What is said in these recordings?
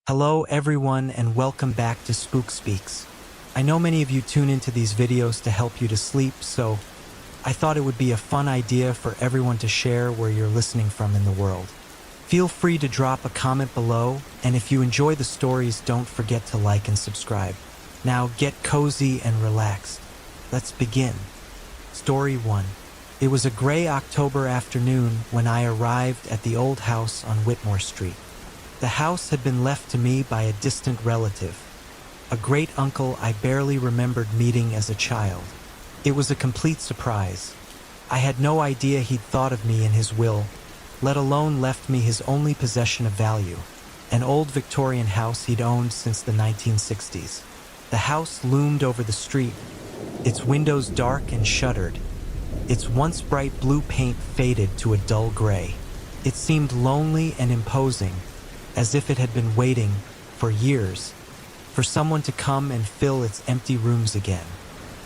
Hello everyone and welcome back to Spook Speaks. I know many of you tune into these videos to help you to sleep, so I thought it would be a fun idea for everyone to share where you're listening from in the world. Feel free to drop a comment below, and if you enjoy the stories, don't forget to like and subscribe. Now get cozy and relaxed. Let's begin. Story 1. It was a gray October afternoon when I arrived at the old house on Whitmore Street. The house had been left to me by a distant relative, a great uncle I barely remembered meeting as a child. It was a complete surprise. I had no idea he'd thought of me in his will, let alone left me his only possession of value, an old Victorian house he'd owned since the 1960s. The house loomed over the street, its windows dark and shuttered, its once bright blue paint faded to a dull gray. It seemed lonely and imposing, as if it had been waiting, for years, for someone to come and fill its empty rooms again.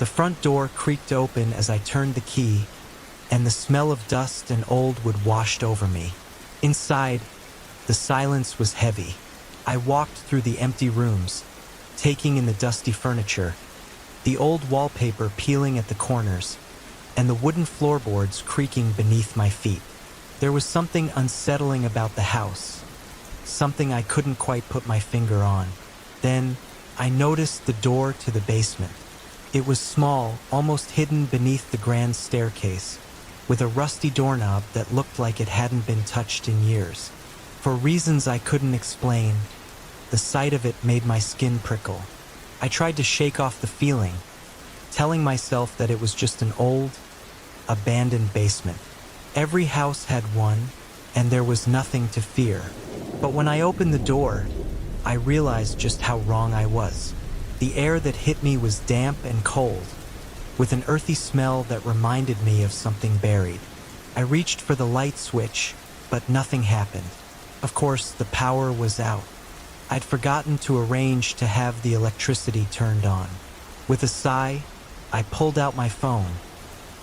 The front door creaked open as I turned the key, and the smell of dust and old wood washed over me. Inside, the silence was heavy. I walked through the empty rooms, taking in the dusty furniture, the old wallpaper peeling at the corners, and the wooden floorboards creaking beneath my feet. There was something unsettling about the house, something I couldn't quite put my finger on. Then, I noticed the door to the basement. It was small, almost hidden beneath the grand staircase, with a rusty doorknob that looked like it hadn't been touched in years. For reasons I couldn't explain, the sight of it made my skin prickle. I tried to shake off the feeling, telling myself that it was just an old, abandoned basement. Every house had one, and there was nothing to fear. But when I opened the door, I realized just how wrong I was. The air that hit me was damp and cold, with an earthy smell that reminded me of something buried. I reached for the light switch, but nothing happened. Of course, the power was out. I'd forgotten to arrange to have the electricity turned on. With a sigh, I pulled out my phone,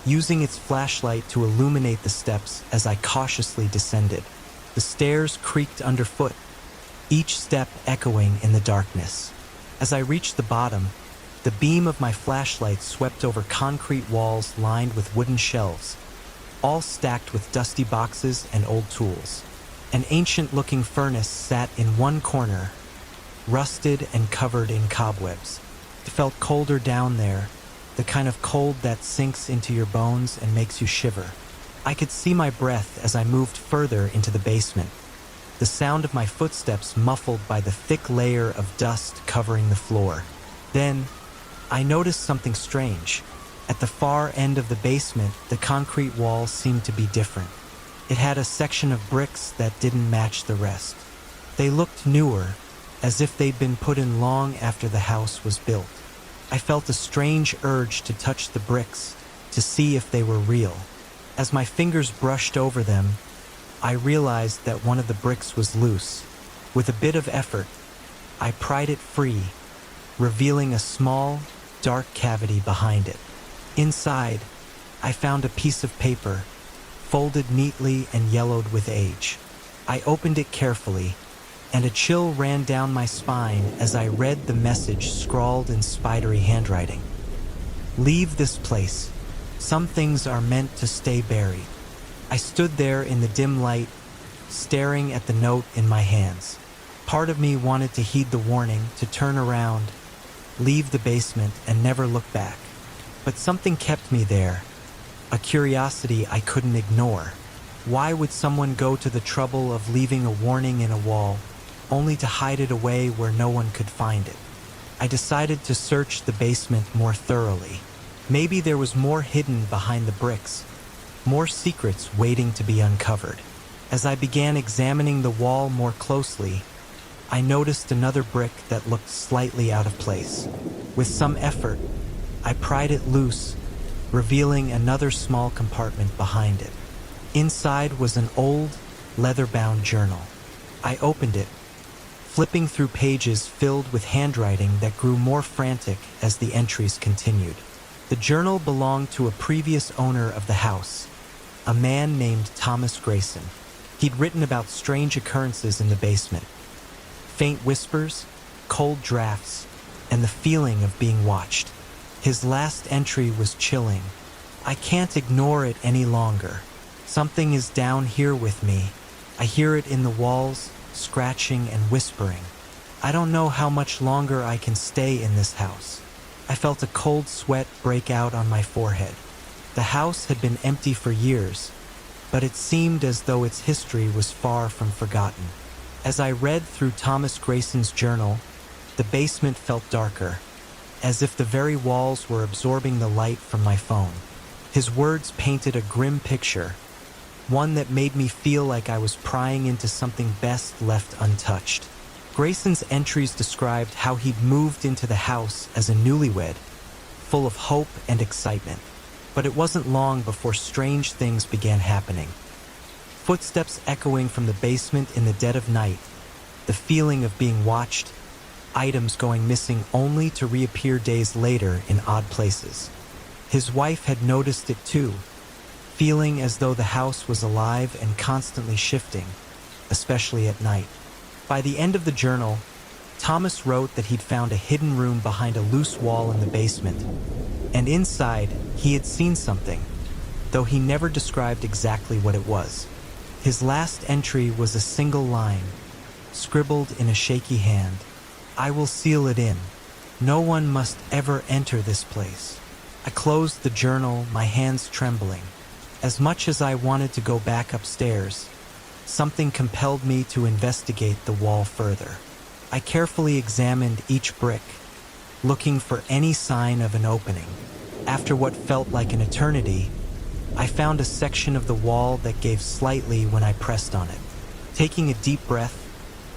using its flashlight to illuminate the steps as I cautiously descended. The stairs creaked underfoot, each step echoing in the darkness. As I reached the bottom, the beam of my flashlight swept over concrete walls lined with wooden shelves, all stacked with dusty boxes and old tools. An ancient-looking furnace sat in one corner, rusted and covered in cobwebs. It felt colder down there, the kind of cold that sinks into your bones and makes you shiver. I could see my breath as I moved further into the basement, the sound of my footsteps muffled by the thick layer of dust covering the floor. Then, I noticed something strange. At the far end of the basement, the concrete wall seemed to be different. It had a section of bricks that didn't match the rest. They looked newer, as if they'd been put in long after the house was built. I felt a strange urge to touch the bricks, to see if they were real. As my fingers brushed over them, I realized that one of the bricks was loose. With a bit of effort, I pried it free, revealing a small, dark cavity behind it. Inside, I found a piece of paper, folded neatly and yellowed with age. I opened it carefully, and a chill ran down my spine as I read the message scrawled in spidery handwriting. "Leave this place. Some things are meant to stay buried." I stood there in the dim light, staring at the note in my hands. Part of me wanted to heed the warning, to turn around, leave the basement, and never look back. But something kept me there, a curiosity I couldn't ignore. Why would someone go to the trouble of leaving a warning in a wall, only to hide it away where no one could find it? I decided to search the basement more thoroughly. Maybe there was more hidden behind the bricks, more secrets waiting to be uncovered. As I began examining the wall more closely, I noticed another brick that looked slightly out of place. With some effort, I pried it loose, revealing another small compartment behind it. Inside was an old, leather-bound journal. I opened it, flipping through pages filled with handwriting that grew more frantic as the entries continued. The journal belonged to a previous owner of the house, a man named Thomas Grayson. He'd written about strange occurrences in the basement, Faint whispers, cold drafts, and the feeling of being watched. His last entry was chilling. I can't ignore it any longer. Something is down here with me. I hear it in the walls, scratching and whispering. I don't know how much longer I can stay in this house. I felt a cold sweat break out on my forehead. The house had been empty for years, but it seemed as though its history was far from forgotten. As I read through Thomas Grayson's journal, the basement felt darker, as if the very walls were absorbing the light from my phone. His words painted a grim picture, one that made me feel like I was prying into something best left untouched. Grayson's entries described how he'd moved into the house as a newlywed, full of hope and excitement. But it wasn't long before strange things began happening. Footsteps echoing from the basement in the dead of night, the feeling of being watched, items going missing only to reappear days later in odd places. His wife had noticed it too, feeling as though the house was alive and constantly shifting, especially at night. By the end of the journal, Thomas wrote that he'd found a hidden room behind a loose wall in the basement, and inside he had seen something, though he never described exactly what it was. His last entry was a single line, scribbled in a shaky hand. "I will seal it in. No one must ever enter this place." I closed the journal, my hands trembling. As much as I wanted to go back upstairs, something compelled me to investigate the wall further. I carefully examined each brick, looking for any sign of an opening. After what felt like an eternity, I found a section of the wall that gave slightly when I pressed on it. Taking a deep breath,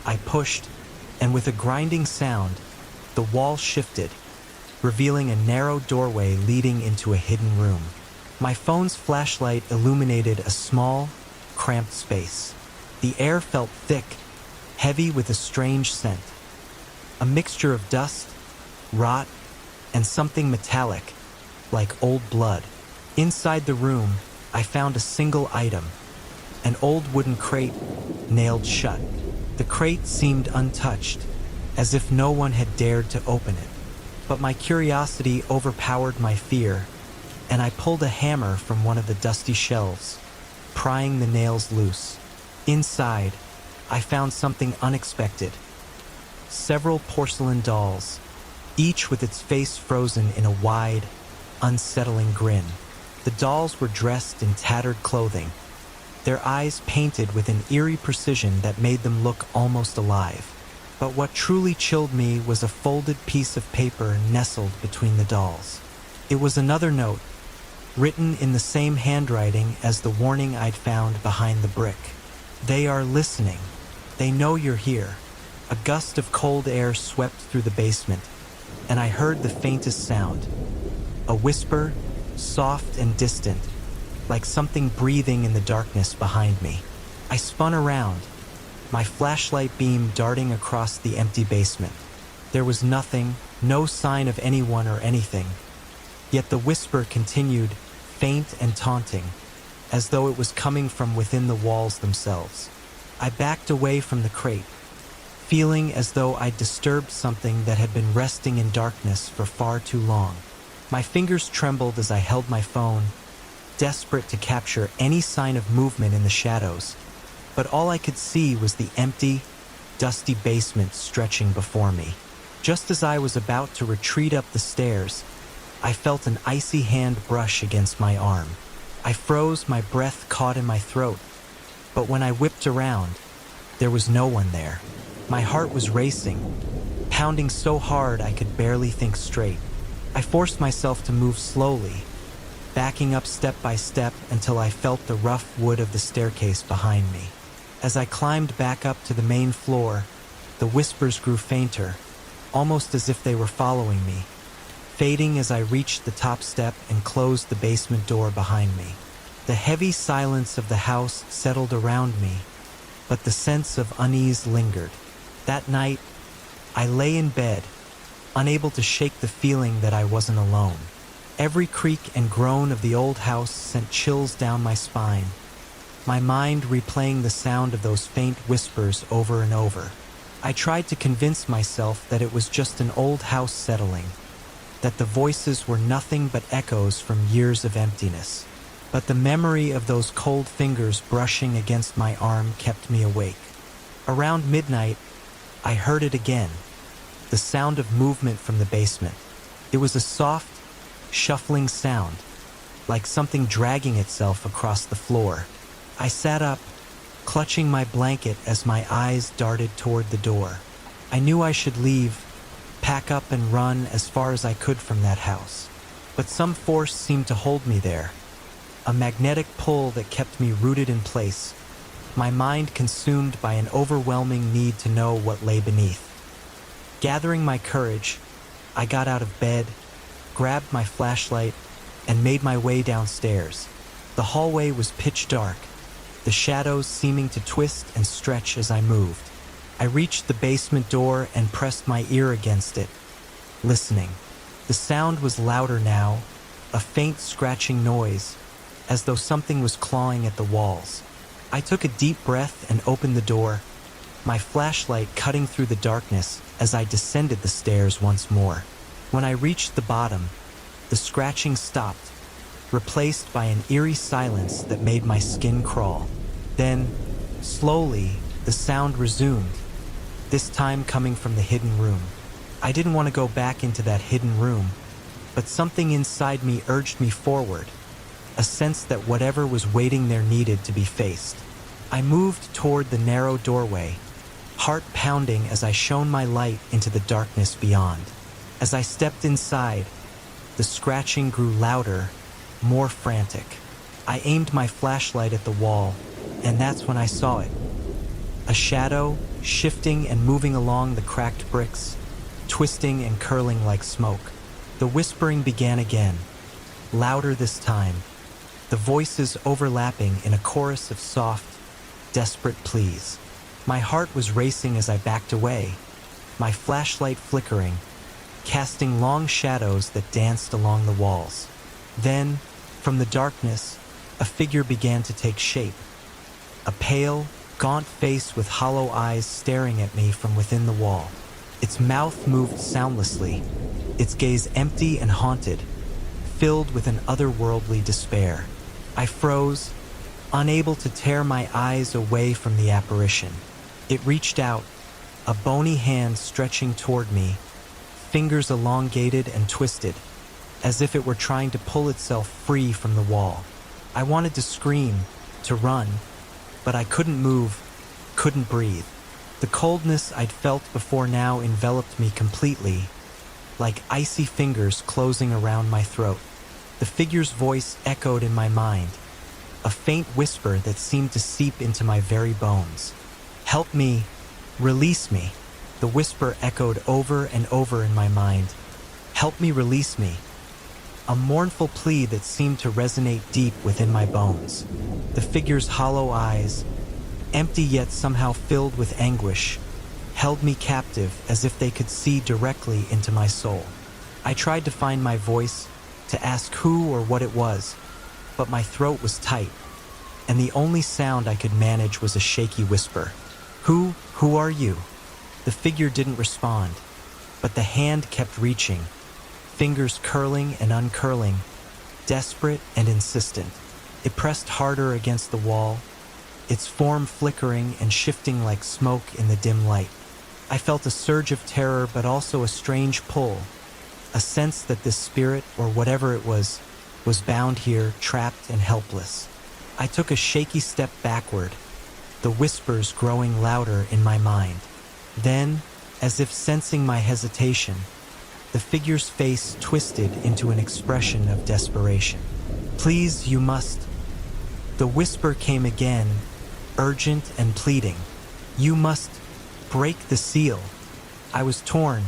I pushed, and with a grinding sound, the wall shifted, revealing a narrow doorway leading into a hidden room. My phone's flashlight illuminated a small, cramped space. The air felt thick, heavy with a strange scent. A mixture of dust, rot, and something metallic, like old blood. Inside the room, I found a single item, an old wooden crate nailed shut. The crate seemed untouched, as if no one had dared to open it. But my curiosity overpowered my fear, and I pulled a hammer from one of the dusty shelves, prying the nails loose. Inside, I found something unexpected. Several porcelain dolls, each with its face frozen in a wide, unsettling grin. The dolls were dressed in tattered clothing, their eyes painted with an eerie precision that made them look almost alive. But what truly chilled me was a folded piece of paper nestled between the dolls. It was another note, written in the same handwriting as the warning I'd found behind the brick. "They are listening. They know you're here." A gust of cold air swept through the basement, and I heard the faintest sound. A whisper, soft and distant, like something breathing in the darkness behind me. I spun around, my flashlight beam darting across the empty basement. There was nothing, no sign of anyone or anything. Yet the whisper continued, faint and taunting, as though it was coming from within the walls themselves. I backed away from the crate, feeling as though I'd disturbed something that had been resting in darkness for far too long. My fingers trembled as I held my phone, desperate to capture any sign of movement in the shadows. But all I could see was the empty, dusty basement stretching before me. Just as I was about to retreat up the stairs, I felt an icy hand brush against my arm. I froze, my breath caught in my throat. But when I whipped around, there was no one there. My heart was racing, pounding so hard I could barely think straight. I forced myself to move slowly, backing up step by step until I felt the rough wood of the staircase behind me. As I climbed back up to the main floor, the whispers grew fainter, almost as if they were following me, fading as I reached the top step and closed the basement door behind me. The heavy silence of the house settled around me, but the sense of unease lingered. That night, I lay in bed, unable to shake the feeling that I wasn't alone. Every creak and groan of the old house sent chills down my spine, my mind replaying the sound of those faint whispers over and over. I tried to convince myself that it was just an old house settling, that the voices were nothing but echoes from years of emptiness. But the memory of those cold fingers brushing against my arm kept me awake. Around midnight, I heard it again, the sound of movement from the basement. It was a soft, shuffling sound, like something dragging itself across the floor. I sat up, clutching my blanket as my eyes darted toward the door. I knew I should leave, pack up and run as far as I could from that house. But some force seemed to hold me there, a magnetic pull that kept me rooted in place, my mind consumed by an overwhelming need to know what lay beneath. Gathering my courage, I got out of bed, grabbed my flashlight, and made my way downstairs. The hallway was pitch dark, the shadows seeming to twist and stretch as I moved. I reached the basement door and pressed my ear against it, listening. The sound was louder now, a faint scratching noise, as though something was clawing at the walls. I took a deep breath and opened the door, my flashlight cutting through the darkness as I descended the stairs once more. When I reached the bottom, the scratching stopped, replaced by an eerie silence that made my skin crawl. Then, slowly, the sound resumed, this time coming from the hidden room. I didn't want to go back into that hidden room, but something inside me urged me forward, a sense that whatever was waiting there needed to be faced. I moved toward the narrow doorway, heart pounding as I shone my light into the darkness beyond. As I stepped inside, the scratching grew louder, more frantic. I aimed my flashlight at the wall, and that's when I saw it. A shadow, shifting and moving along the cracked bricks, twisting and curling like smoke. The whispering began again, louder this time, the voices overlapping in a chorus of soft, desperate pleas. My heart was racing as I backed away, my flashlight flickering, casting long shadows that danced along the walls. Then, from the darkness, a figure began to take shape. A pale, gaunt face with hollow eyes staring at me from within the wall. Its mouth moved soundlessly, its gaze empty and haunted, filled with an otherworldly despair. I froze, unable to tear my eyes away from the apparition. It reached out, a bony hand stretching toward me, fingers elongated and twisted, as if it were trying to pull itself free from the wall. I wanted to scream, to run, but I couldn't move, couldn't breathe. The coldness I'd felt before now enveloped me completely, like icy fingers closing around my throat. The figure's voice echoed in my mind, a faint whisper that seemed to seep into my very bones. "Help me, release me." The whisper echoed over and over in my mind. "Help me, release me." A mournful plea that seemed to resonate deep within my bones. The figure's hollow eyes, empty yet somehow filled with anguish, held me captive as if they could see directly into my soul. I tried to find my voice, to ask who or what it was, but my throat was tight, and the only sound I could manage was a shaky whisper. Who are you?" The figure didn't respond, but the hand kept reaching, fingers curling and uncurling, desperate and insistent. It pressed harder against the wall, its form flickering and shifting like smoke in the dim light. I felt a surge of terror, but also a strange pull, a sense that this spirit, or whatever it was bound here, trapped and helpless. I took a shaky step backward, the whispers growing louder in my mind. Then, as if sensing my hesitation, the figure's face twisted into an expression of desperation. "Please, you must." The whisper came again, urgent and pleading. "You must break the seal." I was torn,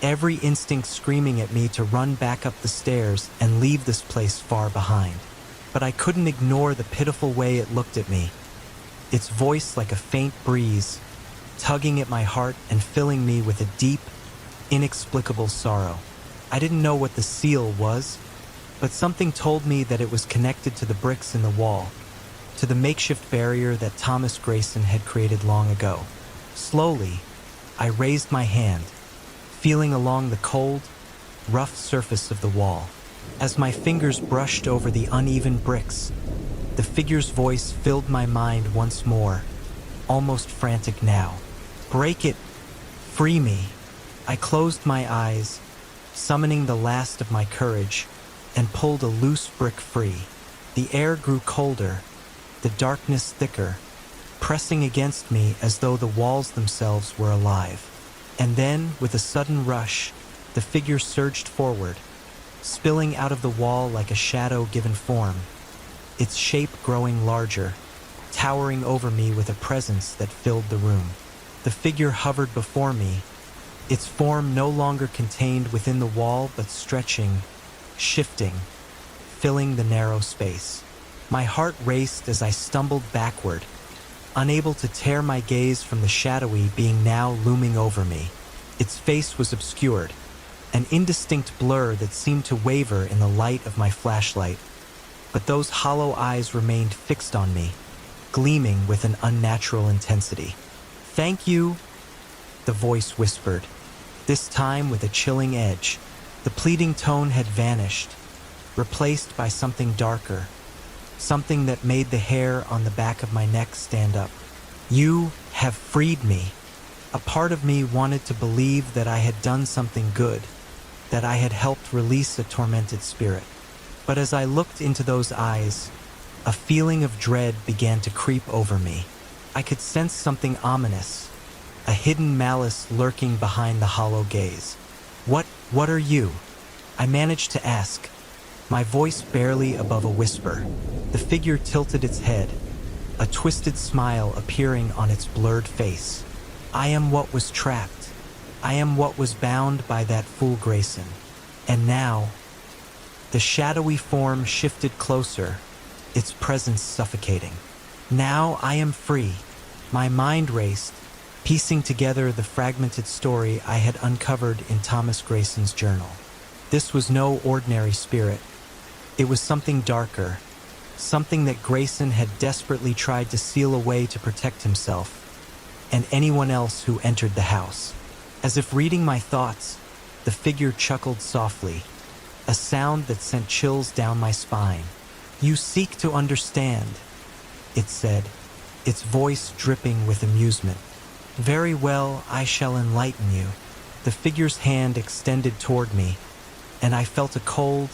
every instinct screaming at me to run back up the stairs and leave this place far behind. But I couldn't ignore the pitiful way it looked at me, its voice like a faint breeze, tugging at my heart and filling me with a deep, inexplicable sorrow. I didn't know what the seal was, but something told me that it was connected to the bricks in the wall, to the makeshift barrier that Thomas Grayson had created long ago. Slowly, I raised my hand, feeling along the cold, rough surface of the wall. As my fingers brushed over the uneven bricks, the figure's voice filled my mind once more, almost frantic now. "Break it! Free me!" I closed my eyes, summoning the last of my courage, and pulled a loose brick free. The air grew colder, the darkness thicker, pressing against me as though the walls themselves were alive. And then, with a sudden rush, the figure surged forward, spilling out of the wall like a shadow given form, its shape growing larger, towering over me with a presence that filled the room. The figure hovered before me, its form no longer contained within the wall but stretching, shifting, filling the narrow space. My heart raced as I stumbled backward, unable to tear my gaze from the shadowy being now looming over me. Its face was obscured, an indistinct blur that seemed to waver in the light of my flashlight. But those hollow eyes remained fixed on me, gleaming with an unnatural intensity. "Thank you," the voice whispered, this time with a chilling edge. The pleading tone had vanished, replaced by something darker, something that made the hair on the back of my neck stand up. "You have freed me." A part of me wanted to believe that I had done something good, that I had helped release a tormented spirit. But as I looked into those eyes, a feeling of dread began to creep over me. I could sense something ominous, a hidden malice lurking behind the hollow gaze. What are you?" I managed to ask, my voice barely above a whisper. The figure tilted its head, a twisted smile appearing on its blurred face. "I am what was trapped. I am what was bound by that fool Grayson. And now..." The shadowy form shifted closer, its presence suffocating. "Now I am free." My mind raced, piecing together the fragmented story I had uncovered in Thomas Grayson's journal. This was no ordinary spirit. It was something darker, something that Grayson had desperately tried to seal away to protect himself and anyone else who entered the house. As if reading my thoughts, the figure chuckled softly, a sound that sent chills down my spine. "You seek to understand," it said, its voice dripping with amusement. "Very well, I shall enlighten you." The figure's hand extended toward me, and I felt a cold,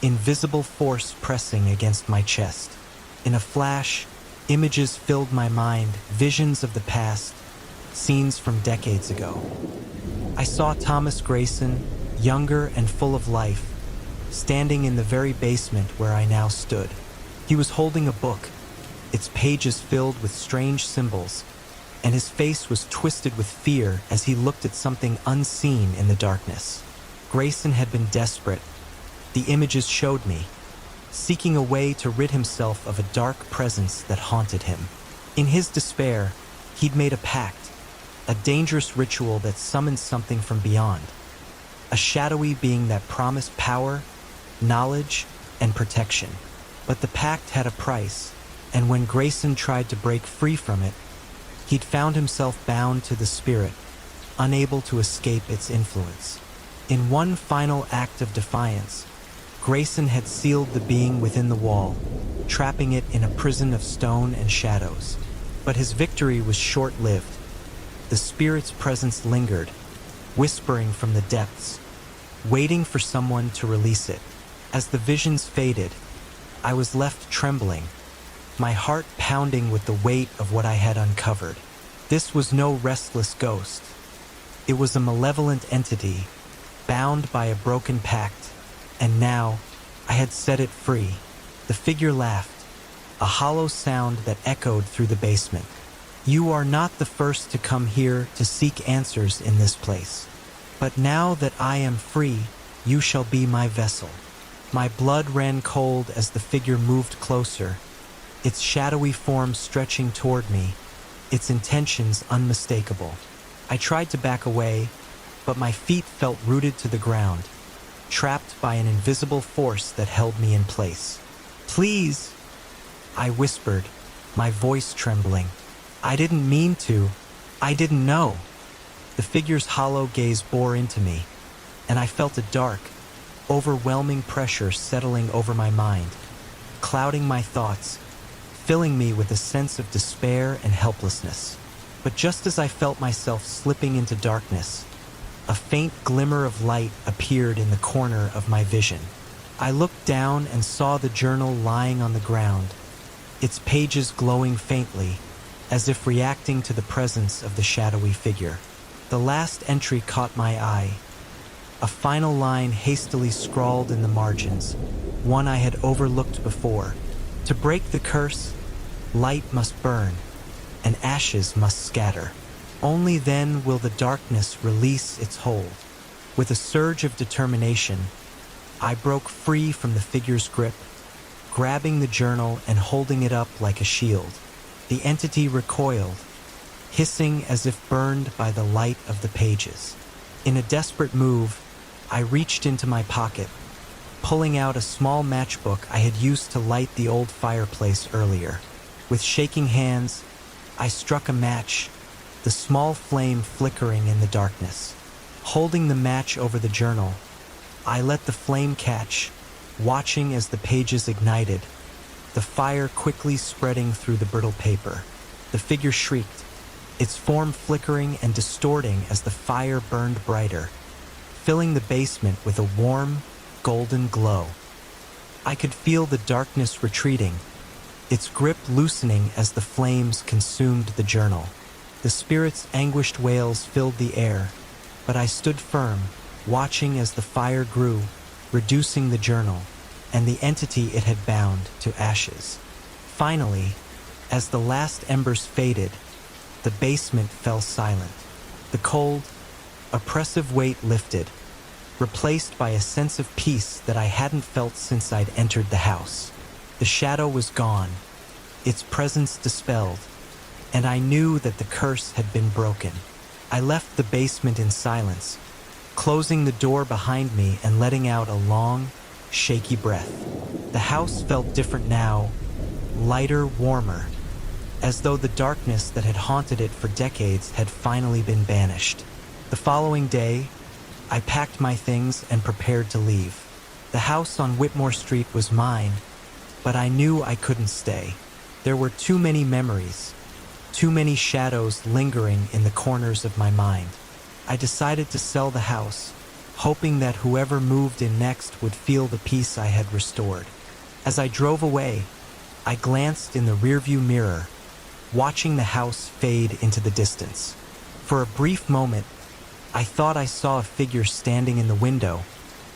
invisible force pressing against my chest. In a flash, images filled my mind, visions of the past, scenes from decades ago. I saw Thomas Grayson, younger and full of life, standing in the very basement where I now stood. He was holding a book, its pages filled with strange symbols, and his face was twisted with fear as he looked at something unseen in the darkness. Grayson had been desperate, the images showed me, seeking a way to rid himself of a dark presence that haunted him. In his despair, he'd made a pact, a dangerous ritual that summoned something from beyond, a shadowy being that promised power, knowledge, and protection. But the pact had a price, and when Grayson tried to break free from it, he'd found himself bound to the spirit, unable to escape its influence. In one final act of defiance, Grayson had sealed the being within the wall, trapping it in a prison of stone and shadows. But his victory was short-lived. The spirit's presence lingered, whispering from the depths, waiting for someone to release it. As the visions faded, I was left trembling, my heart pounding with the weight of what I had uncovered. This was no restless ghost. It was a malevolent entity, bound by a broken pact, and now I had set it free. The figure laughed, a hollow sound that echoed through the basement. "You are not the first to come here to seek answers in this place. But now that I am free, you shall be my vessel." My blood ran cold as the figure moved closer, its shadowy form stretching toward me, its intentions unmistakable. I tried to back away, but my feet felt rooted to the ground, trapped by an invisible force that held me in place. "Please," I whispered, my voice trembling. "I didn't mean to. I didn't know." The figure's hollow gaze bore into me, and I felt a dark, overwhelming pressure settling over my mind, clouding my thoughts, filling me with a sense of despair and helplessness. But just as I felt myself slipping into darkness, a faint glimmer of light appeared in the corner of my vision. I looked down and saw the journal lying on the ground, its pages glowing faintly, as if reacting to the presence of the shadowy figure. The last entry caught my eye, a final line hastily scrawled in the margins, one I had overlooked before. To break the curse, light must burn, and ashes must scatter. Only then will the darkness release its hold. With a surge of determination, I broke free from the figure's grip, grabbing the journal and holding it up like a shield. The entity recoiled, hissing as if burned by the light of the pages. In a desperate move, I reached into my pocket, pulling out a small matchbook I had used to light the old fireplace earlier. With shaking hands, I struck a match, the small flame flickering in the darkness. Holding the match over the journal, I let the flame catch, watching as the pages ignited, the fire quickly spreading through the brittle paper. The figure shrieked, its form flickering and distorting as the fire burned brighter, filling the basement with a warm, golden glow. I could feel the darkness retreating, its grip loosening as the flames consumed the journal. The spirit's anguished wails filled the air, but I stood firm, watching as the fire grew, reducing the journal and the entity it had bound to ashes. Finally, as the last embers faded, the basement fell silent. The cold, oppressive weight lifted, replaced by a sense of peace that I hadn't felt since I'd entered the house. The shadow was gone, its presence dispelled, and I knew that the curse had been broken. I left the basement in silence, closing the door behind me and letting out a long, shaky breath. The house felt different now, lighter, warmer, as though the darkness that had haunted it for decades had finally been banished. The following day, I packed my things and prepared to leave. The house on Whitmore Street was mine, but I knew I couldn't stay. There were too many memories, too many shadows lingering in the corners of my mind. I decided to sell the house, hoping that whoever moved in next would feel the peace I had restored. As I drove away, I glanced in the rearview mirror, watching the house fade into the distance. For a brief moment, I thought I saw a figure standing in the window,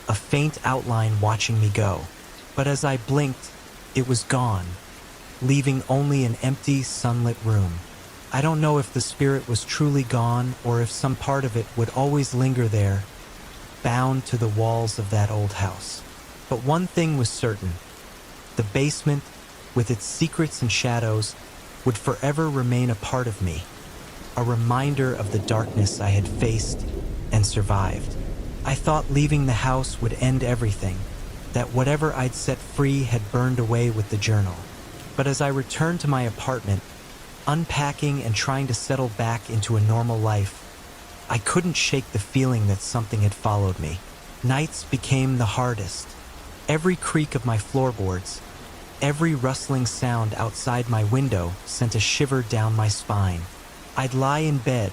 a faint outline watching me go. But as I blinked, it was gone, leaving only an empty, sunlit room. I don't know if the spirit was truly gone or if some part of it would always linger there, bound to the walls of that old house. But one thing was certain: the basement, with its secrets and shadows, would forever remain a part of me, a reminder of the darkness I had faced and survived. I thought leaving the house would end everything, that whatever I'd set free had burned away with the journal. But as I returned to my apartment, unpacking and trying to settle back into a normal life, I couldn't shake the feeling that something had followed me. Nights became the hardest. Every creak of my floorboards, every rustling sound outside my window sent a shiver down my spine. I'd lie in bed,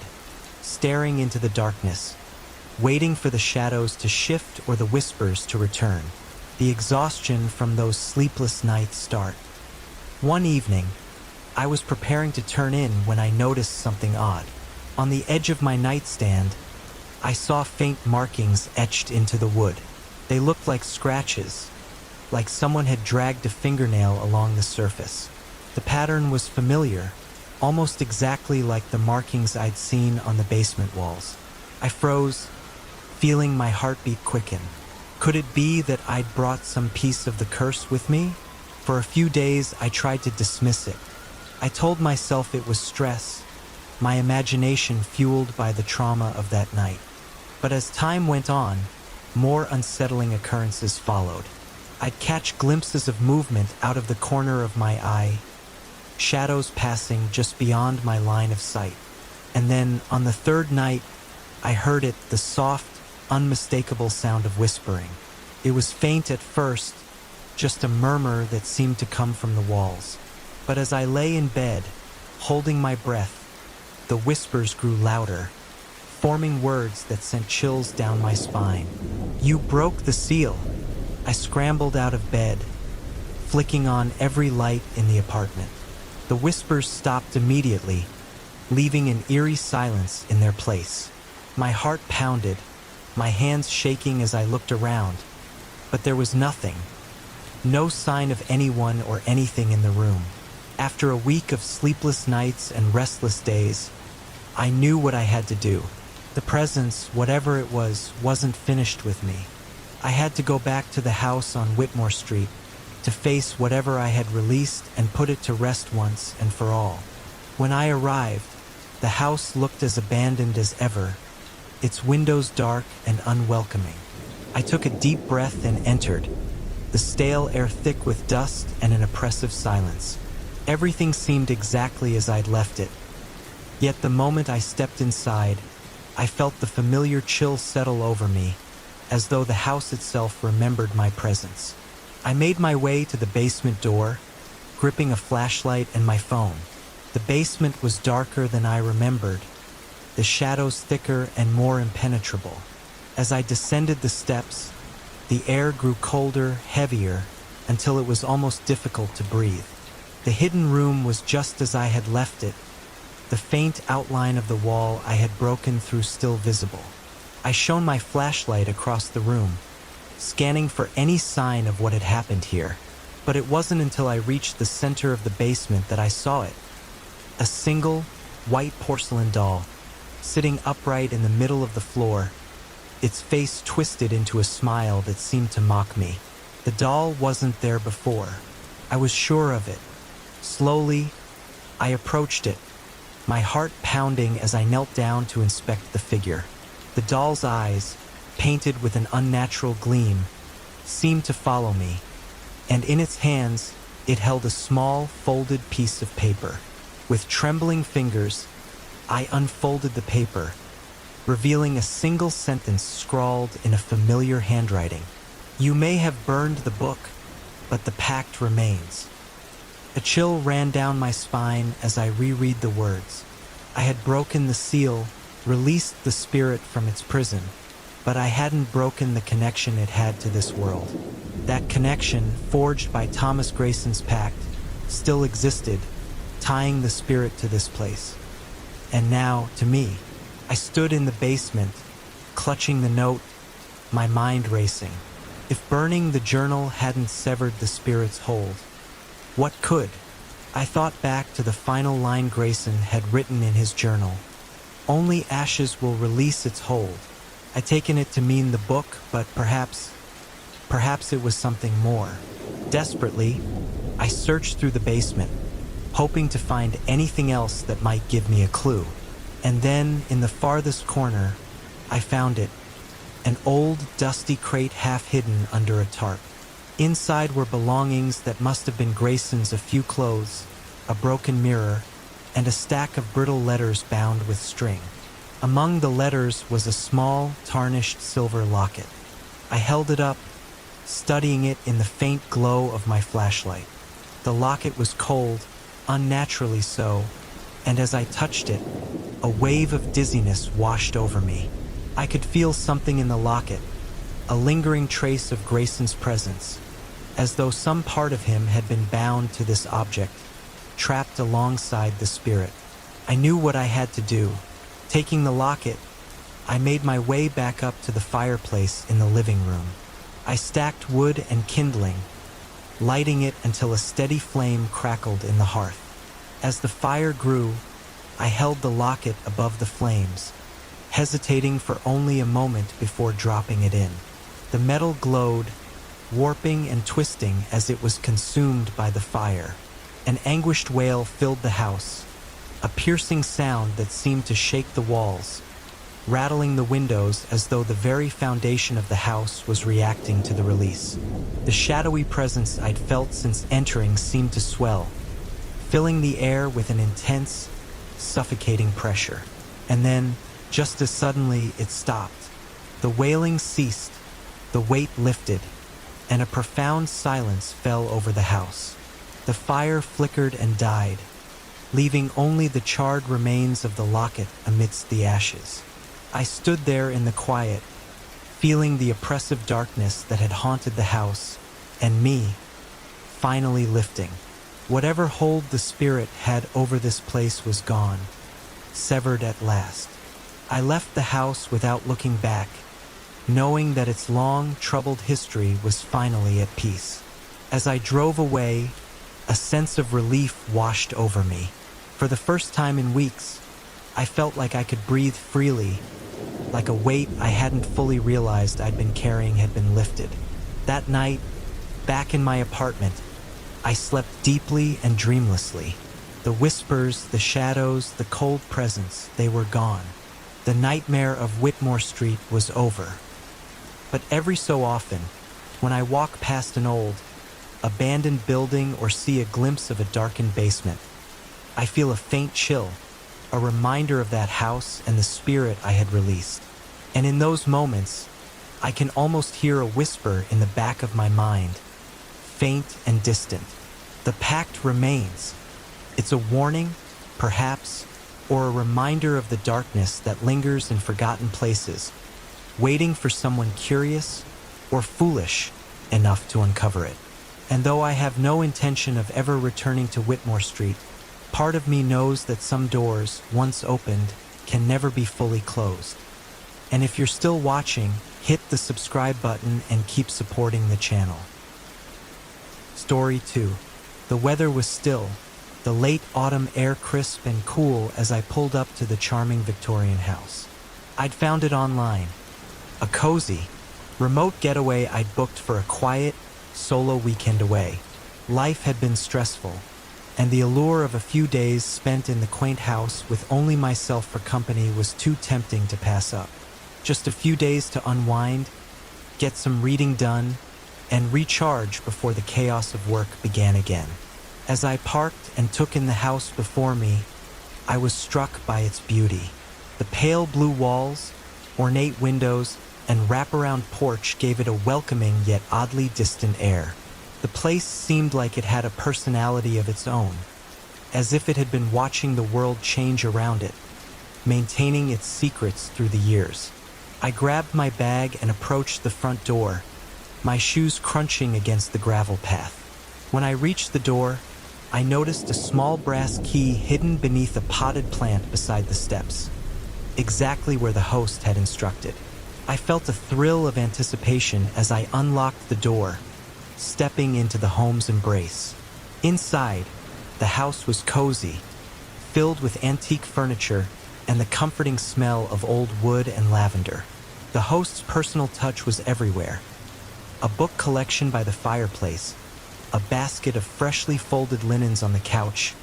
staring into the darkness, waiting for the shadows to shift or the whispers to return. The exhaustion from those sleepless nights start. One evening, I was preparing to turn in when I noticed something odd. On the edge of my nightstand, I saw faint markings etched into the wood. They looked like scratches, like someone had dragged a fingernail along the surface. The pattern was familiar, almost exactly like the markings I'd seen on the basement walls. I froze, feeling my heartbeat quicken. Could it be that I'd brought some piece of the curse with me? For a few days, I tried to dismiss it. I told myself it was stress, my imagination fueled by the trauma of that night. But as time went on, more unsettling occurrences followed. I'd catch glimpses of movement out of the corner of my eye, shadows passing just beyond my line of sight. And then, on the third night, I heard it, the soft, unmistakable sound of whispering. It was faint at first, just a murmur that seemed to come from the walls. But as I lay in bed, holding my breath, the whispers grew louder, forming words that sent chills down my spine. "You broke the seal." I scrambled out of bed, flicking on every light in the apartment. The whispers stopped immediately, leaving an eerie silence in their place. My heart pounded, my hands shaking as I looked around, but there was nothing. No sign of anyone or anything in the room. After a week of sleepless nights and restless days, I knew what I had to do. The presence, whatever it was, wasn't finished with me. I had to go back to the house on Whitmore Street to face whatever I had released and put it to rest once and for all. When I arrived, the house looked as abandoned as ever, its windows dark and unwelcoming. I took a deep breath and entered, the stale air thick with dust and an oppressive silence. Everything seemed exactly as I'd left it. Yet the moment I stepped inside, I felt the familiar chill settle over me, as though the house itself remembered my presence. I made my way to the basement door, gripping a flashlight and my phone. The basement was darker than I remembered, the shadows thicker and more impenetrable. As I descended the steps, the air grew colder, heavier, until it was almost difficult to breathe. The hidden room was just as I had left it, the faint outline of the wall I had broken through still visible. I shone my flashlight across the room, scanning for any sign of what had happened here. But it wasn't until I reached the center of the basement that I saw it. A single, white porcelain doll, sitting upright in the middle of the floor, its face twisted into a smile that seemed to mock me. The doll wasn't there before. I was sure of it. Slowly, I approached it, my heart pounding as I knelt down to inspect the figure. The doll's eyes, painted with an unnatural gleam, seemed to follow me, and in its hands it held a small, folded piece of paper. With trembling fingers, I unfolded the paper, revealing a single sentence scrawled in a familiar handwriting. "You may have burned the book, but the pact remains." A chill ran down my spine as I reread the words. I had broken the seal, released the spirit from its prison, but I hadn't broken the connection it had to this world. That connection, forged by Thomas Grayson's pact, still existed, tying the spirit to this place. And now, to me, I stood in the basement, clutching the note, my mind racing. If burning the journal hadn't severed the spirit's hold, what could? I thought back to the final line Grayson had written in his journal. "Only ashes will release its hold." I'd taken it to mean the book, but perhaps it was something more. Desperately, I searched through the basement, hoping to find anything else that might give me a clue. And then, in the farthest corner, I found it. An old, dusty crate half hidden under a tarp. Inside were belongings that must have been Grayson's: a few clothes, a broken mirror, and a stack of brittle letters bound with string. Among the letters was a small, tarnished silver locket. I held it up, studying it in the faint glow of my flashlight. The locket was cold, unnaturally so, and as I touched it, a wave of dizziness washed over me. I could feel something in the locket, a lingering trace of Grayson's presence, as though some part of him had been bound to this object, trapped alongside the spirit. I knew what I had to do. Taking the locket, I made my way back up to the fireplace in the living room. I stacked wood and kindling, lighting it until a steady flame crackled in the hearth. As the fire grew, I held the locket above the flames, hesitating for only a moment before dropping it in. The metal glowed, warping and twisting as it was consumed by the fire. An anguished wail filled the house, a piercing sound that seemed to shake the walls, rattling the windows as though the very foundation of the house was reacting to the release. The shadowy presence I'd felt since entering seemed to swell, filling the air with an intense, suffocating pressure. And then, Just as suddenly it stopped. The wailing ceased, the weight lifted, and a profound silence fell over the house. The fire flickered and died, leaving only the charred remains of the locket amidst the ashes. I stood there in the quiet, feeling the oppressive darkness that had haunted the house, and me, finally lifting. Whatever hold the spirit had over this place was gone, severed at last. I left the house without looking back, knowing that its long, troubled history was finally at peace. As I drove away, a sense of relief washed over me. For the first time in weeks, I felt like I could breathe freely, like a weight I hadn't fully realized I'd been carrying had been lifted. That night, back in my apartment, I slept deeply and dreamlessly. The whispers, the shadows, the cold presence, they were gone. The nightmare of Whitmore Street was over. But every so often, when I walk past an old, abandoned building or see a glimpse of a darkened basement, I feel a faint chill, a reminder of that house and the spirit I had released. And in those moments, I can almost hear a whisper in the back of my mind, faint and distant. The pact remains. It's a warning, perhaps, or a reminder of the darkness that lingers in forgotten places, waiting for someone curious or foolish enough to uncover it. And though I have no intention of ever returning to Whitmore Street, part of me knows that some doors, once opened, can never be fully closed. And if you're still watching, hit the subscribe button and keep supporting the channel. Story 2. The weather was still, the late autumn air crisp and cool as I pulled up to the charming Victorian house. I'd found it online. A cozy, remote getaway I'd booked for a quiet, solo weekend away. Life had been stressful, and the allure of a few days spent in the quaint house with only myself for company was too tempting to pass up. Just a few days to unwind, get some reading done, and recharge before the chaos of work began again. As I parked and took in the house before me, I was struck by its beauty. The pale blue walls, ornate windows, and wraparound porch gave it a welcoming yet oddly distant air. The place seemed like it had a personality of its own, as if it had been watching the world change around it, maintaining its secrets through the years. I grabbed my bag and approached the front door, my shoes crunching against the gravel path. When I reached the door, I noticed a small brass key hidden beneath a potted plant beside the steps, exactly where the host had instructed. I felt a thrill of anticipation as I unlocked the door, stepping into the home's embrace. Inside, the house was cozy, filled with antique furniture and the comforting smell of old wood and lavender. The host's personal touch was everywhere. A book collection by the fireplace, a basket of freshly folded linens on the couch,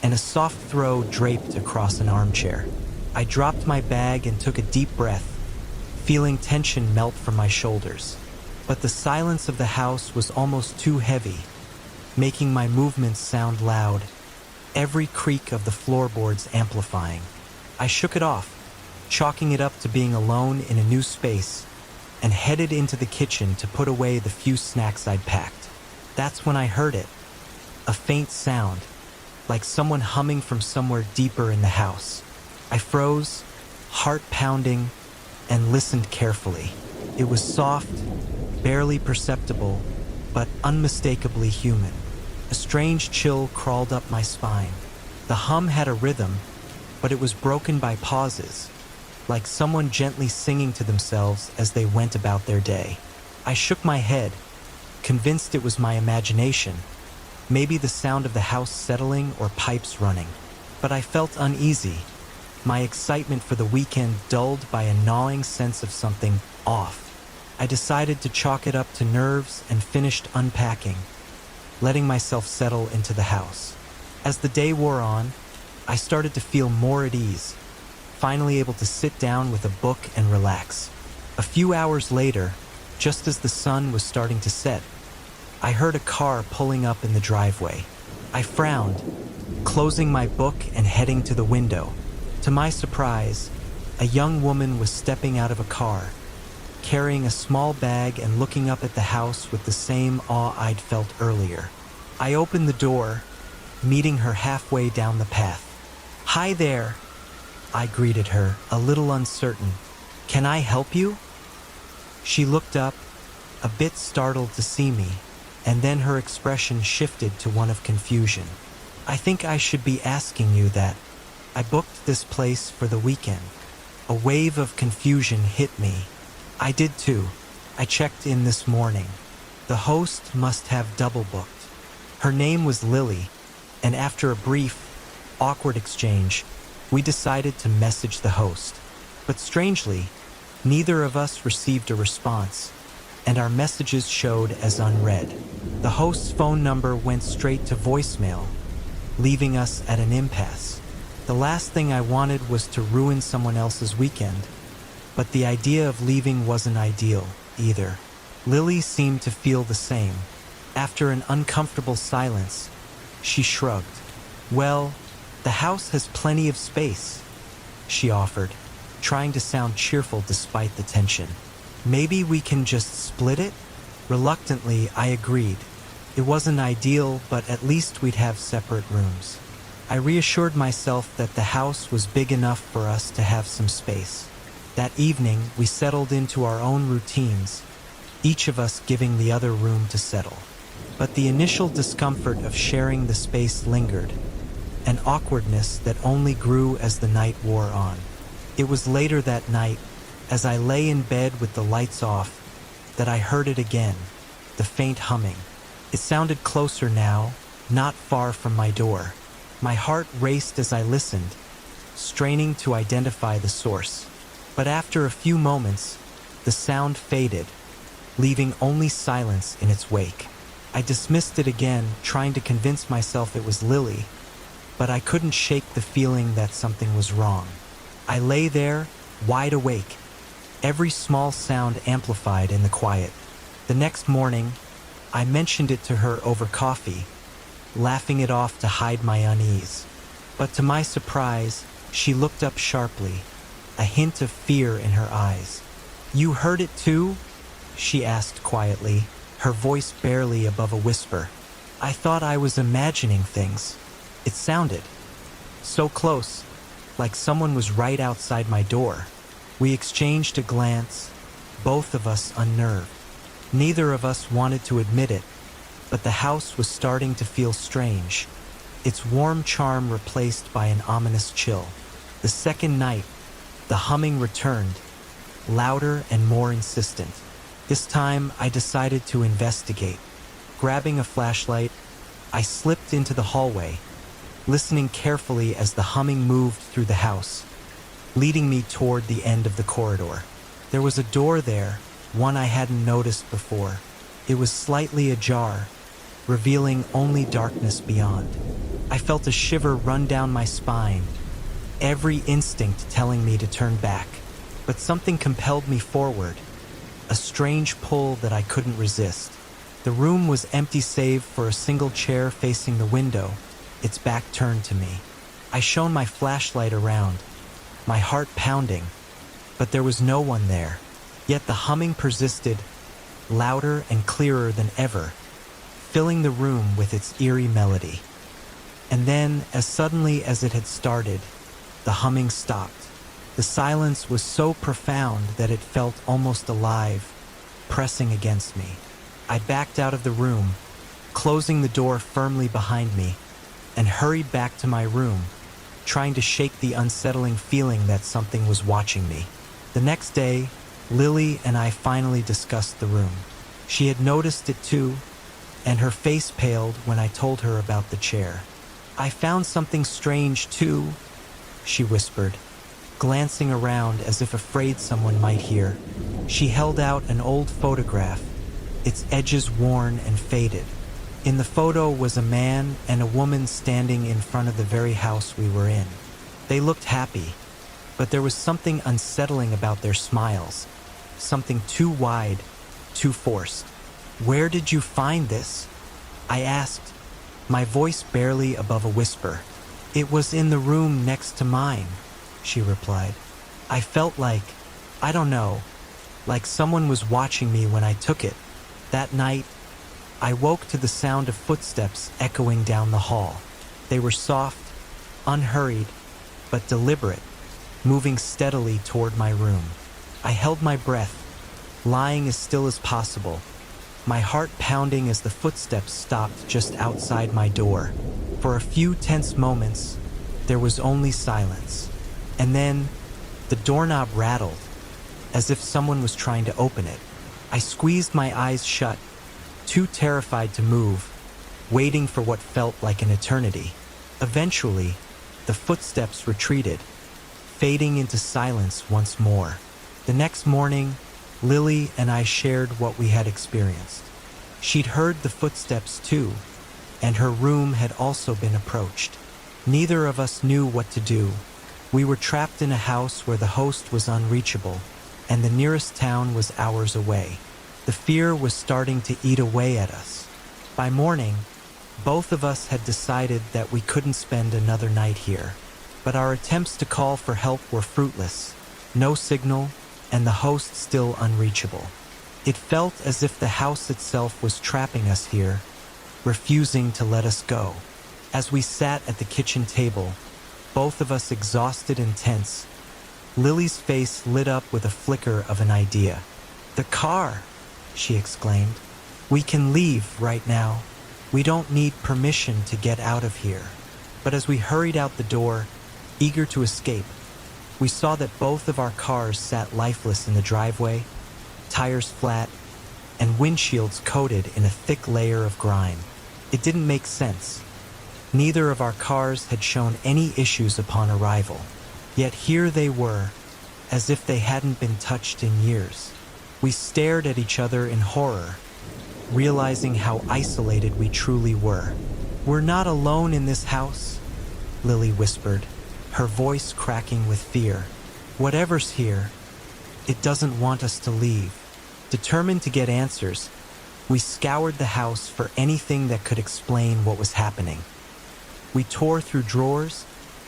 and a soft throw draped across an armchair. I dropped my bag and took a deep breath, feeling tension melt from my shoulders. But the silence of the house was almost too heavy, making my movements sound loud, every creak of the floorboards amplifying. I shook it off, chalking it up to being alone in a new space, and headed into the kitchen to put away the few snacks I'd packed. That's when I heard it, a faint sound, like someone humming from somewhere deeper in the house. I froze, heart pounding, and listened carefully. It was soft, barely perceptible, but unmistakably human. A strange chill crawled up my spine. The hum had a rhythm, but it was broken by pauses, like someone gently singing to themselves as they went about their day. I shook my head, convinced it was my imagination, maybe the sound of the house settling or pipes running. But I felt uneasy, my excitement for the weekend dulled by a gnawing sense of something off. I decided to chalk it up to nerves and finished unpacking, letting myself settle into the house. As the day wore on, I started to feel more at ease, finally able to sit down with a book and relax. A few hours later, just as the sun was starting to set, I heard a car pulling up in the driveway. I frowned, closing my book and heading to the window. To my surprise, A young woman was stepping out of a car, carrying a small bag and looking up at the house with the same awe I'd felt earlier. I opened the door, meeting her halfway down the path. "Hi there," I greeted her, a little uncertain. "Can I help you?" She looked up, a bit startled to see me, and then her expression shifted to one of confusion. "I think I should be asking you that. I booked this place for the weekend." A wave of confusion hit me. I did too. I checked in this morning. The host must have double booked. Her name was Lily, and after a brief, awkward exchange, we decided to message the host. But strangely, neither of us received a response, and our messages showed as unread. The host's phone number went straight to voicemail, leaving us at an impasse. The last thing I wanted was to ruin someone else's weekend, but the idea of leaving wasn't ideal either. Lily seemed to feel the same. After an uncomfortable silence, she shrugged. "Well, the house has plenty of space," she offered, trying to sound cheerful despite the tension. "Maybe we can just split it?" Reluctantly, I agreed. It wasn't ideal, but at least we'd have separate rooms. I reassured myself that the house was big enough for us to have some space. That evening, we settled into our own routines, each of us giving the other room to settle. But the initial discomfort of sharing the space lingered, an awkwardness that only grew as the night wore on. It was later that night, as I lay in bed with the lights off, that I heard it again, the faint humming. It sounded closer now, not far from my door. My heart raced as I listened, straining to identify the source. But after a few moments, the sound faded, leaving only silence in its wake. I dismissed it again, trying to convince myself it was Lily, but I couldn't shake the feeling that something was wrong. I lay there, wide awake, every small sound amplified in the quiet. The next morning, I mentioned it to her over coffee, laughing it off to hide my unease. But to my surprise, she looked up sharply, a hint of fear in her eyes. "You heard it too?" she asked quietly, her voice barely above a whisper. I thought I was imagining things. It sounded so close, like someone was right outside my door. We exchanged a glance, both of us unnerved. Neither of us wanted to admit it, but the house was starting to feel strange, its warm charm replaced by an ominous chill. The second night, the humming returned, louder and more insistent. This time, I decided to investigate. Grabbing a flashlight, I slipped into the hallway, listening carefully as the humming moved through the house, leading me toward the end of the corridor. There was a door there, one I hadn't noticed before. It was slightly ajar, revealing only darkness beyond. I felt a shiver run down my spine, every instinct telling me to turn back. But something compelled me forward, a strange pull that I couldn't resist. The room was empty save for a single chair facing the window, its back turned to me. I shone my flashlight around, my heart pounding, but there was no one there. Yet the humming persisted, louder and clearer than ever, filling the room with its eerie melody. And then, as suddenly as it had started, the humming stopped. The silence was so profound that it felt almost alive, pressing against me. I backed out of the room, closing the door firmly behind me, and hurried back to my room, trying to shake the unsettling feeling that something was watching me. The next day, Lily and I finally discussed the room. She had noticed it too, and her face paled when I told her about the chair. "I found something strange too," she whispered, glancing around as if afraid someone might hear. She held out an old photograph, its edges worn and faded. In the photo was a man and a woman standing in front of the very house we were in. They looked happy, but there was something unsettling about their smiles, something too wide, too forced. "Where did you find this?" I asked, my voice barely above a whisper. "It was in the room next to mine," she replied. I felt like, I don't know, like someone was watching me when I took it. That night, I woke to the sound of footsteps echoing down the hall. They were soft, unhurried, but deliberate, moving steadily toward my room. I held my breath, lying as still as possible, my heart pounding as the footsteps stopped just outside my door. For a few tense moments, there was only silence. And then, the doorknob rattled, as if someone was trying to open it. I squeezed my eyes shut, too terrified to move, waiting for what felt like an eternity. Eventually, the footsteps retreated, fading into silence once more. The next morning, Lily and I shared what we had experienced. She'd heard the footsteps too, and her room had also been approached. Neither of us knew what to do. We were trapped in a house where the host was unreachable, and the nearest town was hours away. The fear was starting to eat away at us. By morning, both of us had decided that we couldn't spend another night here. But our attempts to call for help were fruitless. No signal, and the host still unreachable. It felt as if the house itself was trapping us here, refusing to let us go. As we sat at the kitchen table, both of us exhausted and tense, Lily's face lit up with a flicker of an idea. "The car!" she exclaimed. "We can leave right now. We don't need permission to get out of here." But as we hurried out the door, eager to escape, we saw that both of our cars sat lifeless in the driveway, tires flat, and windshields coated in a thick layer of grime. It didn't make sense. Neither of our cars had shown any issues upon arrival. Yet here they were, as if they hadn't been touched in years. We stared at each other in horror, realizing how isolated we truly were. "We're not alone in this house," Lily whispered, her voice cracking with fear. "Whatever's here, it doesn't want us to leave." Determined to get answers, we scoured the house for anything that could explain what was happening. We tore through drawers,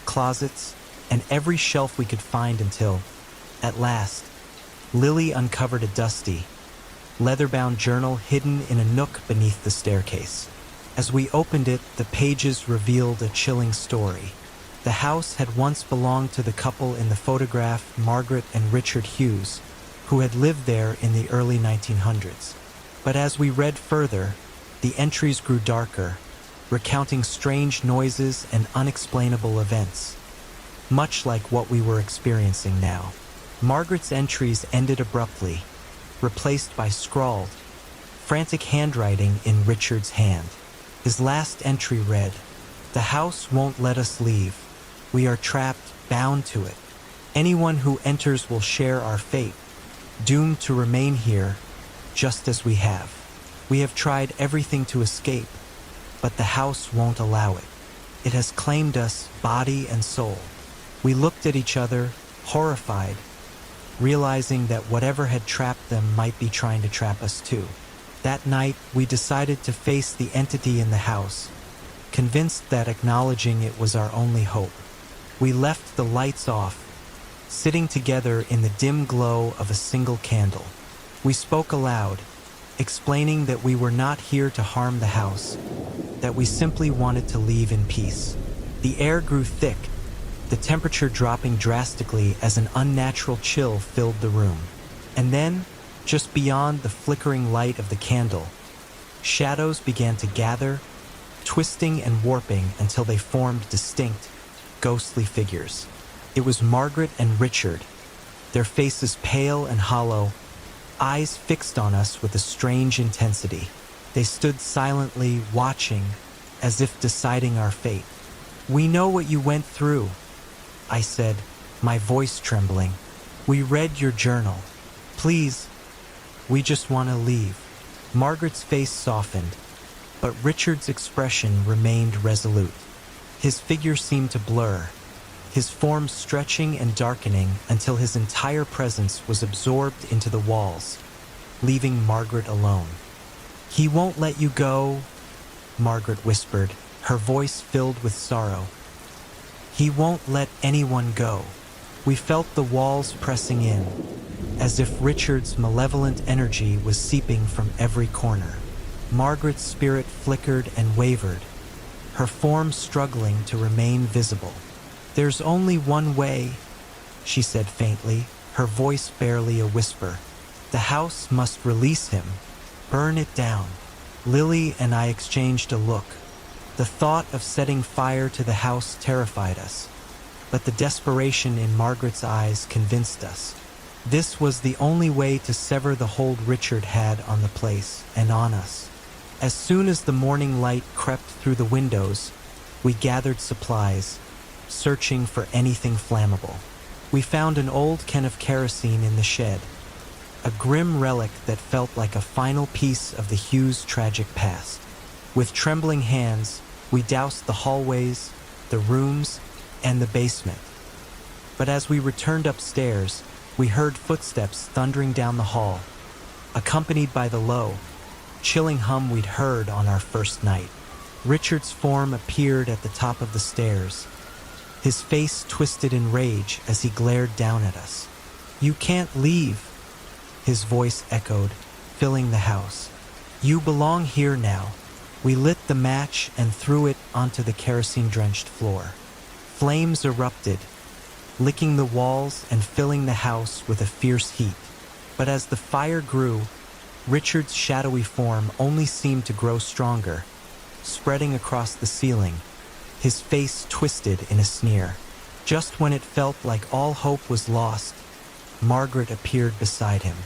closets, and every shelf we could find until, at last, Lily uncovered a dusty, leather-bound journal hidden in a nook beneath the staircase. As we opened it, the pages revealed a chilling story. The house had once belonged to the couple in the photograph, Margaret and Richard Hughes, who had lived there in the early 1900s. But as we read further, the entries grew darker, recounting strange noises and unexplainable events, much like what we were experiencing now. Margaret's entries ended abruptly, replaced by scrawled, frantic handwriting in Richard's hand. His last entry read, "The house won't let us leave. We are trapped, bound to it. Anyone who enters will share our fate, doomed to remain here just as we have. We have tried everything to escape, but the house won't allow it. It has claimed us, body and soul." We looked at each other, horrified, realizing that whatever had trapped them might be trying to trap us too. That night, we decided to face the entity in the house, convinced that acknowledging it was our only hope. We left the lights off, sitting together in the dim glow of a single candle. We spoke aloud, explaining that we were not here to harm the house, that we simply wanted to leave in peace. The air grew thick, the temperature dropping drastically as an unnatural chill filled the room. And then, just beyond the flickering light of the candle, shadows began to gather, twisting and warping until they formed distinct, ghostly figures. It was Margaret and Richard, their faces pale and hollow, eyes fixed on us with a strange intensity. They stood silently, watching, as if deciding our fate. "We know what you went through," I said, my voice trembling. "We read your journal. Please, we just want to leave." Margaret's face softened, but Richard's expression remained resolute. His figure seemed to blur, his form stretching and darkening until his entire presence was absorbed into the walls, leaving Margaret alone. "He won't let you go," Margaret whispered, her voice filled with sorrow. "He won't let anyone go." We felt the walls pressing in, as if Richard's malevolent energy was seeping from every corner. Margaret's spirit flickered and wavered, her form struggling to remain visible. "There's only one way," she said faintly, her voice barely a whisper. "The house must release him. Burn it down." Lily and I exchanged a look. The thought of setting fire to the house terrified us, but the desperation in Margaret's eyes convinced us. This was the only way to sever the hold Richard had on the place and on us. As soon as the morning light crept through the windows, we gathered supplies, searching for anything flammable. We found an old can of kerosene in the shed, a grim relic that felt like a final piece of the Hughes tragic past. With trembling hands, we doused the hallways, the rooms, and the basement. But as we returned upstairs, we heard footsteps thundering down the hall, accompanied by the low, chilling hum we'd heard on our first night. Richard's form appeared at the top of the stairs, his face twisted in rage as he glared down at us. "You can't leave," his voice echoed, filling the house. "You belong here now." We lit the match and threw it onto the kerosene-drenched floor. Flames erupted, licking the walls and filling the house with a fierce heat. But as the fire grew, Richard's shadowy form only seemed to grow stronger, spreading across the ceiling, his face twisted in a sneer. Just when it felt like all hope was lost, Margaret appeared beside him.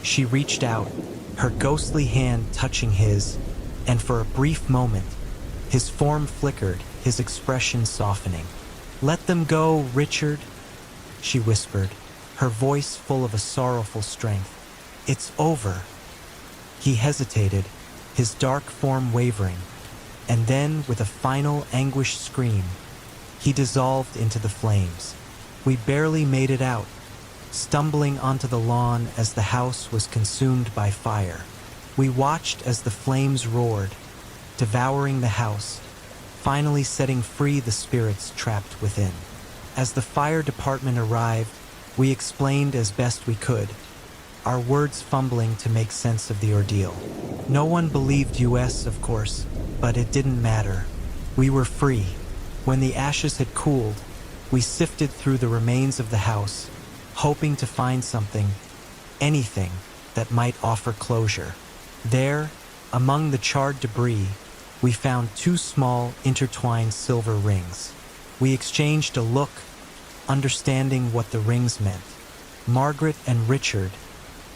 She reached out, her ghostly hand touching his, and for a brief moment, his form flickered, his expression softening. "Let them go, Richard," she whispered, her voice full of a sorrowful strength. "It's over." He hesitated, his dark form wavering, and then, with a final anguished scream, he dissolved into the flames. We barely made it out, stumbling onto the lawn as the house was consumed by fire. We watched as the flames roared, devouring the house, finally setting free the spirits trapped within. As the fire department arrived, we explained as best we could, our words fumbling to make sense of the ordeal. No one believed us, of course, but it didn't matter. We were free. When the ashes had cooled, we sifted through the remains of the house, hoping to find something, anything, that might offer closure. There, among the charred debris, we found two small, intertwined silver rings. We exchanged a look, understanding what the rings meant. Margaret and Richard,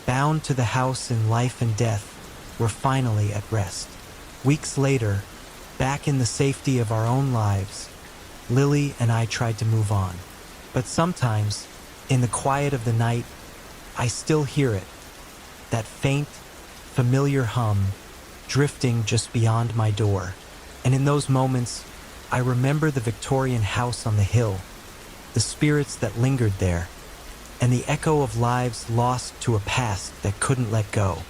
bound to the house in life and death, were finally at rest. Weeks later, back in the safety of our own lives, Lily and I tried to move on. But sometimes, in the quiet of the night, I still hear it, that faint, familiar hum, drifting just beyond my door. And in those moments, I remember the Victorian house on the hill, the spirits that lingered there, and the echo of lives lost to a past that couldn't let go.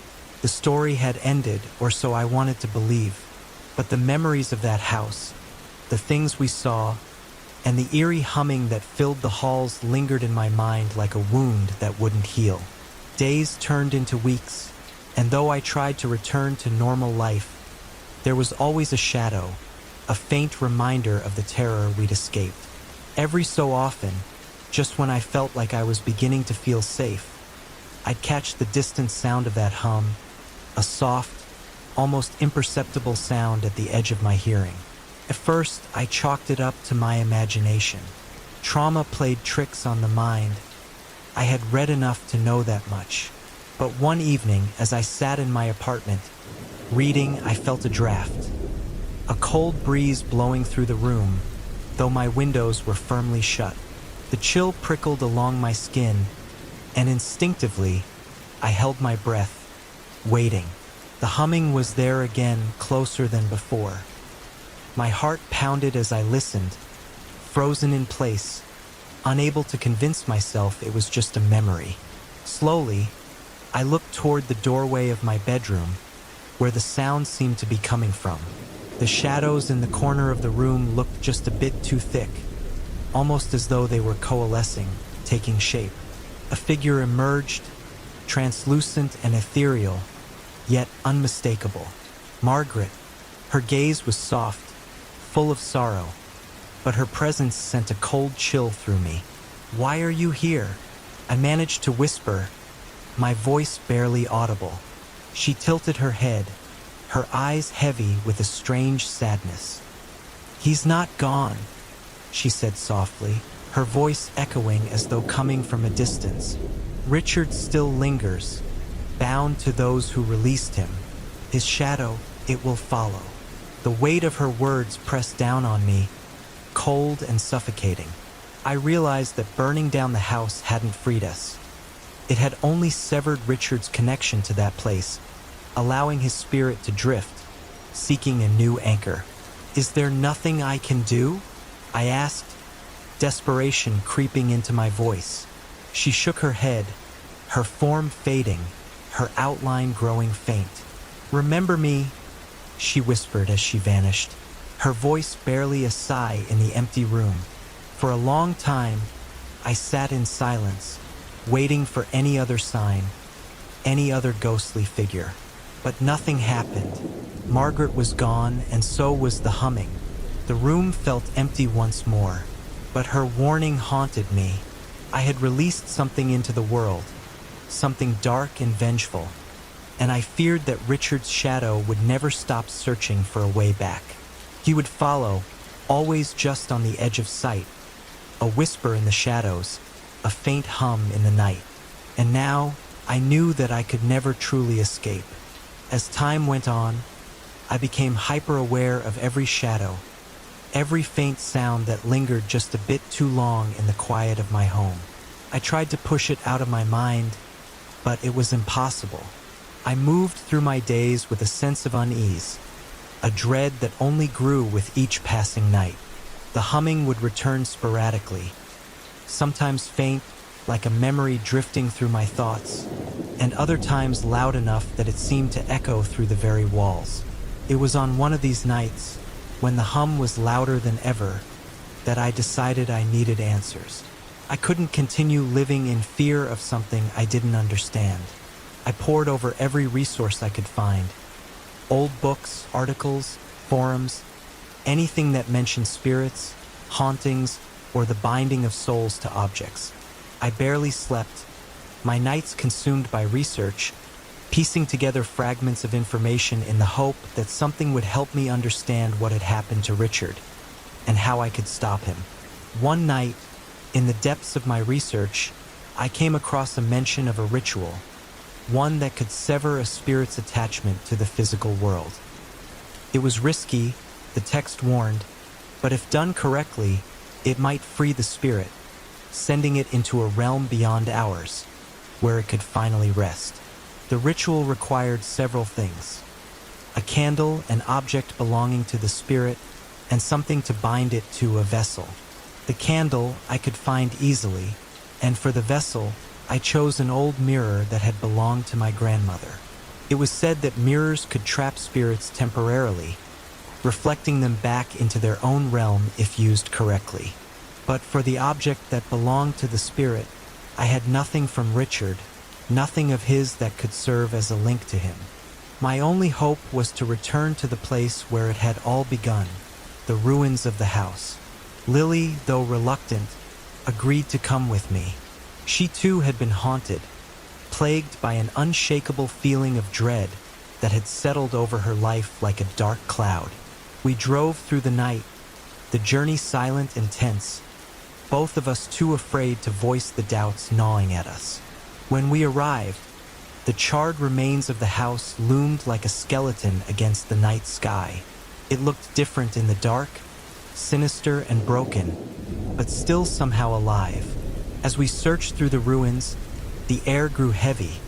The story had ended, or so I wanted to believe, but the memories of that house, the things we saw, and the eerie humming that filled the halls lingered in my mind like a wound that wouldn't heal. Days turned into weeks, and though I tried to return to normal life, there was always a shadow, a faint reminder of the terror we'd escaped. Every so often, just when I felt like I was beginning to feel safe, I'd catch the distant sound of that hum, a soft, almost imperceptible sound at the edge of my hearing. At first, I chalked it up to my imagination. Trauma played tricks on the mind. I had read enough to know that much. But one evening, as I sat in my apartment, reading, I felt a draft. A cold breeze blowing through the room, though my windows were firmly shut. The chill prickled along my skin, and instinctively, I held my breath, waiting. The humming was there again, closer than before. My heart pounded as I listened, frozen in place, unable to convince myself it was just a memory. Slowly, I looked toward the doorway of my bedroom, where the sound seemed to be coming from. The shadows in the corner of the room looked just a bit too thick, almost as though they were coalescing, taking shape. A figure emerged, translucent and ethereal, yet unmistakable. Margaret. Her gaze was soft, full of sorrow, but her presence sent a cold chill through me. "Why are you here?" I managed to whisper, my voice barely audible. She tilted her head, her eyes heavy with a strange sadness. "He's not gone," she said softly, her voice echoing as though coming from a distance. "Richard still lingers, bound to those who released him. His shadow, it will follow." The weight of her words pressed down on me, cold and suffocating. I realized that burning down the house hadn't freed us. It had only severed Richard's connection to that place, allowing his spirit to drift, seeking a new anchor. "Is there nothing I can do?" I asked, desperation creeping into my voice. She shook her head, her form fading, her outline growing faint. "Remember me," she whispered as she vanished, her voice barely a sigh in the empty room. For a long time, I sat in silence, waiting for any other sign, any other ghostly figure. But nothing happened. Margaret was gone, and so was the humming. The room felt empty once more, but her warning haunted me. I had released something into the world, something dark and vengeful, and I feared that Richard's shadow would never stop searching for a way back. He would follow, always just on the edge of sight, a whisper in the shadows, a faint hum in the night. And now, I knew that I could never truly escape. As time went on, I became hyper-aware of every shadow, every faint sound that lingered just a bit too long in the quiet of my home. I tried to push it out of my mind, but it was impossible. I moved through my days with a sense of unease, a dread that only grew with each passing night. The humming would return sporadically, sometimes faint, like a memory drifting through my thoughts, and other times loud enough that it seemed to echo through the very walls. It was on one of these nights, when the hum was louder than ever, that I decided I needed answers. I couldn't continue living in fear of something I didn't understand. I pored over every resource I could find. Old books, articles, forums, anything that mentioned spirits, hauntings, or the binding of souls to objects. I barely slept, my nights consumed by research, piecing together fragments of information in the hope that something would help me understand what had happened to Richard and how I could stop him. One night, in the depths of my research, I came across a mention of a ritual, one that could sever a spirit's attachment to the physical world. It was risky, the text warned, but if done correctly, it might free the spirit, sending it into a realm beyond ours, where it could finally rest. The ritual required several things: a candle, an object belonging to the spirit, and something to bind it to a vessel. The candle I could find easily, and for the vessel, I chose an old mirror that had belonged to my grandmother. It was said that mirrors could trap spirits temporarily, reflecting them back into their own realm if used correctly. But for the object that belonged to the spirit, I had nothing from Richard, nothing of his that could serve as a link to him. My only hope was to return to the place where it had all begun, the ruins of the house. Lily, though reluctant, agreed to come with me. She too had been haunted, plagued by an unshakable feeling of dread that had settled over her life like a dark cloud. We drove through the night, the journey silent and tense, both of us too afraid to voice the doubts gnawing at us. When we arrived, the charred remains of the house loomed like a skeleton against the night sky. It looked different in the dark, sinister and broken, but still somehow alive. As we searched through the ruins, the air grew heavy,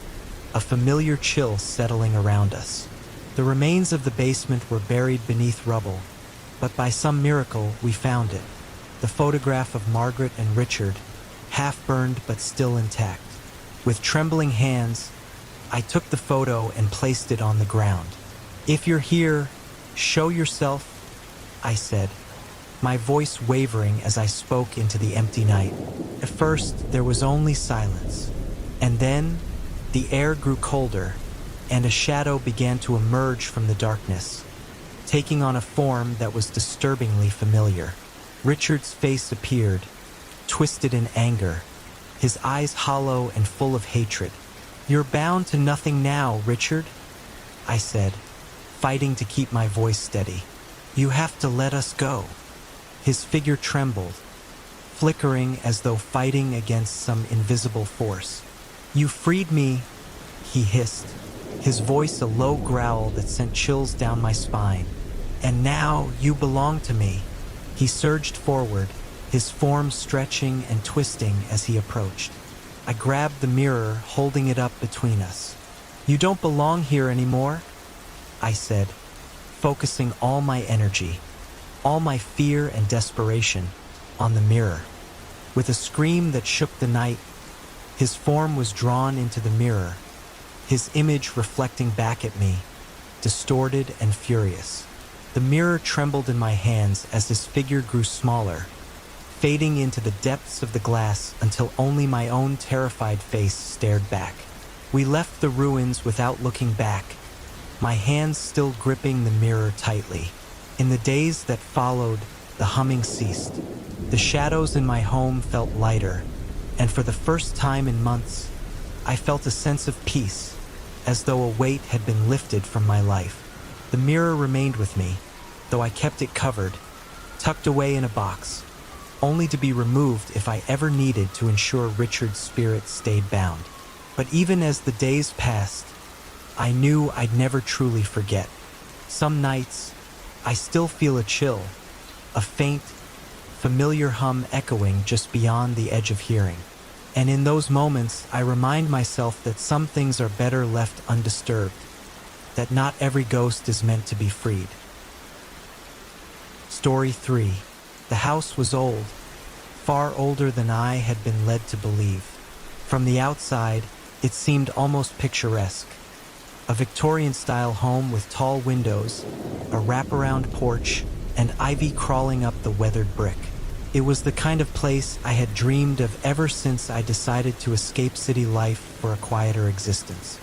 a familiar chill settling around us. The remains of the basement were buried beneath rubble, but by some miracle we found it. The photograph of Margaret and Richard, half burned but still intact. With trembling hands, I took the photo and placed it on the ground. "If you're here, show yourself," I said, my voice wavering as I spoke into the empty night. At first, there was only silence. And then, the air grew colder, and a shadow began to emerge from the darkness, taking on a form that was disturbingly familiar. Richard's face appeared, twisted in anger, his eyes hollow and full of hatred. "You're bound to nothing now, Richard," I said, fighting to keep my voice steady. "You have to let us go." His figure trembled, flickering as though fighting against some invisible force. "You freed me," he hissed, his voice a low growl that sent chills down my spine. "And now you belong to me." He surged forward, his form stretching and twisting as he approached. I grabbed the mirror, holding it up between us. "You don't belong here anymore," I said, focusing all my energy, all my fear and desperation, on the mirror. With a scream that shook the night, his form was drawn into the mirror, his image reflecting back at me, distorted and furious. The mirror trembled in my hands as his figure grew smaller, fading into the depths of the glass until only my own terrified face stared back. We left the ruins without looking back, my hands still gripping the mirror tightly. In the days that followed, the humming ceased. The shadows in my home felt lighter, and for the first time in months, I felt a sense of peace, as though a weight had been lifted from my life. The mirror remained with me, though I kept it covered, tucked away in a box, only to be removed if I ever needed to ensure Richard's spirit stayed bound. But even as the days passed, I knew I'd never truly forget. Some nights, I still feel a chill, a faint, familiar hum echoing just beyond the edge of hearing. And in those moments, I remind myself that some things are better left undisturbed, that not every ghost is meant to be freed. Story 3. The house was old, far older than I had been led to believe. From the outside, it seemed almost picturesque. A Victorian-style home with tall windows, a wraparound porch, and ivy crawling up the weathered brick. It was the kind of place I had dreamed of ever since I decided to escape city life for a quieter existence.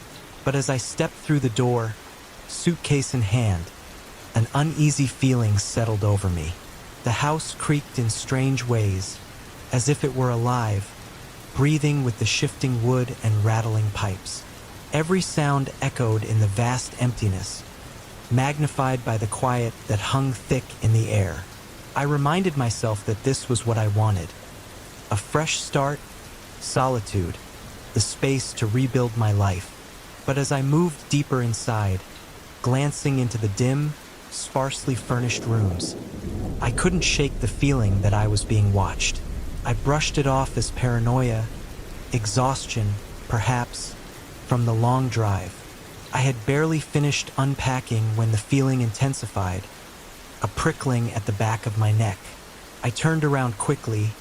But as I stepped through the door, suitcase in hand, an uneasy feeling settled over me. The house creaked in strange ways, as if it were alive, breathing with the shifting wood and rattling pipes. Every sound echoed in the vast emptiness, magnified by the quiet that hung thick in the air. I reminded myself that this was what I wanted. A fresh start, solitude, the space to rebuild my life. But as I moved deeper inside, glancing into the dim, sparsely furnished rooms, I couldn't shake the feeling that I was being watched. I brushed it off as paranoia, exhaustion, perhaps, from the long drive. I had barely finished unpacking when the feeling intensified, a prickling at the back of my neck. I turned around quickly,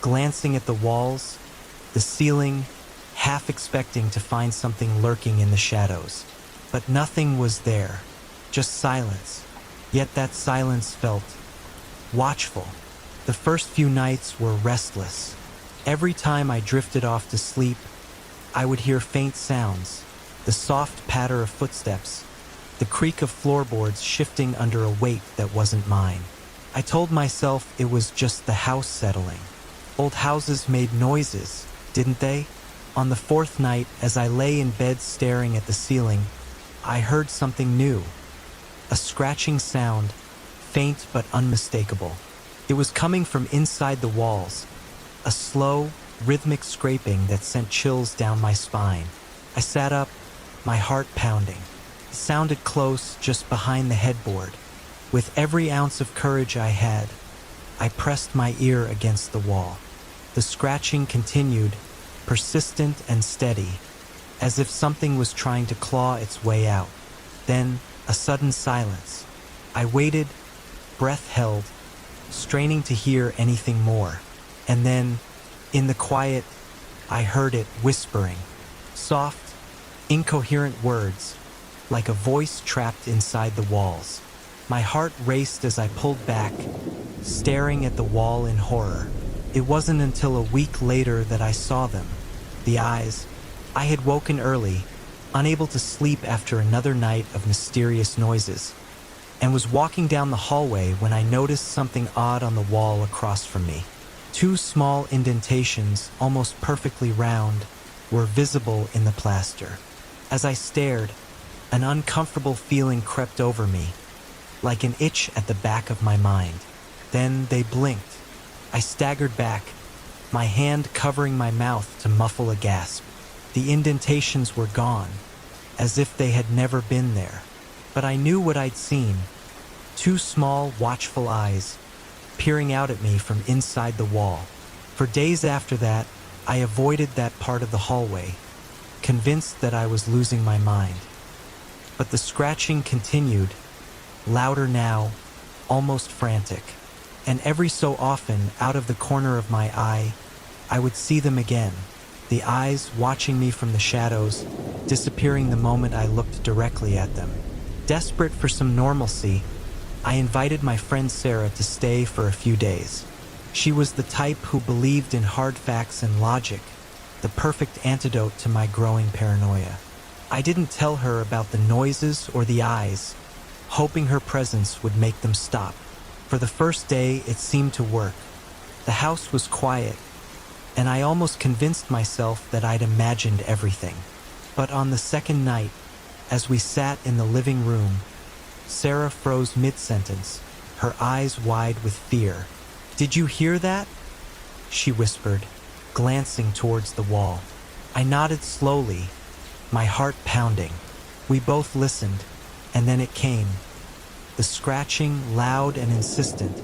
glancing at the walls, the ceiling, half expecting to find something lurking in the shadows. But nothing was there, just silence. Yet that silence felt watchful. The first few nights were restless. Every time I drifted off to sleep, I would hear faint sounds, the soft patter of footsteps, the creak of floorboards shifting under a weight that wasn't mine. I told myself it was just the house settling. Old houses made noises, didn't they? On the fourth night, as I lay in bed staring at the ceiling, I heard something new. A scratching sound, faint but unmistakable. It was coming from inside the walls, a slow, rhythmic scraping that sent chills down my spine. I sat up, my heart pounding. It sounded close, just behind the headboard. With every ounce of courage I had, I pressed my ear against the wall. The scratching continued, persistent and steady, as if something was trying to claw its way out. Then, a sudden silence. I waited, breath held, straining to hear anything more. And then, in the quiet, I heard it whispering, soft, incoherent words, like a voice trapped inside the walls. My heart raced as I pulled back, staring at the wall in horror. It wasn't until a week later that I saw them. The eyes. I had woken early, unable to sleep after another night of mysterious noises, and was walking down the hallway when I noticed something odd on the wall across from me. Two small indentations, almost perfectly round, were visible in the plaster. As I stared, an uncomfortable feeling crept over me, like an itch at the back of my mind. Then they blinked. I staggered back, my hand covering my mouth to muffle a gasp. The indentations were gone, as if they had never been there. But I knew what I'd seen. Two small, watchful eyes, peering out at me from inside the wall. For days after that, I avoided that part of the hallway, convinced that I was losing my mind. But the scratching continued, louder now, almost frantic. And every so often, out of the corner of my eye, I would see them again, the eyes watching me from the shadows, disappearing the moment I looked directly at them. Desperate for some normalcy, I invited my friend Sarah to stay for a few days. She was the type who believed in hard facts and logic, the perfect antidote to my growing paranoia. I didn't tell her about the noises or the eyes, hoping her presence would make them stop. For the first day, it seemed to work. The house was quiet, and I almost convinced myself that I'd imagined everything. But on the second night, as we sat in the living room, Sarah froze mid-sentence, her eyes wide with fear. "Did you hear that?" she whispered, glancing towards the wall. I nodded slowly, my heart pounding. We both listened, and then it came. The scratching, loud and insistent,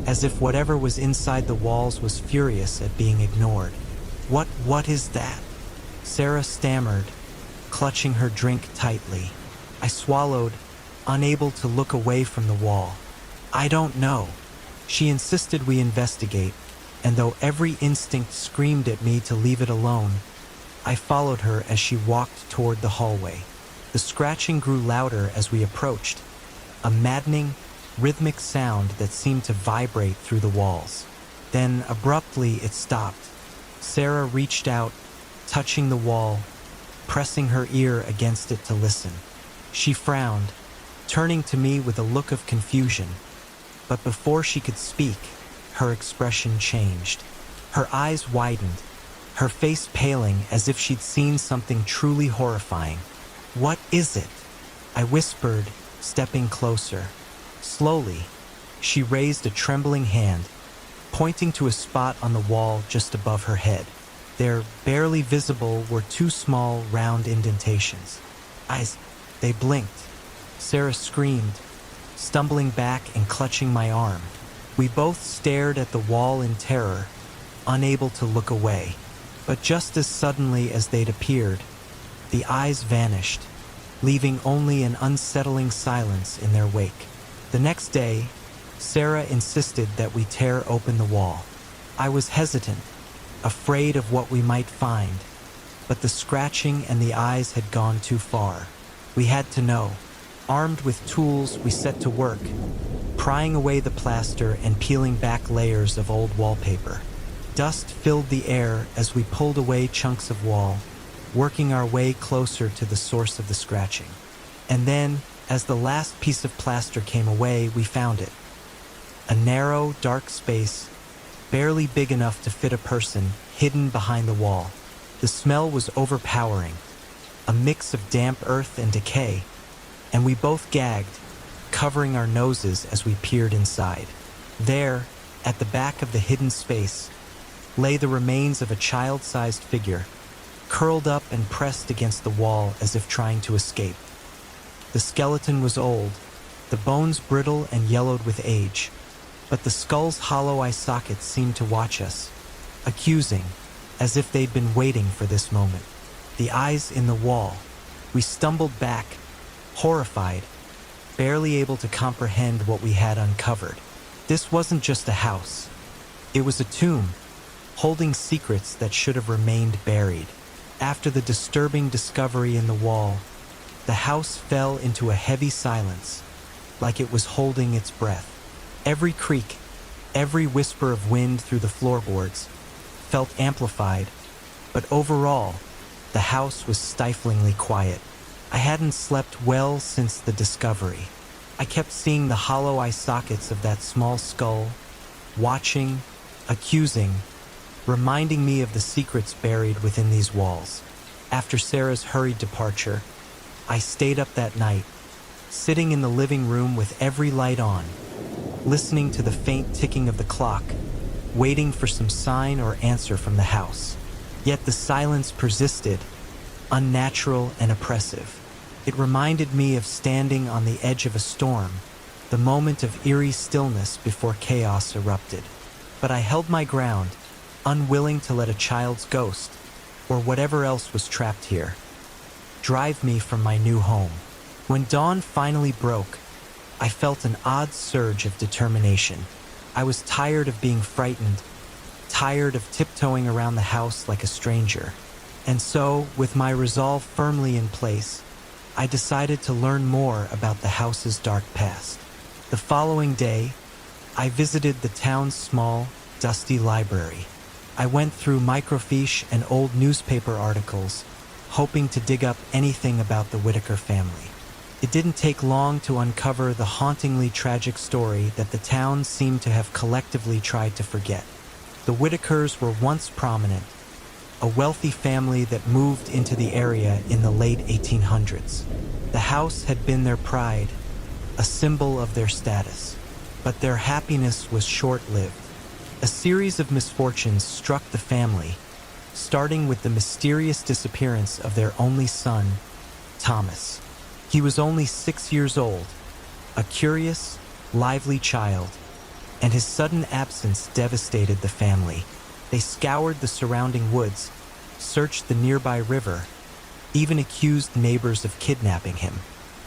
as if whatever was inside the walls was furious at being ignored. What is that?" Sarah stammered, clutching her drink tightly. I swallowed, unable to look away from the wall. "I don't know." She insisted we investigate, and though every instinct screamed at me to leave it alone, I followed her as she walked toward the hallway. The scratching grew louder as we approached, a maddening, rhythmic sound that seemed to vibrate through the walls. Then, abruptly, it stopped. Sarah reached out, touching the wall, pressing her ear against it to listen. She frowned, turning to me with a look of confusion. But before she could speak, her expression changed. Her eyes widened, her face paling as if she'd seen something truly horrifying. "What is it?" I whispered, stepping closer. Slowly, she raised a trembling hand, pointing to a spot on the wall just above her head. There, barely visible, were two small, round indentations. They blinked. Sarah screamed, stumbling back and clutching my arm. We both stared at the wall in terror, unable to look away. But just as suddenly as they'd appeared, the eyes vanished, leaving only an unsettling silence in their wake. The next day, Sarah insisted that we tear open the wall. I was hesitant, afraid of what we might find, but the scratching and the eyes had gone too far. We had to know. Armed with tools, we set to work, prying away the plaster and peeling back layers of old wallpaper. Dust filled the air as we pulled away chunks of wall, working our way closer to the source of the scratching. And then, as the last piece of plaster came away, we found it. A narrow, dark space, barely big enough to fit a person, hidden behind the wall. The smell was overpowering, a mix of damp earth and decay, and we both gagged, covering our noses as we peered inside. There, at the back of the hidden space, lay the remains of a child-sized figure, curled up and pressed against the wall as if trying to escape. The skeleton was old, the bones brittle and yellowed with age, but the skull's hollow eye sockets seemed to watch us, accusing, as if they'd been waiting for this moment. The eyes in the wall. We stumbled back, horrified, barely able to comprehend what we had uncovered. This wasn't just a house. It was a tomb, holding secrets that should have remained buried. After the disturbing discovery in the wall, the house fell into a heavy silence, like it was holding its breath. Every creak, every whisper of wind through the floorboards felt amplified, but overall, the house was stiflingly quiet. I hadn't slept well since the discovery. I kept seeing the hollow eye sockets of that small skull, watching, accusing, reminding me of the secrets buried within these walls. After Sarah's hurried departure, I stayed up that night, sitting in the living room with every light on, listening to the faint ticking of the clock, waiting for some sign or answer from the house. Yet the silence persisted, unnatural and oppressive. It reminded me of standing on the edge of a storm, the moment of eerie stillness before chaos erupted. But I held my ground, unwilling to let a child's ghost, or whatever else was trapped here, drive me from my new home. When dawn finally broke, I felt an odd surge of determination. I was tired of being frightened, tired of tiptoeing around the house like a stranger. And so, with my resolve firmly in place, I decided to learn more about the house's dark past. The following day, I visited the town's small, dusty library. I went through microfiche and old newspaper articles, hoping to dig up anything about the Whitaker family. It didn't take long to uncover the hauntingly tragic story that the town seemed to have collectively tried to forget. The Whitakers were once prominent, a wealthy family that moved into the area in the late 1800s. The house had been their pride, a symbol of their status. But their happiness was short-lived. A series of misfortunes struck the family, starting with the mysterious disappearance of their only son, Thomas. He was only 6 years old, a curious, lively child, and his sudden absence devastated the family. They scoured the surrounding woods, searched the nearby river, even accused neighbors of kidnapping him.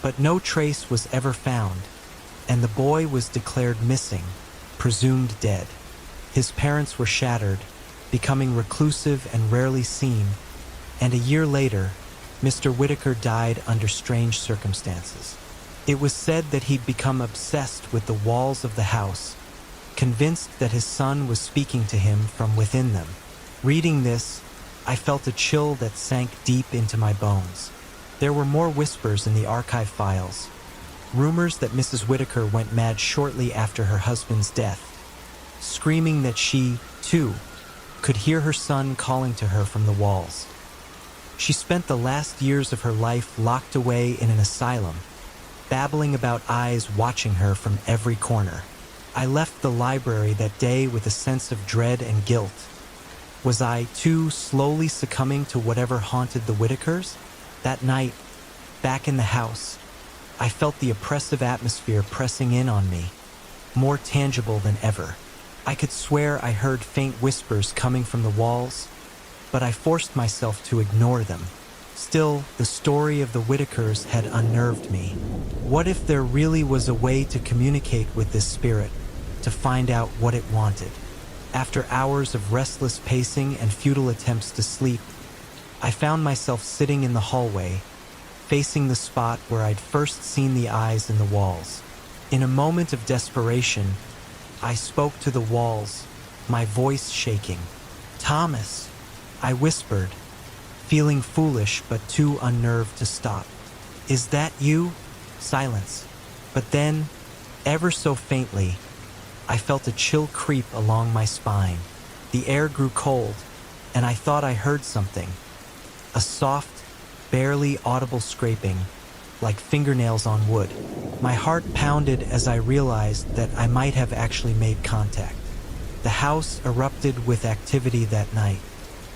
But no trace was ever found, and the boy was declared missing, presumed dead. His parents were shattered, becoming reclusive and rarely seen, and a year later, Mr. Whitaker died under strange circumstances. It was said that he'd become obsessed with the walls of the house, convinced that his son was speaking to him from within them. Reading this, I felt a chill that sank deep into my bones. There were more whispers in the archive files, rumors that Mrs. Whitaker went mad shortly after her husband's death, screaming that she, too, could hear her son calling to her from the walls. She spent the last years of her life locked away in an asylum, babbling about eyes watching her from every corner. I left the library that day with a sense of dread and guilt. Was I, too, slowly succumbing to whatever haunted the Whitakers? That night, back in the house, I felt the oppressive atmosphere pressing in on me, more tangible than ever. I could swear I heard faint whispers coming from the walls, but I forced myself to ignore them. Still, the story of the Whitakers had unnerved me. What if there really was a way to communicate with this spirit, to find out what it wanted? After hours of restless pacing and futile attempts to sleep, I found myself sitting in the hallway, facing the spot where I'd first seen the eyes in the walls. In a moment of desperation, I spoke to the walls, my voice shaking. "Thomas," I whispered, feeling foolish but too unnerved to stop. "Is that you?" Silence. But then, ever so faintly, I felt a chill creep along my spine. The air grew cold, and I thought I heard something. A soft, barely audible scraping, like fingernails on wood. My heart pounded as I realized that I might have actually made contact. The house erupted with activity that night.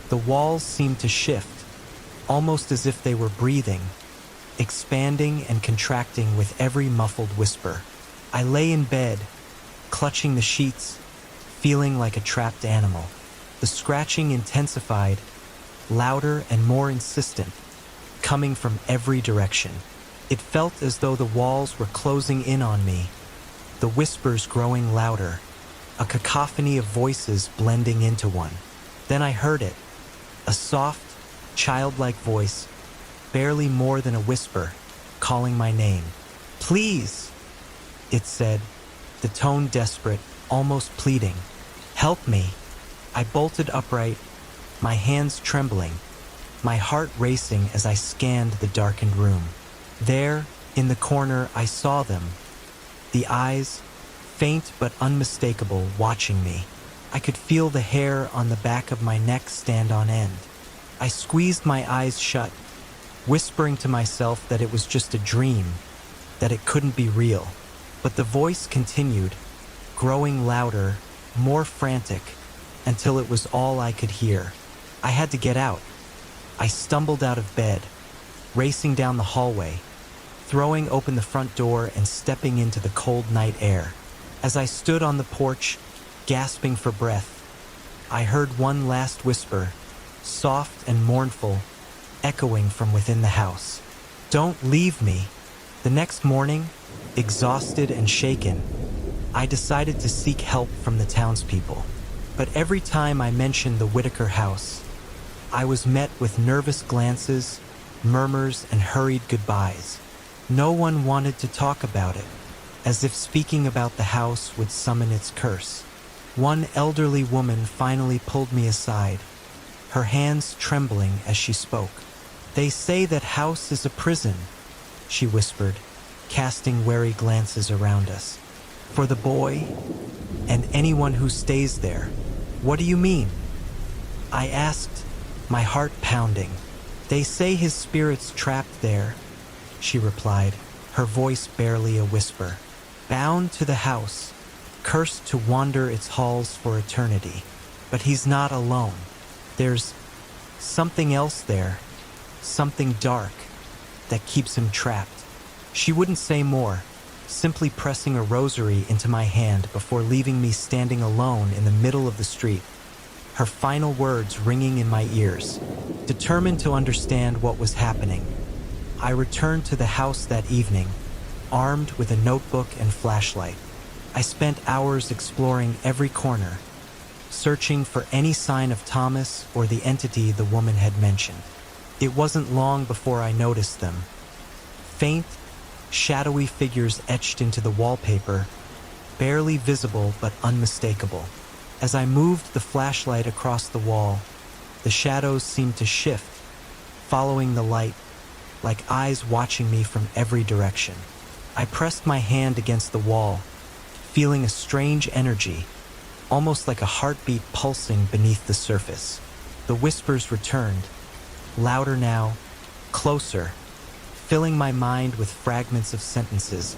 The walls seemed to shift, almost as if they were breathing, expanding and contracting with every muffled whisper. I lay in bed, clutching the sheets, feeling like a trapped animal. The scratching intensified, louder and more insistent, coming from every direction. It felt as though the walls were closing in on me, the whispers growing louder, a cacophony of voices blending into one. Then I heard it, a soft, childlike voice, barely more than a whisper, calling my name. "Please, it said, the tone desperate, almost pleading. Help me. I bolted upright, my hands trembling, my heart racing as I scanned the darkened room. There, in the corner, I saw them. The eyes, faint but unmistakable, watching me. I could feel the hair on the back of my neck stand on end. I squeezed my eyes shut, whispering to myself that it was just a dream, that it couldn't be real. But the voice continued, growing louder, more frantic, until it was all I could hear. I had to get out. I stumbled out of bed, racing down the hallway, throwing open the front door and stepping into the cold night air. As I stood on the porch, gasping for breath, I heard one last whisper, soft and mournful, echoing from within the house. Don't leave me. The next morning, exhausted and shaken, I decided to seek help from the townspeople. But every time I mentioned the Whitaker house, I was met with nervous glances, murmurs, and hurried goodbyes. No one wanted to talk about it, as if speaking about the house would summon its curse. One elderly woman finally pulled me aside, her hands trembling as she spoke. They say that house is a prison, she whispered, casting wary glances around us. For the boy, and anyone who stays there. What do you mean? I asked, my heart pounding. They say his spirit's trapped there, she replied, her voice barely a whisper. Bound to the house, cursed to wander its halls for eternity. But he's not alone. There's something else there, something dark, that keeps him trapped. She wouldn't say more, simply pressing a rosary into my hand before leaving me standing alone in the middle of the street, her final words ringing in my ears. Determined to understand what was happening, I returned to the house that evening, armed with a notebook and flashlight. I spent hours exploring every corner, searching for any sign of Thomas or the entity the woman had mentioned. It wasn't long before I noticed them. Faint, shadowy figures etched into the wallpaper, barely visible but unmistakable. As I moved the flashlight across the wall, the shadows seemed to shift, following the light, like eyes watching me from every direction. I pressed my hand against the wall, feeling a strange energy, almost like a heartbeat pulsing beneath the surface. The whispers returned, louder now, closer, filling my mind with fragments of sentences,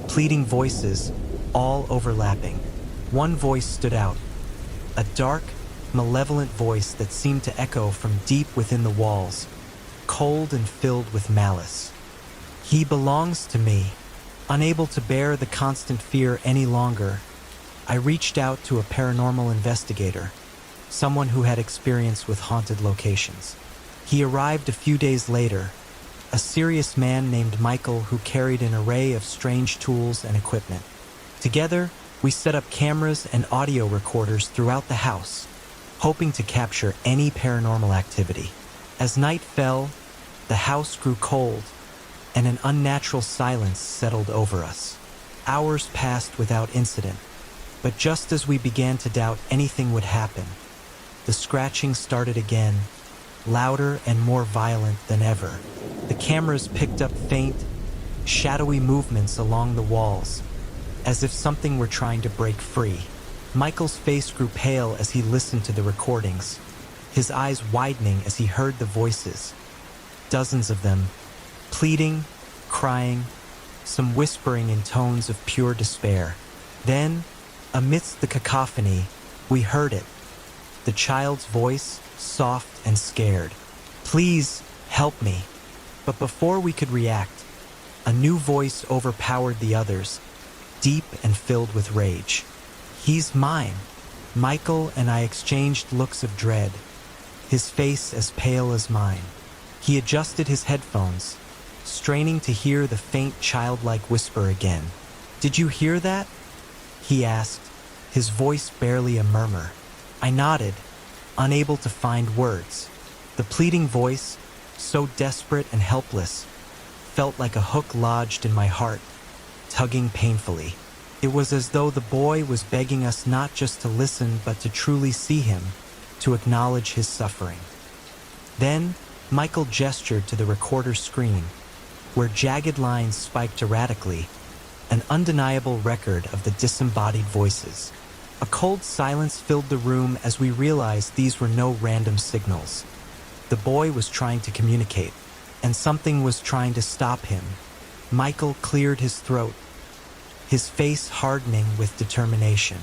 pleading voices, all overlapping. One voice stood out, a dark, malevolent voice that seemed to echo from deep within the walls, cold and filled with malice. He belongs to me. Unable to bear the constant fear any longer, I reached out to a paranormal investigator, someone who had experience with haunted locations. He arrived a few days later, a serious man named Michael who carried an array of strange tools and equipment. Together, we set up cameras and audio recorders throughout the house, hoping to capture any paranormal activity. As night fell, the house grew cold, and an unnatural silence settled over us. Hours passed without incident, but just as we began to doubt anything would happen, the scratching started again, louder and more violent than ever. The cameras picked up faint, shadowy movements along the walls, as if something were trying to break free. Michael's face grew pale as he listened to the recordings, his eyes widening as he heard the voices. Dozens of them, pleading, crying, some whispering in tones of pure despair. Then, amidst the cacophony, we heard it. The child's voice, soft and scared. Please, help me. But before we could react, a new voice overpowered the others, deep and filled with rage. He's mine. Michael and I exchanged looks of dread, his face as pale as mine. He adjusted his headphones, straining to hear the faint childlike whisper again. Did you hear that? He asked, his voice barely a murmur. I nodded, unable to find words. The pleading voice, so desperate and helpless, felt like a hook lodged in my heart, tugging painfully. It was as though the boy was begging us not just to listen but to truly see him, to acknowledge his suffering. Then, Michael gestured to the recorder screen, where jagged lines spiked erratically, an undeniable record of the disembodied voices. A cold silence filled the room as we realized these were no random signals. The boy was trying to communicate, and something was trying to stop him. Michael cleared his throat, his face hardening with determination.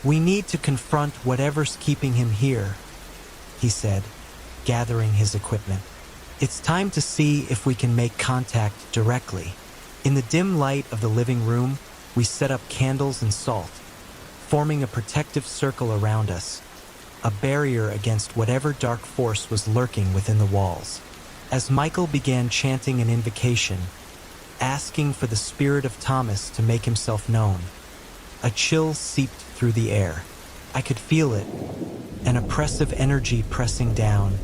"We need to confront whatever's keeping him here," he said, gathering his equipment. "It's time to see if we can make contact directly." In the dim light of the living room, we set up candles and salt, forming a protective circle around us, a barrier against whatever dark force was lurking within the walls. As Michael began chanting an invocation, asking for the spirit of Thomas to make himself known, a chill seeped through the air. I could feel it, an oppressive energy pressing down,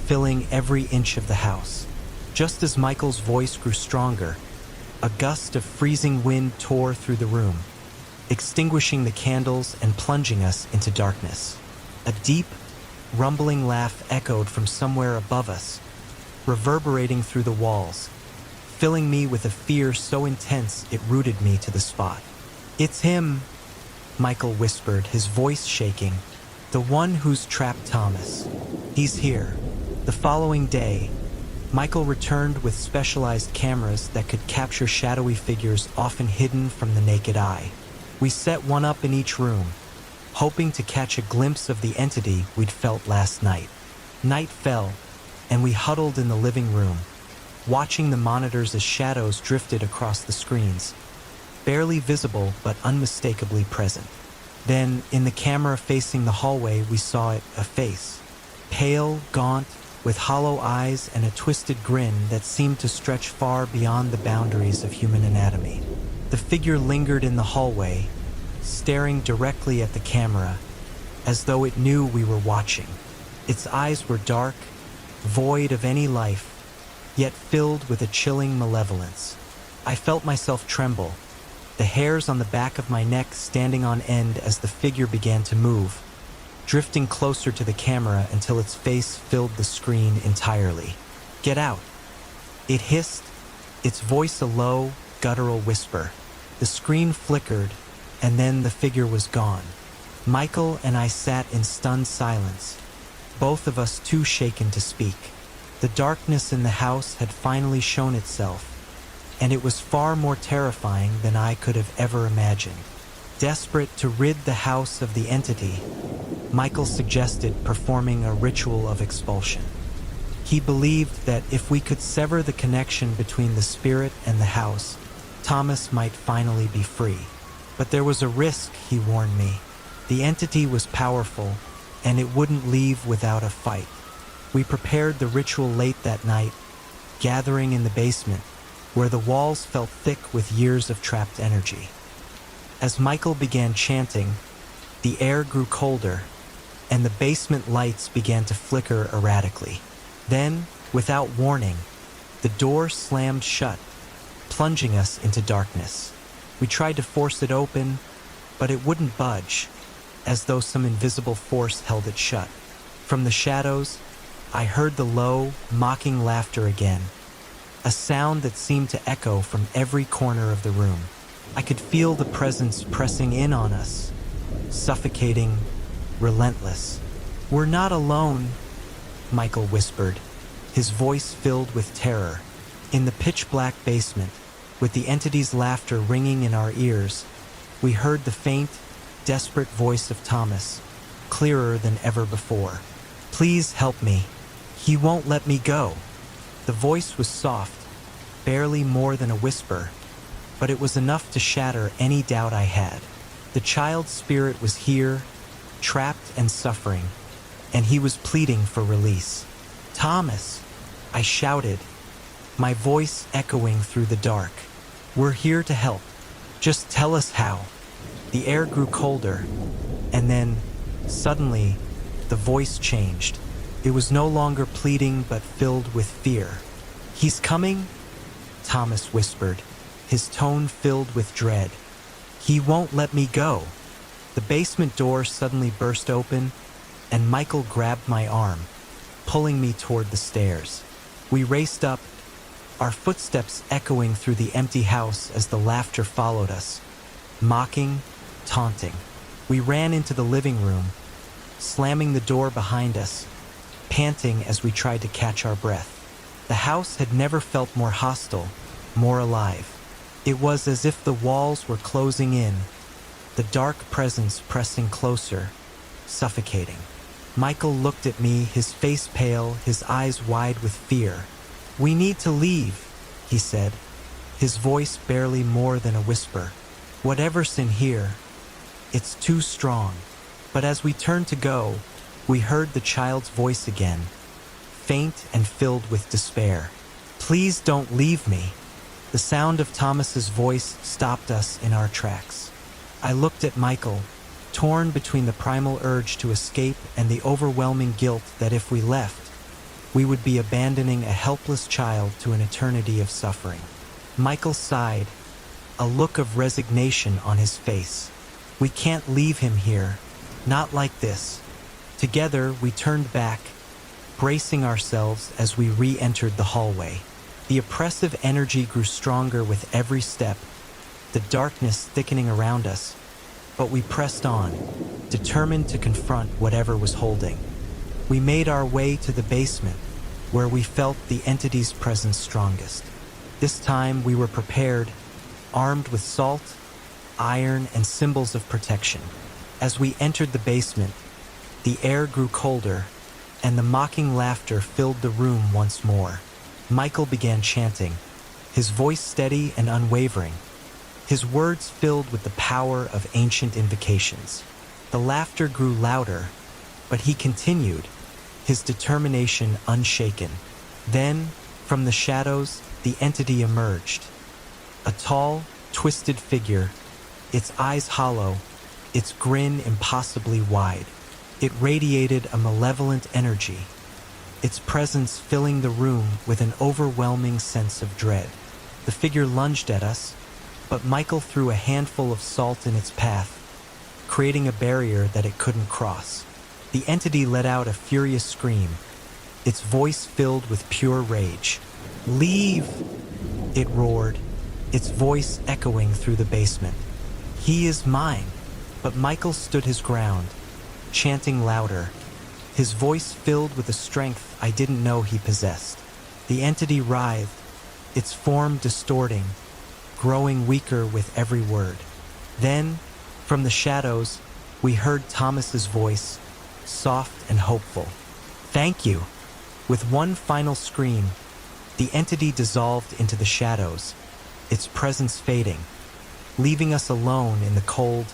filling every inch of the house. Just as Michael's voice grew stronger, a gust of freezing wind tore through the room, extinguishing the candles and plunging us into darkness. A deep, rumbling laugh echoed from somewhere above us, reverberating through the walls, filling me with a fear so intense it rooted me to the spot. "It's him," Michael whispered, his voice shaking. "The one who's trapped Thomas. He's here." The following day, Michael returned with specialized cameras that could capture shadowy figures often hidden from the naked eye. We set one up in each room, hoping to catch a glimpse of the entity we'd felt last night. Night fell, and we huddled in the living room, watching the monitors as shadows drifted across the screens, barely visible but unmistakably present. Then, in the camera facing the hallway, we saw it, a face, pale, gaunt, with hollow eyes and a twisted grin that seemed to stretch far beyond the boundaries of human anatomy. The figure lingered in the hallway, staring directly at the camera, as though it knew we were watching. Its eyes were dark, void of any life, yet filled with a chilling malevolence. I felt myself tremble, the hairs on the back of my neck standing on end as the figure began to move, drifting closer to the camera until its face filled the screen entirely. "Get out," it hissed, its voice a low, guttural whisper. The screen flickered, and then the figure was gone. Michael and I sat in stunned silence, both of us too shaken to speak. The darkness in the house had finally shown itself, and it was far more terrifying than I could have ever imagined. Desperate to rid the house of the entity, Michael suggested performing a ritual of expulsion. He believed that if we could sever the connection between the spirit and the house, Thomas might finally be free. But there was a risk, he warned me. The entity was powerful, and it wouldn't leave without a fight. We prepared the ritual late that night, gathering in the basement, where the walls felt thick with years of trapped energy. As Michael began chanting, the air grew colder, and the basement lights began to flicker erratically. Then, without warning, the door slammed shut, plunging us into darkness. We tried to force it open, but it wouldn't budge, as though some invisible force held it shut. From the shadows, I heard the low, mocking laughter again, a sound that seemed to echo from every corner of the room. I could feel the presence pressing in on us, suffocating, relentless. "We're not alone," Michael whispered, his voice filled with terror. In the pitch-black basement, with the entity's laughter ringing in our ears, we heard the faint, desperate voice of Thomas, clearer than ever before. "Please help me. He won't let me go." The voice was soft, barely more than a whisper, but it was enough to shatter any doubt I had. The child's spirit was here, trapped and suffering, and he was pleading for release. "Thomas," I shouted, my voice echoing through the dark. "We're here to help. Just tell us how." The air grew colder, and then, suddenly, the voice changed. It was no longer pleading but filled with fear. "He's coming," Thomas whispered, his tone filled with dread. "He won't let me go." The basement door suddenly burst open, and Michael grabbed my arm, pulling me toward the stairs. We raced up, our footsteps echoing through the empty house as the laughter followed us, mocking, taunting. We ran into the living room, slamming the door behind us, panting as we tried to catch our breath. The house had never felt more hostile, more alive. It was as if the walls were closing in, the dark presence pressing closer, suffocating. Michael looked at me, his face pale, his eyes wide with fear. "We need to leave," he said, his voice barely more than a whisper. "Whatever's in here, it's too strong." But as we turned to go, we heard the child's voice again, faint and filled with despair. "Please don't leave me." The sound of Thomas's voice stopped us in our tracks. I looked at Michael, torn between the primal urge to escape and the overwhelming guilt that if we left, we would be abandoning a helpless child to an eternity of suffering. Michael sighed, a look of resignation on his face. "We can't leave him here, not like this." Together, we turned back, bracing ourselves as we re-entered the hallway. The oppressive energy grew stronger with every step, the darkness thickening around us, but we pressed on, determined to confront whatever was holding. We made our way to the basement, where we felt the entity's presence strongest. This time we were prepared, armed with salt, iron, and symbols of protection. As we entered the basement, the air grew colder, and the mocking laughter filled the room once more. Michael began chanting, his voice steady and unwavering, his words filled with the power of ancient invocations. The laughter grew louder, but he continued, his determination unshaken. Then, from the shadows, the entity emerged. A tall, twisted figure, its eyes hollow, its grin impossibly wide. It radiated a malevolent energy, its presence filling the room with an overwhelming sense of dread. The figure lunged at us, but Michael threw a handful of salt in its path, creating a barrier that it couldn't cross. The entity let out a furious scream, its voice filled with pure rage. "Leave!" it roared, its voice echoing through the basement. "He is mine." But Michael stood his ground, chanting louder, his voice filled with a strength I didn't know he possessed. The entity writhed, its form distorting, growing weaker with every word. Then, from the shadows, we heard Thomas's voice, soft and hopeful. "Thank you." With one final scream, the entity dissolved into the shadows, its presence fading, leaving us alone in the cold,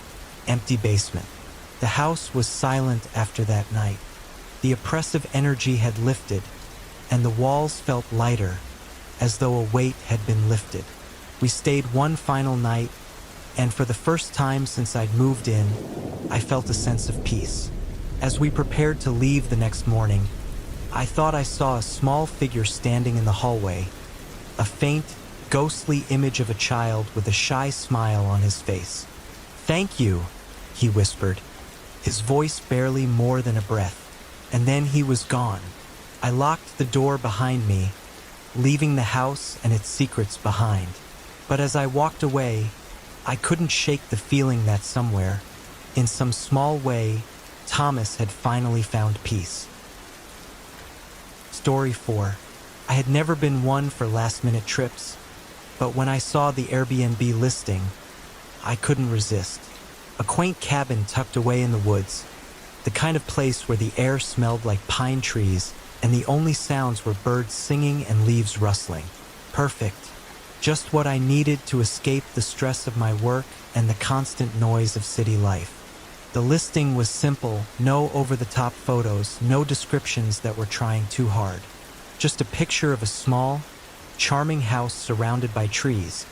empty basement. The house was silent after that night. The oppressive energy had lifted, and the walls felt lighter, as though a weight had been lifted. We stayed one final night, and for the first time since I'd moved in, I felt a sense of peace. As we prepared to leave the next morning, I thought I saw a small figure standing in the hallway, a faint, ghostly image of a child with a shy smile on his face. "Thank you," he whispered, his voice barely more than a breath, and then he was gone. I locked the door behind me, leaving the house and its secrets behind. But as I walked away, I couldn't shake the feeling that somewhere, in some small way, Thomas had finally found peace. Story 4. I had never been one for last-minute trips, but when I saw the Airbnb listing, I couldn't resist. A quaint cabin tucked away in the woods, the kind of place where the air smelled like pine trees and the only sounds were birds singing and leaves rustling. Perfect. Just what I needed to escape the stress of my work and the constant noise of city life. The listing was simple, no over-the-top photos, no descriptions that were trying too hard. Just a picture of a small, charming house surrounded by trees,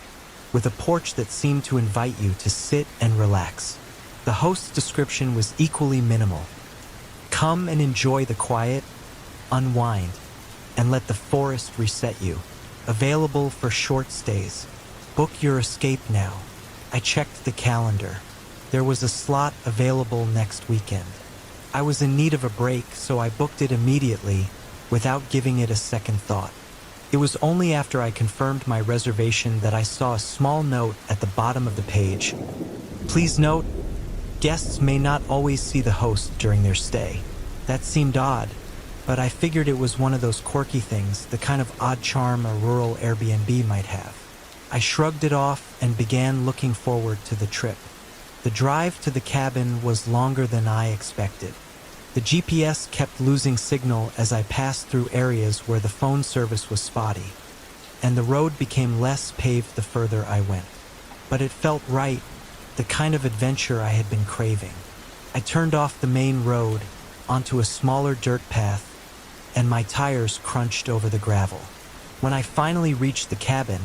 with a porch that seemed to invite you to sit and relax. The host's description was equally minimal. Come and enjoy the quiet, unwind, and let the forest reset you. Available for short stays. Book your escape now. I checked the calendar. There was a slot available next weekend. I was in need of a break, so I booked it immediately without giving it a second thought. It was only after I confirmed my reservation that I saw a small note at the bottom of the page. Please note, guests may not always see the host during their stay. That seemed odd, but I figured it was one of those quirky things, the kind of odd charm a rural Airbnb might have. I shrugged it off and began looking forward to the trip. The drive to the cabin was longer than I expected. The GPS kept losing signal as I passed through areas where the phone service was spotty, and the road became less paved the further I went. But it felt right, the kind of adventure I had been craving. I turned off the main road onto a smaller dirt path, and my tires crunched over the gravel. When I finally reached the cabin,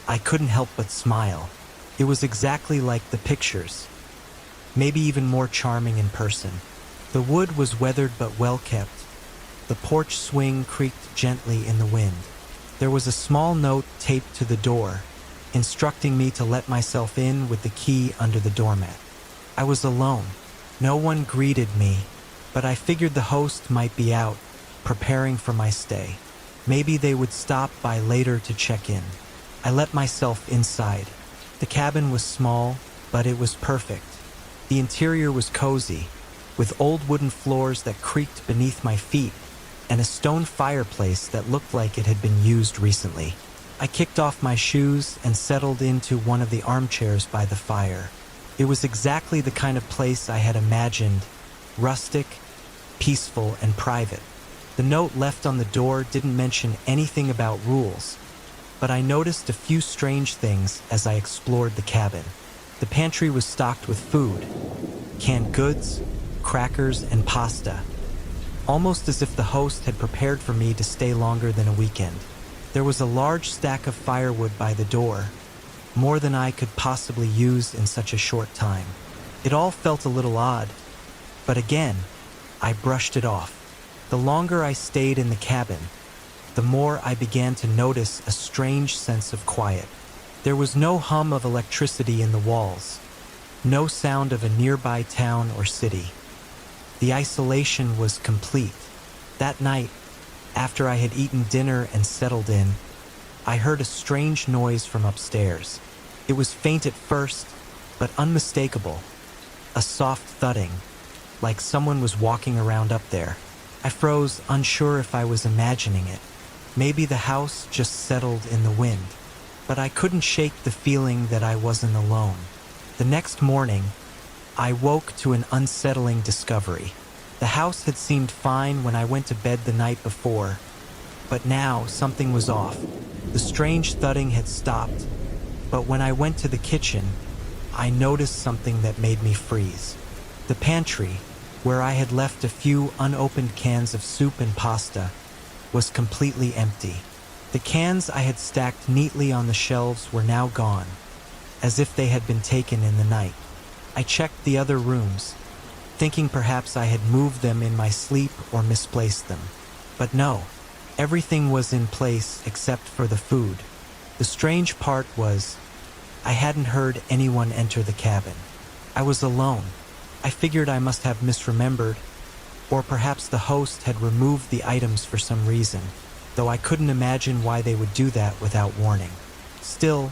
I couldn't help but smile. It was exactly like the pictures, maybe even more charming in person. The wood was weathered but well kept. The porch swing creaked gently in the wind. There was a small note taped to the door, instructing me to let myself in with the key under the doormat. I was alone. No one greeted me, but I figured the host might be out, preparing for my stay. Maybe they would stop by later to check in. I let myself inside. The cabin was small, but it was perfect. The interior was cozy, with old wooden floors that creaked beneath my feet, and a stone fireplace that looked like it had been used recently. I kicked off my shoes and settled into one of the armchairs by the fire. It was exactly the kind of place I had imagined, rustic, peaceful, and private. The note left on the door didn't mention anything about rules, but I noticed a few strange things as I explored the cabin. The pantry was stocked with food, canned goods, crackers, and pasta, almost as if the host had prepared for me to stay longer than a weekend. There was a large stack of firewood by the door, more than I could possibly use in such a short time. It all felt a little odd, but again, I brushed it off. The longer I stayed in the cabin, the more I began to notice a strange sense of quiet. There was no hum of electricity in the walls, no sound of a nearby town or city. The isolation was complete. That night, after I had eaten dinner and settled in, I heard a strange noise from upstairs. It was faint at first, but unmistakable. A soft thudding, like someone was walking around up there. I froze, unsure if I was imagining it. Maybe the house just settled in the wind. But I couldn't shake the feeling that I wasn't alone. The next morning, I woke to an unsettling discovery. The house had seemed fine when I went to bed the night before, but now something was off. The strange thudding had stopped, but when I went to the kitchen, I noticed something that made me freeze. The pantry, where I had left a few unopened cans of soup and pasta, was completely empty. The cans I had stacked neatly on the shelves were now gone, as if they had been taken in the night. I checked the other rooms, thinking perhaps I had moved them in my sleep or misplaced them. But no, everything was in place except for the food. The strange part was, I hadn't heard anyone enter the cabin. I was alone. I figured I must have misremembered, or perhaps the host had removed the items for some reason, though I couldn't imagine why they would do that without warning. Still,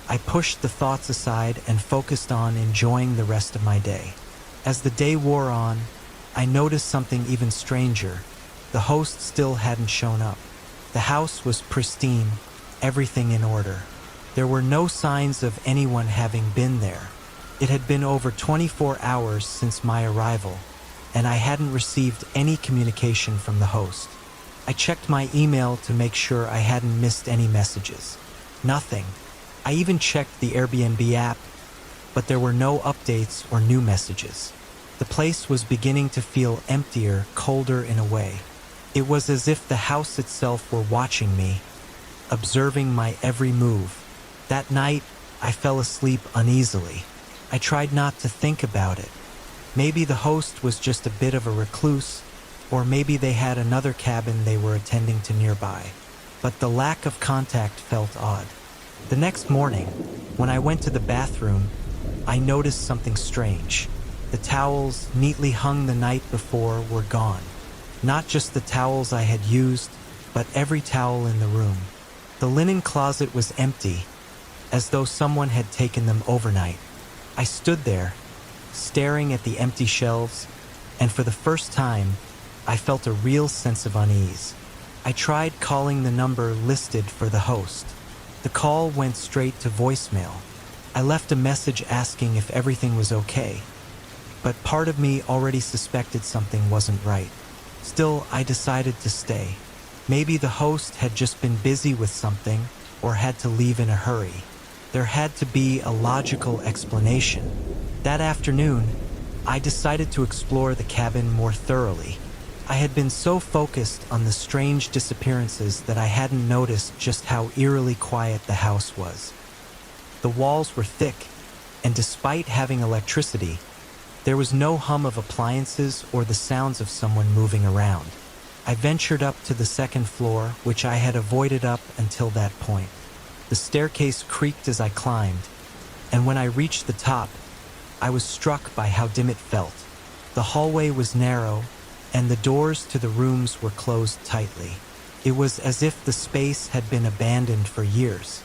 I pushed the thoughts aside and focused on enjoying the rest of my day. As the day wore on, I noticed something even stranger. The host still hadn't shown up. The house was pristine, everything in order. There were no signs of anyone having been there. It had been over 24 hours since my arrival, and I hadn't received any communication from the host. I checked my email to make sure I hadn't missed any messages. Nothing. I even checked the Airbnb app, but there were no updates or new messages. The place was beginning to feel emptier, colder in a way. It was as if the house itself were watching me, observing my every move. That night, I fell asleep uneasily. I tried not to think about it. Maybe the host was just a bit of a recluse, or maybe they had another cabin they were attending to nearby. But the lack of contact felt odd. The next morning, when I went to the bathroom, I noticed something strange. The towels neatly hung the night before were gone. Not just the towels I had used, but every towel in the room. The linen closet was empty, as though someone had taken them overnight. I stood there, staring at the empty shelves, and for the first time, I felt a real sense of unease. I tried calling the number listed for the host. The call went straight to voicemail. I left a message asking if everything was okay, but part of me already suspected something wasn't right. Still, I decided to stay. Maybe the host had just been busy with something or had to leave in a hurry. There had to be a logical explanation. That afternoon, I decided to explore the cabin more thoroughly. I had been so focused on the strange disappearances that I hadn't noticed just how eerily quiet the house was. The walls were thick, and despite having electricity, there was no hum of appliances or the sounds of someone moving around. I ventured up to the second floor, which I had avoided up until that point. The staircase creaked as I climbed, and when I reached the top, I was struck by how dim it felt. The hallway was narrow, and the doors to the rooms were closed tightly. It was as if the space had been abandoned for years.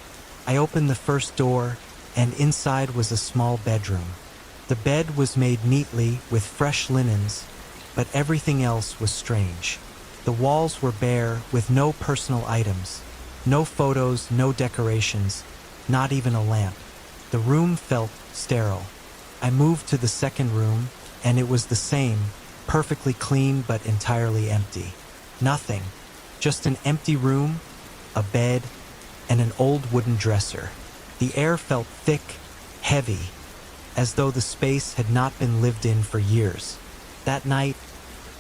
I opened the first door, and inside was a small bedroom. The bed was made neatly with fresh linens, but everything else was strange. The walls were bare with no personal items, no photos, no decorations, not even a lamp. The room felt sterile. I moved to the second room, and it was the same, perfectly clean but entirely empty. Nothing, just an empty room, a bed, and an old wooden dresser. The air felt thick, heavy, as though the space had not been lived in for years. That night,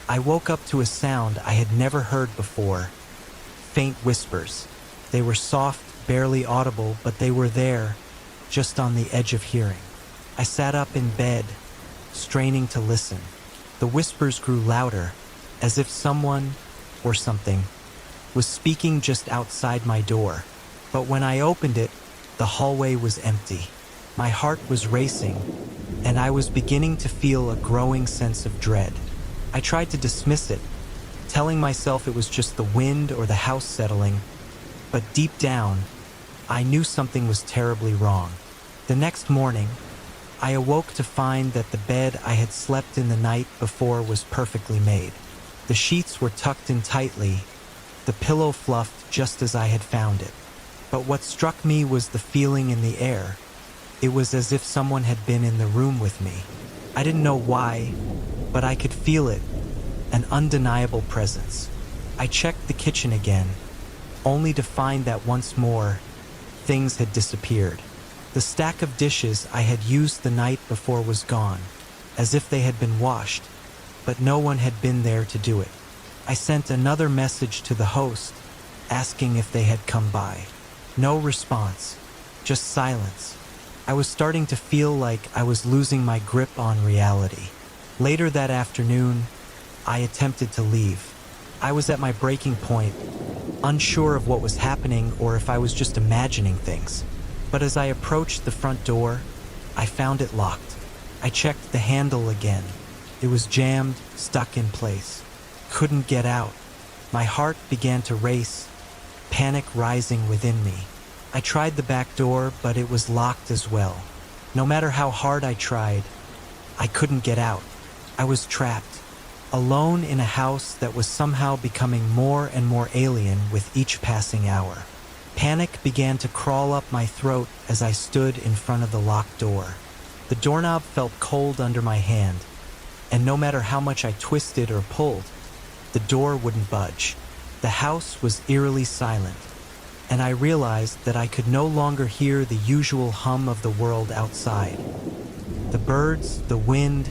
I woke up to a sound I had never heard before. Faint whispers. They were soft, barely audible, but they were there, just on the edge of hearing. I sat up in bed, straining to listen. The whispers grew louder, as if someone, or something, was speaking just outside my door. But when I opened it, the hallway was empty. My heart was racing, and I was beginning to feel a growing sense of dread. I tried to dismiss it, telling myself it was just the wind or the house settling, but deep down, I knew something was terribly wrong. The next morning, I awoke to find that the bed I had slept in the night before was perfectly made. The sheets were tucked in tightly, the pillow fluffed just as I had found it. But what struck me was the feeling in the air. It was as if someone had been in the room with me. I didn't know why, but I could feel it, an undeniable presence. I checked the kitchen again, only to find that once more, things had disappeared. The stack of dishes I had used the night before was gone, as if they had been washed, but no one had been there to do it. I sent another message to the host, asking if they had come by. No response, just silence. I was starting to feel like I was losing my grip on reality. Later that afternoon, I attempted to leave. I was at my breaking point, unsure of what was happening or if I was just imagining things. But as I approached the front door, I found it locked. I checked the handle again. It was jammed, stuck in place. Couldn't get out. My heart began to race, panic rising within me. I tried the back door, but it was locked as well. No matter how hard I tried, I couldn't get out. I was trapped, alone in a house that was somehow becoming more and more alien with each passing hour. Panic began to crawl up my throat as I stood in front of the locked door. The doorknob felt cold under my hand, and no matter how much I twisted or pulled, the door wouldn't budge. The house was eerily silent, and I realized that I could no longer hear the usual hum of the world outside. The birds, the wind,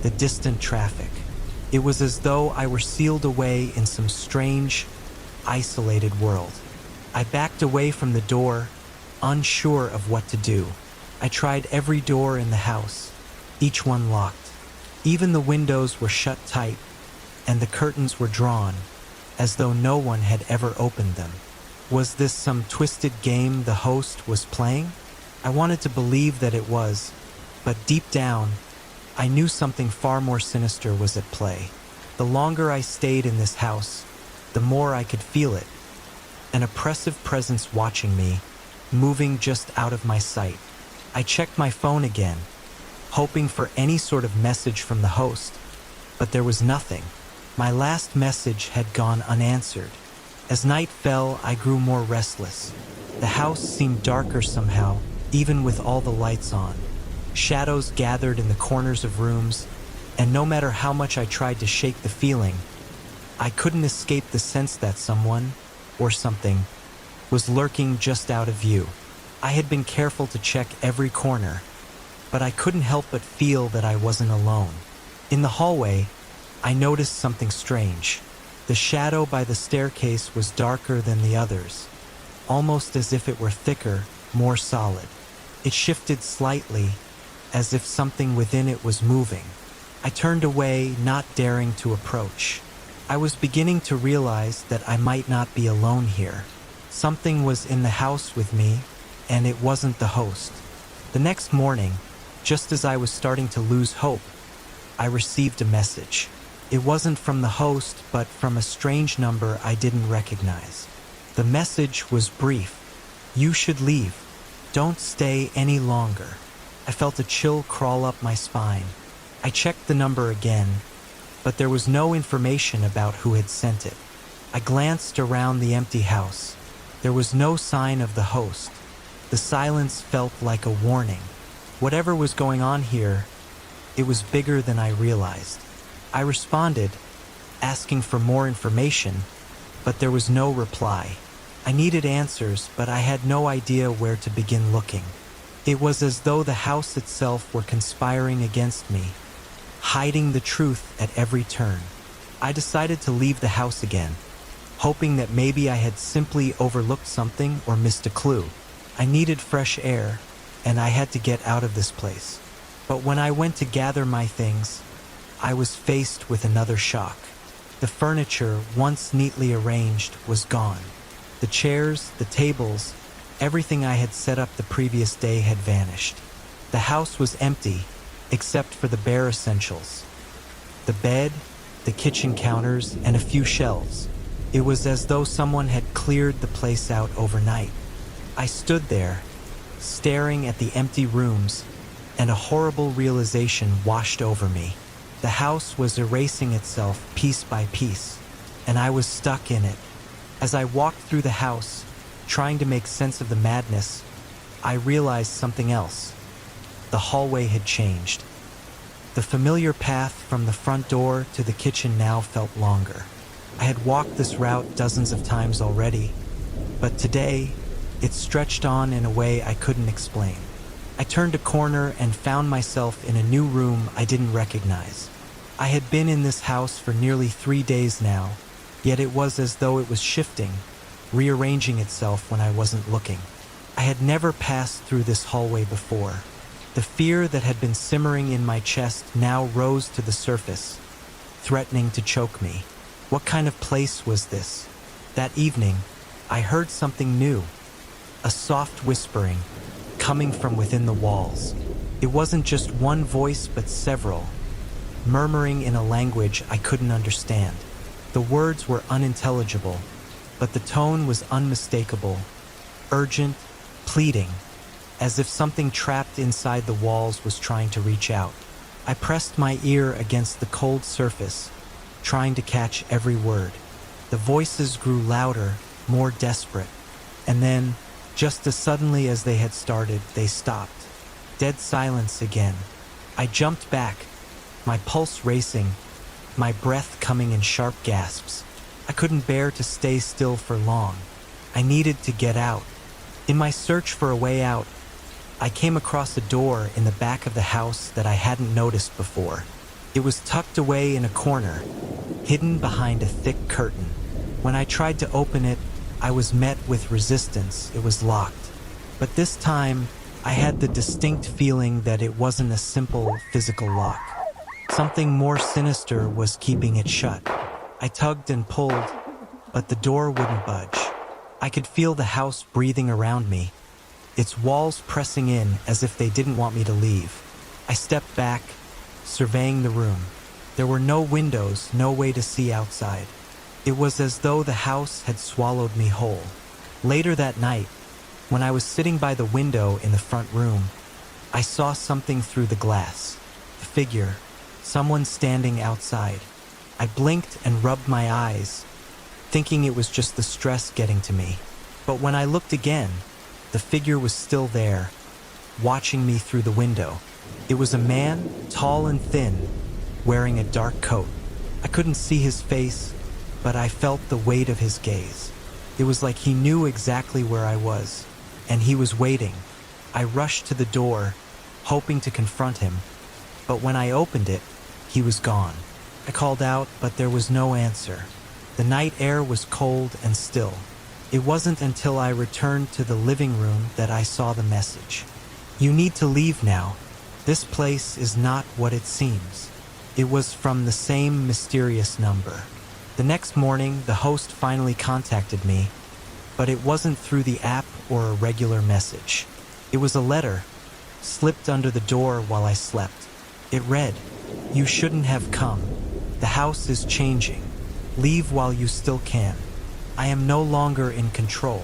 the distant traffic. It was as though I were sealed away in some strange, isolated world. I backed away from the door, unsure of what to do. I tried every door in the house, each one locked. Even the windows were shut tight, and the curtains were drawn, as though no one had ever opened them. Was this some twisted game the host was playing? I wanted to believe that it was, but deep down, I knew something far more sinister was at play. The longer I stayed in this house, the more I could feel it. An oppressive presence watching me, moving just out of my sight. I checked my phone again, hoping for any sort of message from the host, but there was nothing. My last message had gone unanswered. As night fell, I grew more restless. The house seemed darker somehow, even with all the lights on. Shadows gathered in the corners of rooms, and no matter how much I tried to shake the feeling, I couldn't escape the sense that someone, or something, was lurking just out of view. I had been careful to check every corner, but I couldn't help but feel that I wasn't alone. In the hallway, I noticed something strange. The shadow by the staircase was darker than the others, almost as if it were thicker, more solid. It shifted slightly, as if something within it was moving. I turned away, not daring to approach. I was beginning to realize that I might not be alone here. Something was in the house with me, and it wasn't the host. The next morning, just as I was starting to lose hope, I received a message. It wasn't from the host, but from a strange number I didn't recognize. The message was brief. "You should leave. Don't stay any longer." I felt a chill crawl up my spine. I checked the number again, but there was no information about who had sent it. I glanced around the empty house. There was no sign of the host. The silence felt like a warning. Whatever was going on here, it was bigger than I realized. I responded, asking for more information, but there was no reply. I needed answers, but I had no idea where to begin looking. It was as though the house itself were conspiring against me, hiding the truth at every turn. I decided to leave the house again, hoping that maybe I had simply overlooked something or missed a clue. I needed fresh air, and I had to get out of this place. But when I went to gather my things, I was faced with another shock. The furniture, once neatly arranged, was gone. The chairs, the tables, everything I had set up the previous day had vanished. The house was empty, except for the bare essentials. The bed, the kitchen counters, and a few shelves. It was as though someone had cleared the place out overnight. I stood there, staring at the empty rooms, and a horrible realization washed over me. The house was erasing itself piece by piece, and I was stuck in it. As I walked through the house, trying to make sense of the madness, I realized something else. The hallway had changed. The familiar path from the front door to the kitchen now felt longer. I had walked this route dozens of times already, but today, it stretched on in a way I couldn't explain. I turned a corner and found myself in a new room I didn't recognize. I had been in this house for nearly 3 days now, yet it was as though it was shifting, rearranging itself when I wasn't looking. I had never passed through this hallway before. The fear that had been simmering in my chest now rose to the surface, threatening to choke me. What kind of place was this? That evening, I heard something new, a soft whispering, coming from within the walls. It wasn't just one voice, but several, murmuring in a language I couldn't understand. The words were unintelligible, but the tone was unmistakable, urgent, pleading, as if something trapped inside the walls was trying to reach out. I pressed my ear against the cold surface, trying to catch every word. The voices grew louder, more desperate, and then, just as suddenly as they had started, they stopped. Dead silence again. I jumped back, my pulse racing, my breath coming in sharp gasps. I couldn't bear to stay still for long. I needed to get out. In my search for a way out, I came across a door in the back of the house that I hadn't noticed before. It was tucked away in a corner, hidden behind a thick curtain. When I tried to open it, I was met with resistance. It was locked. But this time, I had the distinct feeling that it wasn't a simple physical lock. Something more sinister was keeping it shut. I tugged and pulled, but the door wouldn't budge. I could feel the house breathing around me, its walls pressing in as if they didn't want me to leave. I stepped back, surveying the room. There were no windows, no way to see outside. It was as though the house had swallowed me whole. Later that night, when I was sitting by the window in the front room, I saw something through the glass. A figure, someone standing outside. I blinked and rubbed my eyes, thinking it was just the stress getting to me. But when I looked again, the figure was still there, watching me through the window. It was a man, tall and thin, wearing a dark coat. I couldn't see his face, but I felt the weight of his gaze. It was like he knew exactly where I was, and he was waiting. I rushed to the door, hoping to confront him, but when I opened it, he was gone. I called out, but there was no answer. The night air was cold and still. It wasn't until I returned to the living room that I saw the message. "You need to leave now. This place is not what it seems." It was from the same mysterious number. The next morning, the host finally contacted me, but it wasn't through the app or a regular message. It was a letter, slipped under the door while I slept. It read, "You shouldn't have come. The house is changing. Leave while you still can. I am no longer in control."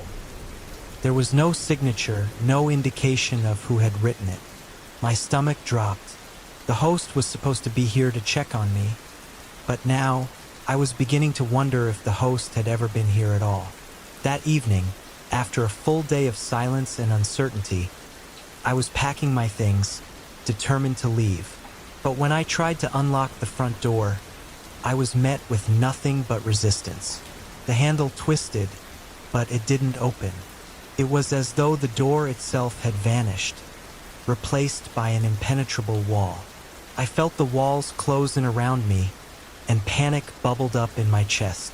There was no signature, no indication of who had written it. My stomach dropped. The host was supposed to be here to check on me, but now I was beginning to wonder if the host had ever been here at all. That evening, after a full day of silence and uncertainty, I was packing my things, determined to leave. But when I tried to unlock the front door, I was met with nothing but resistance. The handle twisted, but it didn't open. It was as though the door itself had vanished, replaced by an impenetrable wall. I felt the walls close in around me, and panic bubbled up in my chest.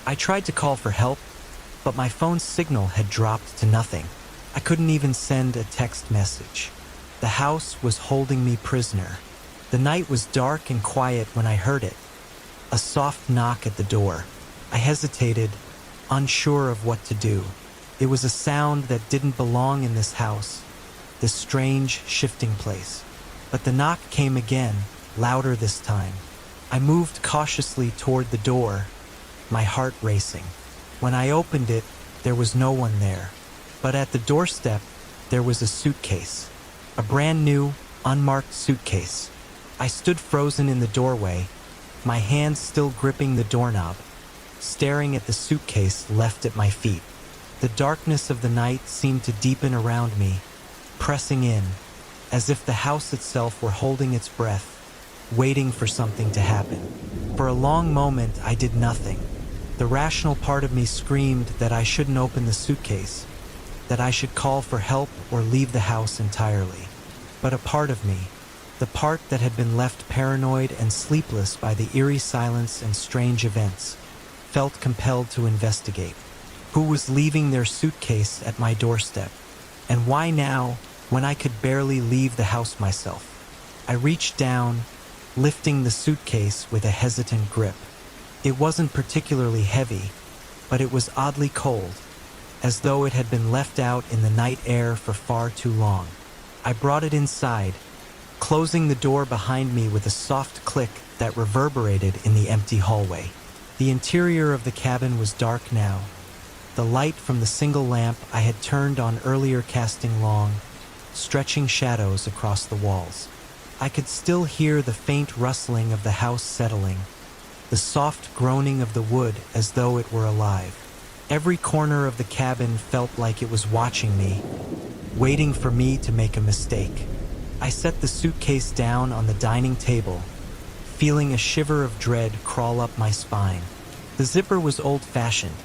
I tried to call for help, but my phone's signal had dropped to nothing. I couldn't even send a text message. The house was holding me prisoner. The night was dark and quiet when I heard it. A soft knock at the door. I hesitated, unsure of what to do. It was a sound that didn't belong in this house, this strange, shifting place. But the knock came again, louder this time. I moved cautiously toward the door, my heart racing. When I opened it, there was no one there. But at the doorstep, there was a suitcase. A brand new, unmarked suitcase. I stood frozen in the doorway, my hands still gripping the doorknob, staring at the suitcase left at my feet. The darkness of the night seemed to deepen around me, pressing in, as if the house itself were holding its breath, waiting for something to happen. For a long moment, I did nothing. The rational part of me screamed that I shouldn't open the suitcase, that I should call for help or leave the house entirely. But a part of me, the part that had been left paranoid and sleepless by the eerie silence and strange events, felt compelled to investigate. Who was leaving their suitcase at my doorstep? And why now, when I could barely leave the house myself? I reached down, lifting the suitcase with a hesitant grip. It wasn't particularly heavy, but it was oddly cold, as though it had been left out in the night air for far too long. I brought it inside, closing the door behind me with a soft click that reverberated in the empty hallway. The interior of the cabin was dark now, the light from the single lamp I had turned on earlier casting long, stretching shadows across the walls. I could still hear the faint rustling of the house settling, the soft groaning of the wood as though it were alive. Every corner of the cabin felt like it was watching me, waiting for me to make a mistake. I set the suitcase down on the dining table, feeling a shiver of dread crawl up my spine. The zipper was old-fashioned,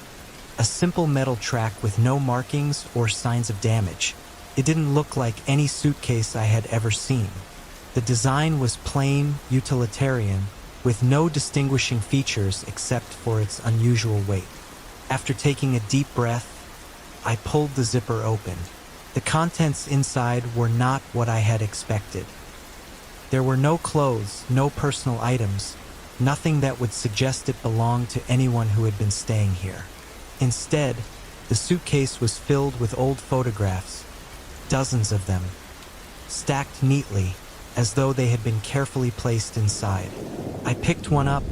a simple metal track with no markings or signs of damage. It didn't look like any suitcase I had ever seen. The design was plain, utilitarian, with no distinguishing features except for its unusual weight. After taking a deep breath, I pulled the zipper open. The contents inside were not what I had expected. There were no clothes, no personal items, nothing that would suggest it belonged to anyone who had been staying here. Instead, The suitcase was filled with old photographs, dozens of them, stacked neatly, as though they had been carefully placed inside. I picked one up,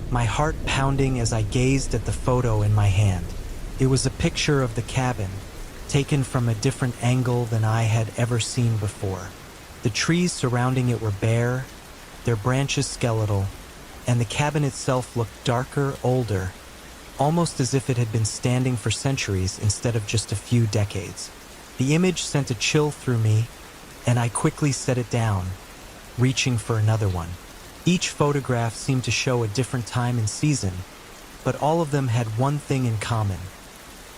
my heart pounding as I gazed at the photo in my hand. It was a picture of the cabin, taken from a different angle than I had ever seen before. The trees surrounding it were bare, their branches skeletal, and the cabin itself looked darker, older, almost as if it had been standing for centuries instead of just a few decades. The image sent a chill through me, and I quickly set it down, reaching for another one. Each photograph seemed to show a different time and season, but all of them had one thing in common.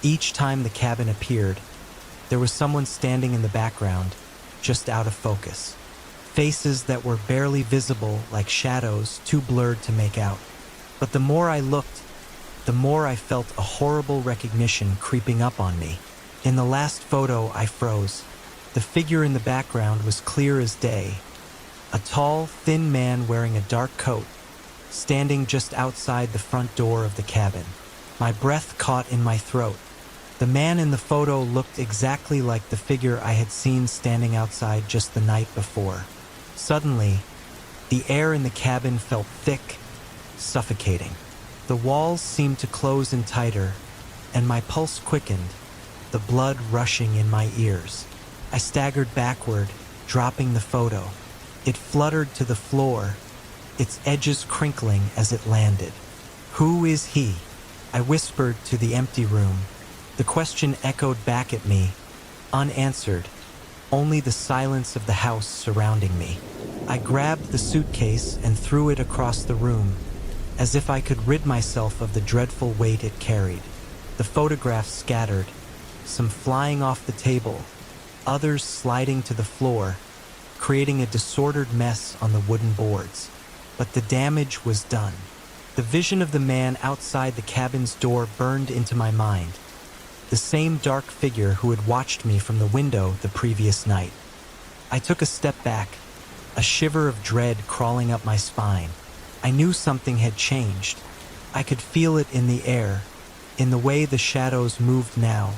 Each time the cabin appeared, there was someone standing in the background, just out of focus. Faces that were barely visible, like shadows, too blurred to make out. But the more I looked, the more I felt a horrible recognition creeping up on me. In the last photo, I froze. The figure in the background was clear as day. A tall, thin man wearing a dark coat, standing just outside the front door of the cabin. My breath caught in my throat. The man in the photo looked exactly like the figure I had seen standing outside just the night before. Suddenly, the air in the cabin felt thick, suffocating. The walls seemed to close in tighter, and my pulse quickened, the blood rushing in my ears. I staggered backward, dropping the photo. It fluttered to the floor, its edges crinkling as it landed. "Who is he?" I whispered to the empty room. The question echoed back at me, unanswered, only the silence of the house surrounding me. I grabbed the suitcase and threw it across the room, as if I could rid myself of the dreadful weight it carried. The photographs scattered, some flying off the table, others sliding to the floor, creating a disordered mess on the wooden boards. But the damage was done. The vision of the man outside the cabin's door burned into my mind. The same dark figure who had watched me from the window the previous night. I took a step back, a shiver of dread crawling up my spine. I knew something had changed. I could feel it in the air, in the way the shadows moved now,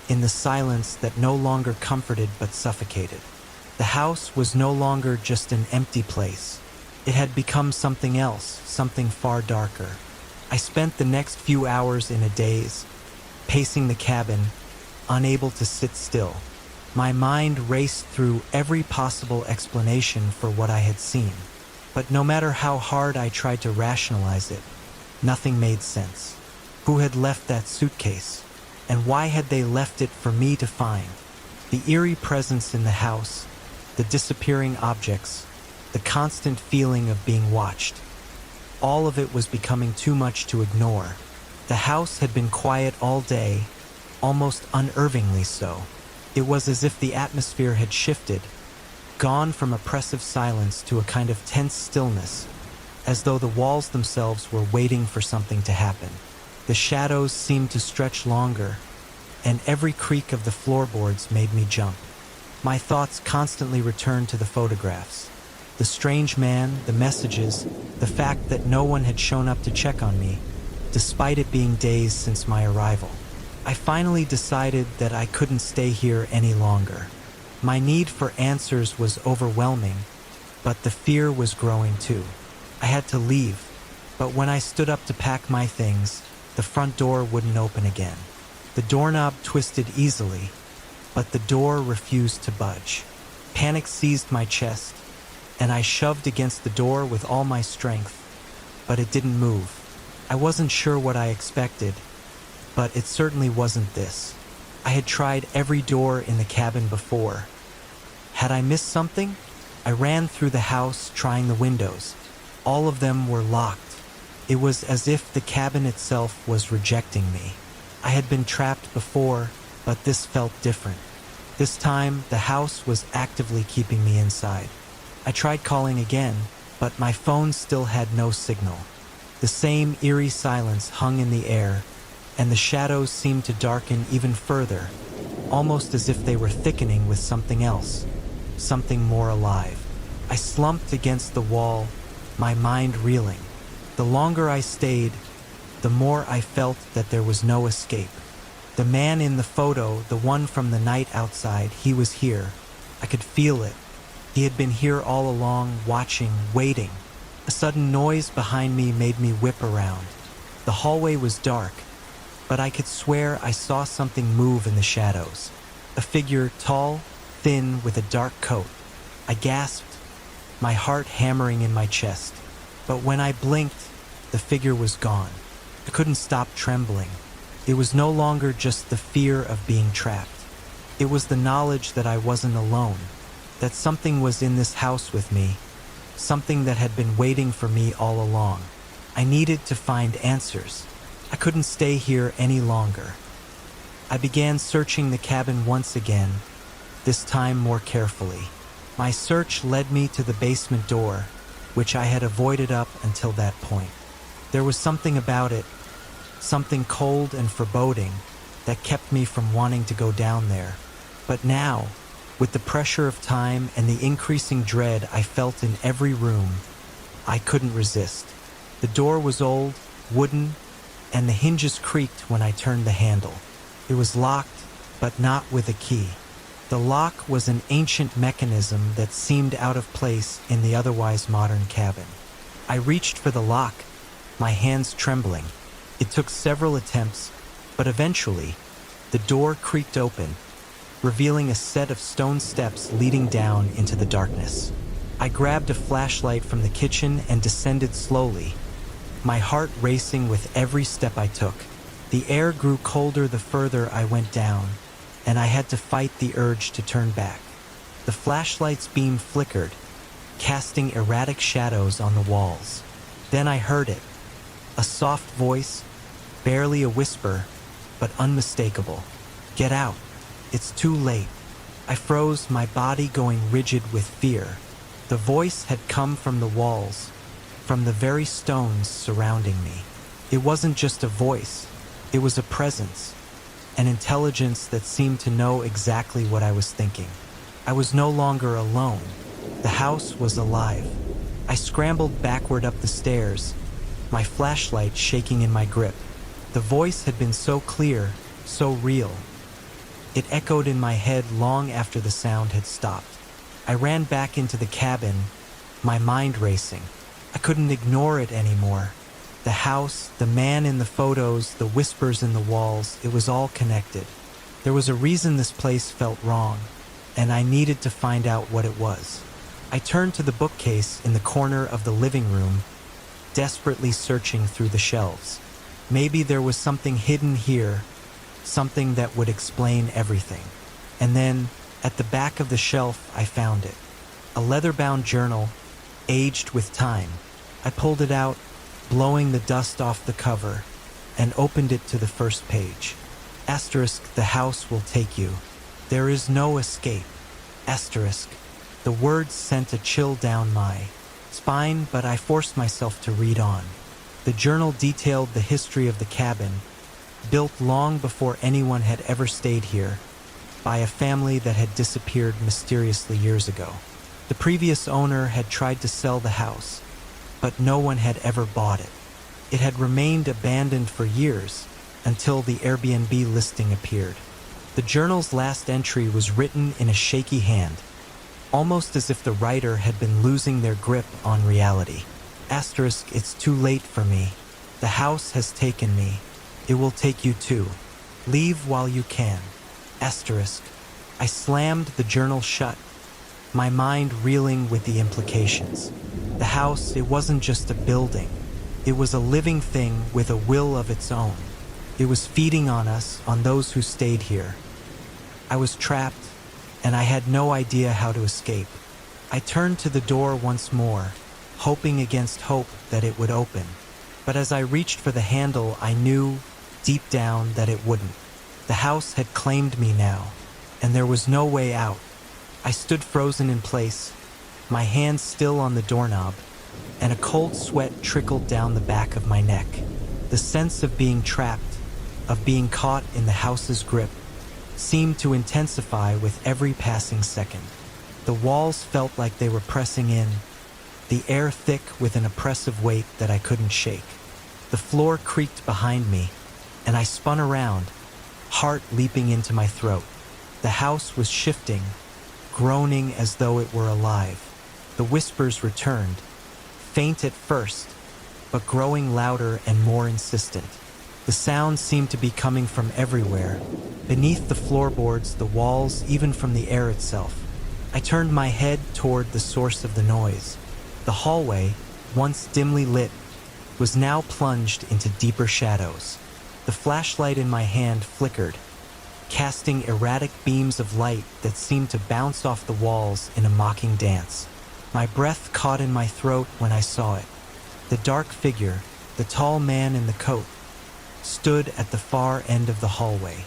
in the silence that no longer comforted but suffocated. The house was no longer just an empty place. It had become something else, something far darker. I spent the next few hours in a daze, pacing the cabin, unable to sit still. My mind raced through every possible explanation for what I had seen. But no matter how hard I tried to rationalize it, nothing made sense. Who had left that suitcase? And why had they left it for me to find? The eerie presence in the house, the disappearing objects, the constant feeling of being watched. All of it was becoming too much to ignore. The house had been quiet all day, almost unnervingly so. It was as if the atmosphere had shifted, gone from oppressive silence to a kind of tense stillness, as though the walls themselves were waiting for something to happen. The shadows seemed to stretch longer, and every creak of the floorboards made me jump. My thoughts constantly returned to the photographs. The strange man, the messages, the fact that no one had shown up to check on me, despite it being days since my arrival. I finally decided that I couldn't stay here any longer. My need for answers was overwhelming, but the fear was growing too. I had to leave, but when I stood up to pack my things, the front door wouldn't open again. The doorknob twisted easily, but the door refused to budge. Panic seized my chest, and I shoved against the door with all my strength, but it didn't move. I wasn't sure what I expected, but it certainly wasn't this. I had tried every door in the cabin before. Had I missed something? I ran through the house, trying the windows. All of them were locked. It was as if the cabin itself was rejecting me. I had been trapped before, but this felt different. This time, the house was actively keeping me inside. I tried calling again, but my phone still had no signal. The same eerie silence hung in the air, and the shadows seemed to darken even further, almost as if they were thickening with something else, something more alive. I slumped against the wall, my mind reeling. The longer I stayed, the more I felt that there was no escape. The man in the photo, the one from the night outside, he was here. I could feel it. He had been here all along, watching, waiting. A sudden noise behind me made me whip around. The hallway was dark, but I could swear I saw something move in the shadows. A figure, tall, thin, with a dark coat. I gasped, my heart hammering in my chest. But when I blinked, the figure was gone. I couldn't stop trembling. It was no longer just the fear of being trapped. It was the knowledge that I wasn't alone, that something was in this house with me, something that had been waiting for me all along. I needed to find answers. I couldn't stay here any longer. I began searching the cabin once again, this time more carefully. My search led me to the basement door, which I had avoided up until that point. There was something about it, something cold and foreboding, that kept me from wanting to go down there. But now, with the pressure of time and the increasing dread I felt in every room, I couldn't resist. The door was old, wooden, and the hinges creaked when I turned the handle. It was locked, but not with a key. The lock was an ancient mechanism that seemed out of place in the otherwise modern cabin. I reached for the lock, my hands trembling. It took several attempts, but eventually, the door creaked open, revealing a set of stone steps leading down into the darkness. I grabbed a flashlight from the kitchen and descended slowly, my heart racing with every step I took. The air grew colder the further I went down, and I had to fight the urge to turn back. The flashlight's beam flickered, casting erratic shadows on the walls. Then I heard it, a soft voice, barely a whisper, but unmistakable. "Get out. It's too late." I froze, my body going rigid with fear. The voice had come from the walls, from the very stones surrounding me. It wasn't just a voice, it was a presence, an intelligence that seemed to know exactly what I was thinking. I was no longer alone. The house was alive. I scrambled backward up the stairs, my flashlight shaking in my grip. The voice had been so clear, so real. It echoed in my head long after the sound had stopped. I ran back into the cabin, my mind racing. I couldn't ignore it anymore. The house, the man in the photos, the whispers in the walls, it was all connected. There was a reason this place felt wrong, and I needed to find out what it was. I turned to the bookcase in the corner of the living room, desperately searching through the shelves. Maybe there was something hidden here, something that would explain everything. And then, at the back of the shelf, I found it. A leather-bound journal, aged with time. I pulled it out, blowing the dust off the cover, and opened it to the first page. Asterisk, the house will take you. There is no escape. Asterisk. The words sent a chill down my spine, but I forced myself to read on. The journal detailed the history of the cabin, built long before anyone had ever stayed here, by a family that had disappeared mysteriously years ago. The previous owner had tried to sell the house, but no one had ever bought it. It had remained abandoned for years, until the Airbnb listing appeared. The journal's last entry was written in a shaky hand, almost as if the writer had been losing their grip on reality. Asterisk, it's too late for me. The house has taken me. It will take you too. Leave while you can. Asterisk. I slammed the journal shut, my mind reeling with the implications. The house, it wasn't just a building. It was a living thing with a will of its own. It was feeding on us, on those who stayed here. I was trapped, and I had no idea how to escape. I turned to the door once more, hoping against hope that it would open. But as I reached for the handle, I knew, deep down, that it wouldn't. The house had claimed me now, and there was no way out. I stood frozen in place, my hands still on the doorknob, and a cold sweat trickled down the back of my neck. The sense of being trapped, of being caught in the house's grip, seemed to intensify with every passing second. The walls felt like they were pressing in, the air thick with an oppressive weight that I couldn't shake. The floor creaked behind me, and I spun around, heart leaping into my throat. The house was shifting, groaning as though it were alive. The whispers returned, faint at first, but growing louder and more insistent. The sound seemed to be coming from everywhere, beneath the floorboards, the walls, even from the air itself. I turned my head toward the source of the noise. The hallway, once dimly lit, was now plunged into deeper shadows. The flashlight in my hand flickered, casting erratic beams of light that seemed to bounce off the walls in a mocking dance. My breath caught in my throat when I saw it. The dark figure, the tall man in the coat, stood at the far end of the hallway.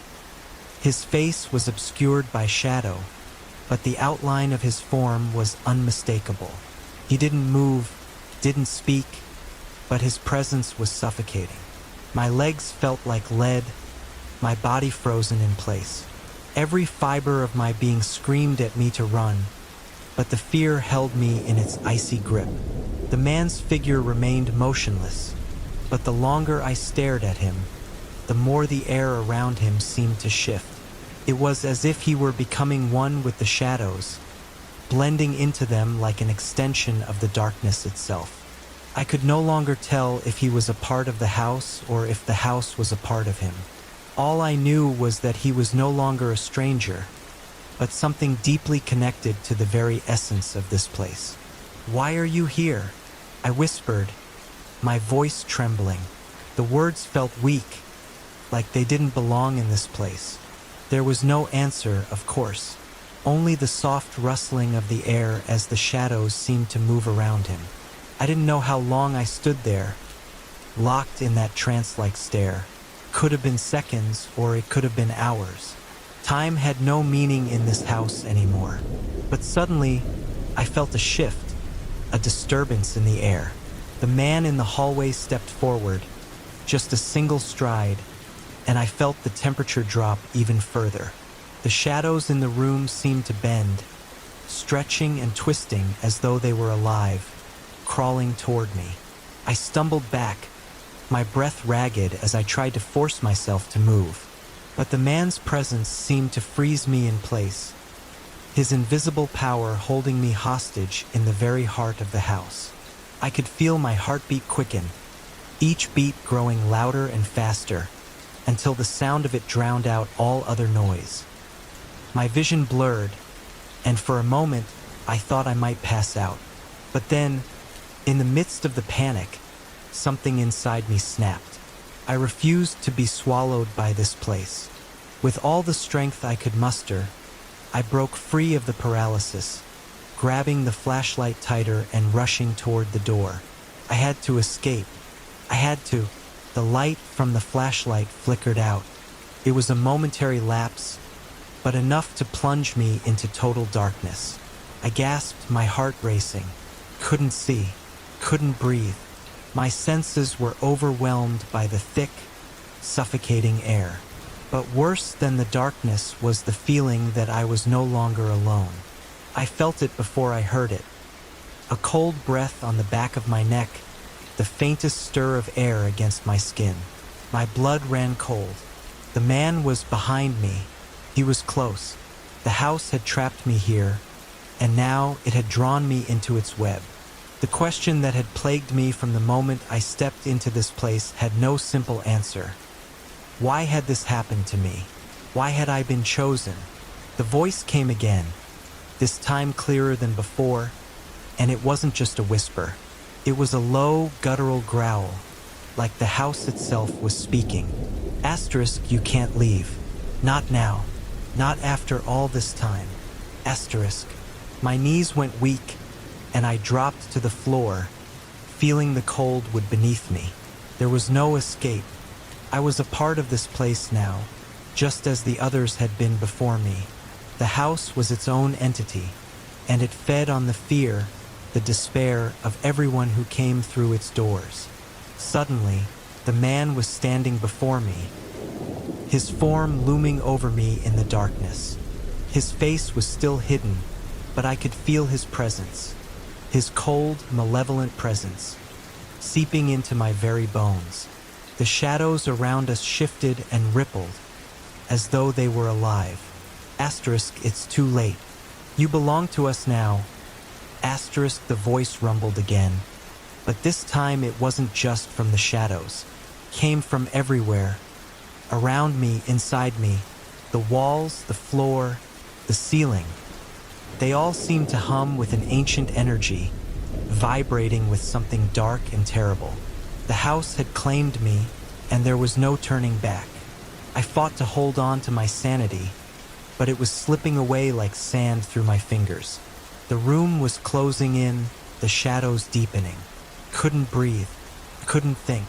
His face was obscured by shadow, but the outline of his form was unmistakable. He didn't move, didn't speak, but his presence was suffocating. My legs felt like lead, my body frozen in place. Every fiber of my being screamed at me to run, but the fear held me in its icy grip. The man's figure remained motionless, but the longer I stared at him, the more the air around him seemed to shift. It was as if he were becoming one with the shadows, blending into them like an extension of the darkness itself. I could no longer tell if he was a part of the house or if the house was a part of him. All I knew was that he was no longer a stranger, but something deeply connected to the very essence of this place. "Why are you here?" I whispered, my voice trembling. The words felt weak, like they didn't belong in this place. There was no answer, of course, only the soft rustling of the air as the shadows seemed to move around him. I didn't know how long I stood there, locked in that trance-like stare. Could have been seconds, or it could have been hours. Time had no meaning in this house anymore. But suddenly, I felt a shift, a disturbance in the air. The man in the hallway stepped forward, just a single stride, and I felt the temperature drop even further. The shadows in the room seemed to bend, stretching and twisting as though they were alive, crawling toward me. I stumbled back, my breath ragged as I tried to force myself to move. But the man's presence seemed to freeze me in place, his invisible power holding me hostage in the very heart of the house. I could feel my heartbeat quicken, each beat growing louder and faster, until the sound of it drowned out all other noise. My vision blurred, and for a moment, I thought I might pass out. But then, in the midst of the panic, something inside me snapped. I refused to be swallowed by this place. With all the strength I could muster, I broke free of the paralysis, grabbing the flashlight tighter and rushing toward the door. I had to escape. I had to. The light from the flashlight flickered out. It was a momentary lapse, but enough to plunge me into total darkness. I gasped, my heart racing. Couldn't see, couldn't breathe. My senses were overwhelmed by the thick, suffocating air. But worse than the darkness was the feeling that I was no longer alone. I felt it before I heard it. A cold breath on the back of my neck, the faintest stir of air against my skin. My blood ran cold. The man was behind me. He was close. The house had trapped me here, and now it had drawn me into its web. The question that had plagued me from the moment I stepped into this place had no simple answer. Why had this happened to me? Why had I been chosen? The voice came again, this time clearer than before, and it wasn't just a whisper. It was a low, guttural growl, like the house itself was speaking. Asterisk, you can't leave. Not now. Not after all this time. Asterisk. My knees went weak, and I dropped to the floor, feeling the cold wood beneath me. There was no escape. I was a part of this place now, just as the others had been before me. The house was its own entity, and it fed on the fear, the despair of everyone who came through its doors. Suddenly, the man was standing before me, his form looming over me in the darkness. His face was still hidden, but I could feel his presence, his cold, malevolent presence, seeping into my very bones. The shadows around us shifted and rippled, as though they were alive. Asterisk, it's too late. You belong to us now. Asterisk, the voice rumbled again. But this time it wasn't just from the shadows. It came from everywhere. Around me, inside me. The walls, the floor, the ceiling. They all seemed to hum with an ancient energy, vibrating with something dark and terrible. The house had claimed me, and there was no turning back. I fought to hold on to my sanity, but it was slipping away like sand through my fingers. The room was closing in, the shadows deepening. Couldn't breathe, couldn't think.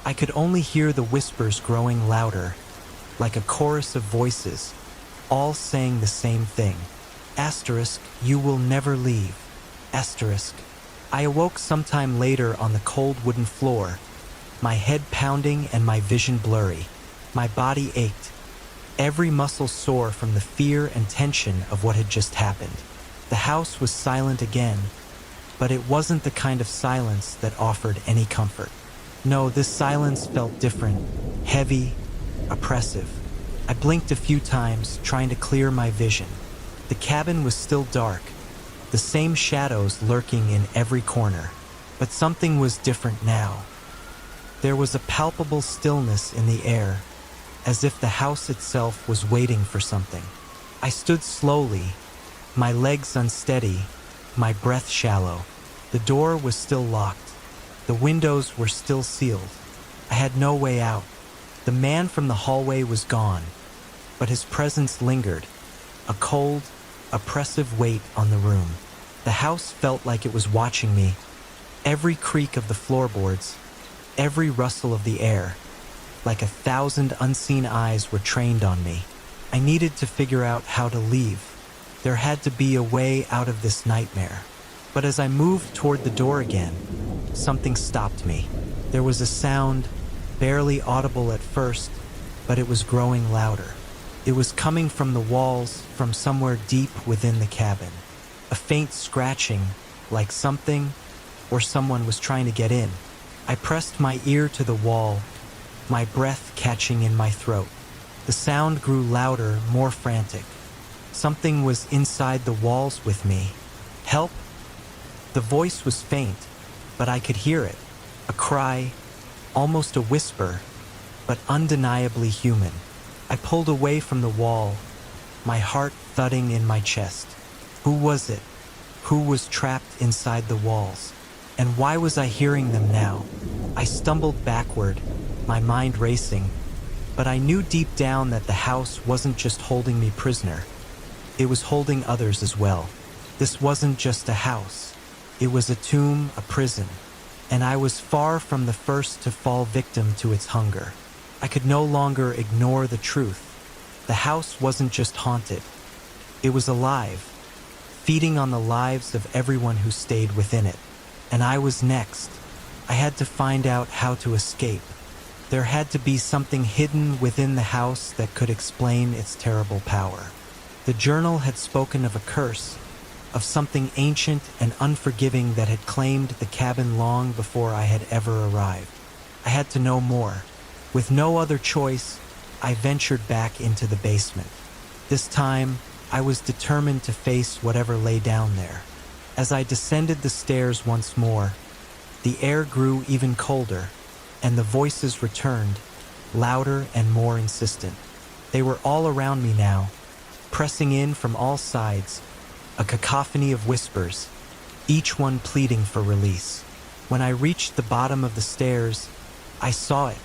I could only hear the whispers growing louder, like a chorus of voices, all saying the same thing. Asterisk, you will never leave. Asterisk. I awoke sometime later on the cold wooden floor, my head pounding and my vision blurry. My body ached, every muscle sore from the fear and tension of what had just happened. The house was silent again, but it wasn't the kind of silence that offered any comfort. No, this silence felt different, heavy, oppressive. I blinked a few times, trying to clear my vision. The cabin was still dark, the same shadows lurking in every corner. But something was different now. There was a palpable stillness in the air, as if the house itself was waiting for something. I stood slowly, my legs unsteady, my breath shallow. The door was still locked. The windows were still sealed. I had no way out. The man from the hallway was gone, but his presence lingered, a cold, oppressive weight on the room. The house felt like it was watching me. Every creak of the floorboards, every rustle of the air, like 1,000 unseen eyes were trained on me. I needed to figure out how to leave. There had to be a way out of this nightmare. But as I moved toward the door again, something stopped me. There was a sound, barely audible at first, but it was growing louder. It was coming from the walls, from somewhere deep within the cabin. A faint scratching, like something or someone was trying to get in. I pressed my ear to the wall, my breath catching in my throat. The sound grew louder, more frantic. Something was inside the walls with me. Help? The voice was faint, but I could hear it. A cry, almost a whisper, but undeniably human. I pulled away from the wall, my heart thudding in my chest. Who was it? Who was trapped inside the walls? And why was I hearing them now? I stumbled backward, my mind racing, but I knew deep down that the house wasn't just holding me prisoner. It was holding others as well. This wasn't just a house. It was a tomb, a prison, and I was far from the first to fall victim to its hunger. I could no longer ignore the truth. The house wasn't just haunted. It was alive, feeding on the lives of everyone who stayed within it. And I was next. I had to find out how to escape. There had to be something hidden within the house that could explain its terrible power. The journal had spoken of a curse, of something ancient and unforgiving that had claimed the cabin long before I had ever arrived. I had to know more. With no other choice, I ventured back into the basement. This time, I was determined to face whatever lay down there. As I descended the stairs once more, the air grew even colder, and the voices returned, louder and more insistent. They were all around me now, pressing in from all sides, a cacophony of whispers, each one pleading for release. When I reached the bottom of the stairs, I saw it,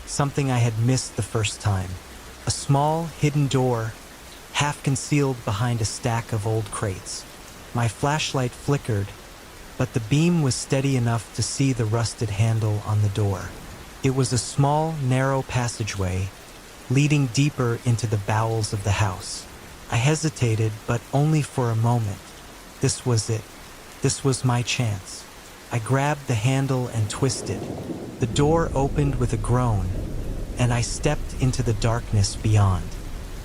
something I had missed the first time. A small, hidden door, half concealed behind a stack of old crates. My flashlight flickered, but the beam was steady enough to see the rusted handle on the door. It was a small, narrow passageway, leading deeper into the bowels of the house. I hesitated, but only for a moment. This was it. This was my chance. I grabbed the handle and twisted. The door opened with a groan, and I stepped into the darkness beyond.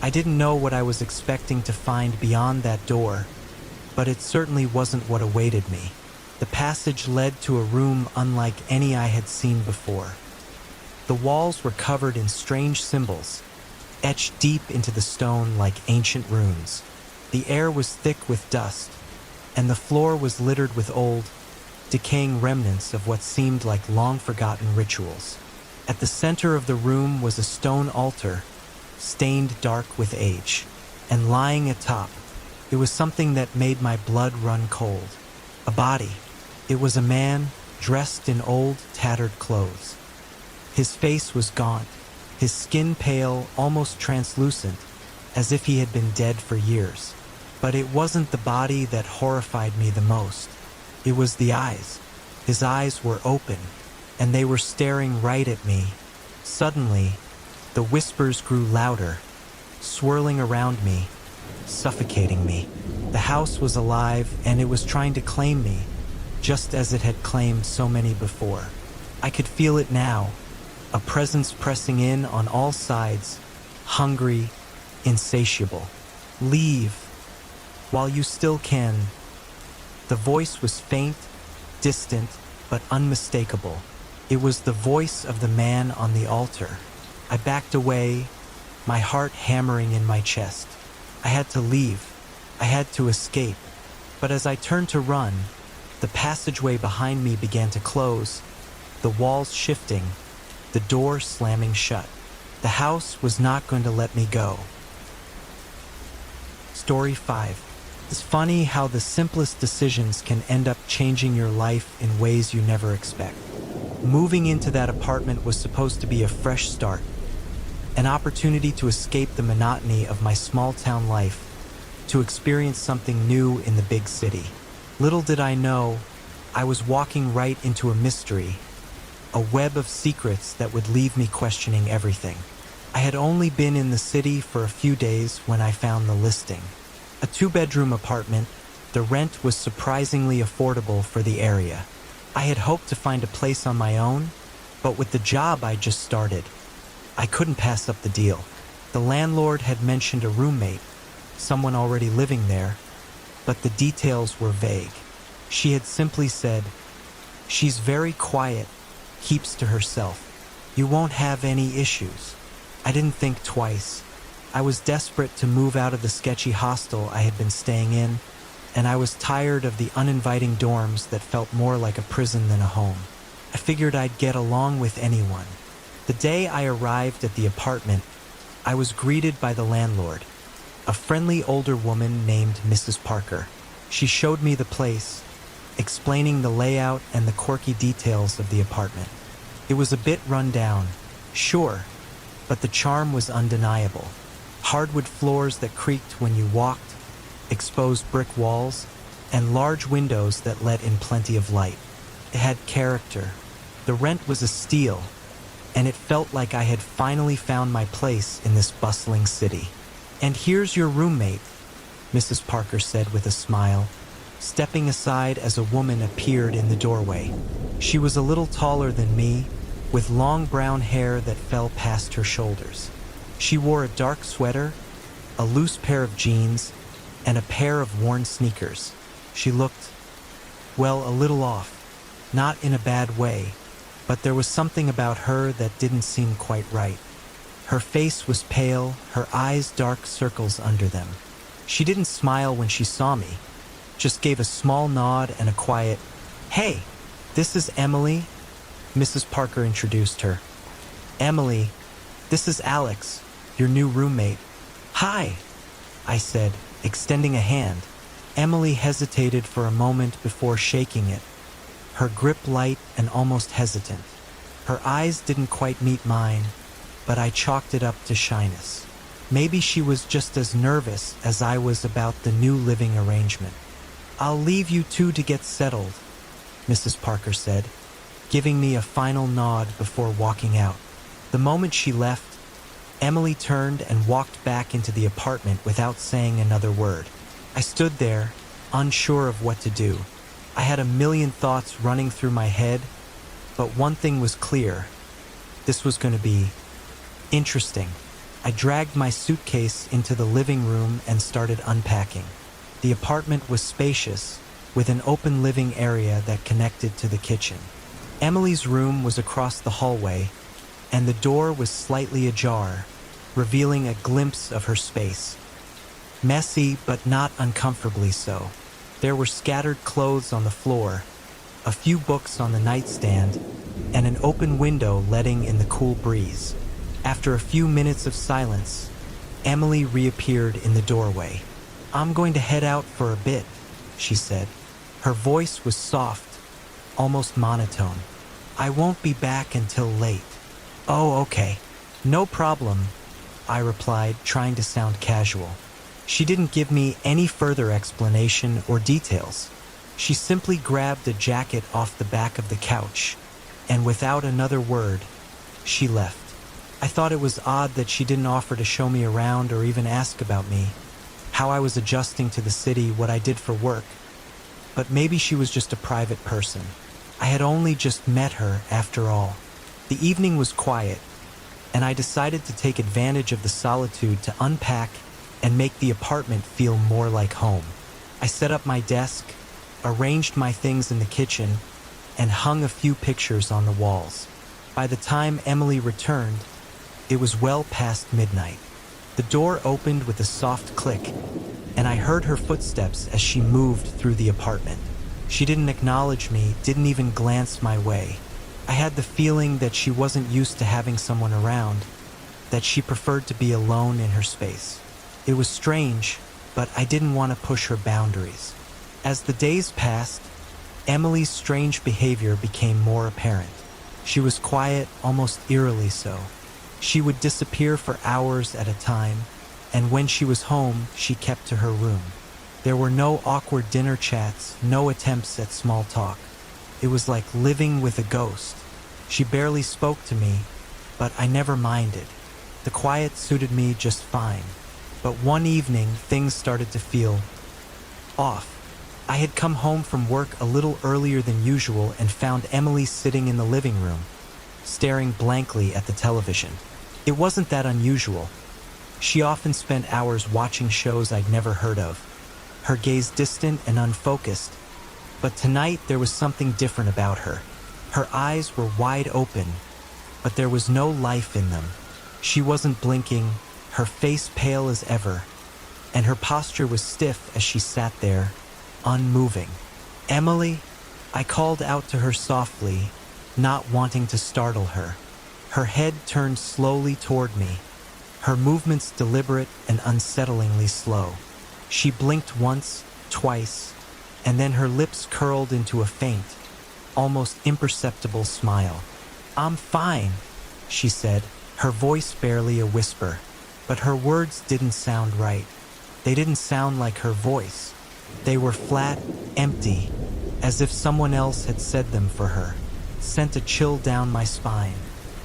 I didn't know what I was expecting to find beyond that door, but it certainly wasn't what awaited me. The passage led to a room unlike any I had seen before. The walls were covered in strange symbols, etched deep into the stone like ancient runes. The air was thick with dust, and the floor was littered with old, decaying remnants of what seemed like long-forgotten rituals. At the center of the room was a stone altar, stained dark with age, and lying atop, it was something that made my blood run cold. A body. It was a man, dressed in old, tattered clothes. His face was gaunt, his skin pale, almost translucent, as if he had been dead for years. But it wasn't the body that horrified me the most. It was the eyes. His eyes were open, and they were staring right at me. Suddenly, the whispers grew louder, swirling around me, suffocating me. The house was alive, and it was trying to claim me, just as it had claimed so many before. I could feel it now, a presence pressing in on all sides, hungry, insatiable. Leave, while you still can. The voice was faint, distant, but unmistakable. It was the voice of the man on the altar. I backed away, my heart hammering in my chest. I had to leave. I had to escape. But as I turned to run, the passageway behind me began to close, the walls shifting, the door slamming shut. The house was not going to let me go. Story 5. It's funny how the simplest decisions can end up changing your life in ways you never expect. Moving into that apartment was supposed to be a fresh start, an opportunity to escape the monotony of my small-town life, to experience something new in the big city. Little did I know, I was walking right into a mystery, a web of secrets that would leave me questioning everything. I had only been in the city for a few days when I found the listing. A 2-bedroom apartment, the rent was surprisingly affordable for the area. I had hoped to find a place on my own, but with the job I just started, I couldn't pass up the deal. The landlord had mentioned a roommate, someone already living there, but the details were vague. She had simply said, "She's very quiet, keeps to herself. You won't have any issues." I didn't think twice. I was desperate to move out of the sketchy hostel I had been staying in, and I was tired of the uninviting dorms that felt more like a prison than a home. I figured I'd get along with anyone. The day I arrived at the apartment, I was greeted by the landlord, a friendly older woman named Mrs. Parker. She showed me the place, explaining the layout and the quirky details of the apartment. It was a bit run down, sure, but the charm was undeniable. Hardwood floors that creaked when you walked, exposed brick walls, and large windows that let in plenty of light. It had character. The rent was a steal, and it felt like I had finally found my place in this bustling city. "And here's your roommate," Mrs. Parker said with a smile, stepping aside as a woman appeared in the doorway. She was a little taller than me, with long brown hair that fell past her shoulders. She wore a dark sweater, a loose pair of jeans, and a pair of worn sneakers. She looked, well, a little off, not in a bad way, but there was something about her that didn't seem quite right. Her face was pale, her eyes dark circles under them. She didn't smile when she saw me, just gave a small nod and a quiet, "Hey, this is Emily," Mrs. Parker introduced her. "Emily, this is Alex, your new roommate." "Hi," I said, extending a hand. Emily hesitated for a moment before shaking it, her grip light and almost hesitant. Her eyes didn't quite meet mine, but I chalked it up to shyness. Maybe she was just as nervous as I was about the new living arrangement. "I'll leave you two to get settled," Mrs. Parker said, giving me a final nod before walking out. The moment she left, Emily turned and walked back into the apartment without saying another word. I stood there, unsure of what to do. I had a million thoughts running through my head, but one thing was clear. This was going to be interesting. I dragged my suitcase into the living room and started unpacking. The apartment was spacious, with an open living area that connected to the kitchen. Emily's room was across the hallway, and the door was slightly ajar, revealing a glimpse of her space. Messy, but not uncomfortably so. There were scattered clothes on the floor, a few books on the nightstand, and an open window letting in the cool breeze. After a few minutes of silence, Emily reappeared in the doorway. "I'm going to head out for a bit," she said. Her voice was soft, almost monotone. "I won't be back until late." "Oh, okay. No problem," I replied, trying to sound casual. She didn't give me any further explanation or details. She simply grabbed a jacket off the back of the couch, and without another word, she left. I thought it was odd that she didn't offer to show me around or even ask about me, how I was adjusting to the city, what I did for work. But maybe she was just a private person. I had only just met her after all. The evening was quiet, and I decided to take advantage of the solitude to unpack and make the apartment feel more like home. I set up my desk, arranged my things in the kitchen, and hung a few pictures on the walls. By the time Emily returned, it was well past midnight. The door opened with a soft click, and I heard her footsteps as she moved through the apartment. She didn't acknowledge me, didn't even glance my way. I had the feeling that she wasn't used to having someone around, that she preferred to be alone in her space. It was strange, but I didn't want to push her boundaries. As the days passed, Emily's strange behavior became more apparent. She was quiet, almost eerily so. She would disappear for hours at a time, and when she was home, she kept to her room. There were no awkward dinner chats, no attempts at small talk. It was like living with a ghost. She barely spoke to me, but I never minded. The quiet suited me just fine. But one evening, things started to feel off. I had come home from work a little earlier than usual and found Emily sitting in the living room, staring blankly at the television. It wasn't that unusual. She often spent hours watching shows I'd never heard of, her gaze distant and unfocused. But tonight there was something different about her. Her eyes were wide open, but there was no life in them. She wasn't blinking, her face pale as ever, and her posture was stiff as she sat there, unmoving. "Emily?" I called out to her softly, not wanting to startle her. Her head turned slowly toward me, her movements deliberate and unsettlingly slow. She blinked once, twice, and then her lips curled into a faint, almost imperceptible smile. "I'm fine," she said, her voice barely a whisper. But her words didn't sound right. They didn't sound like her voice. They were flat, empty, as if someone else had said them for her. Sent a chill down my spine.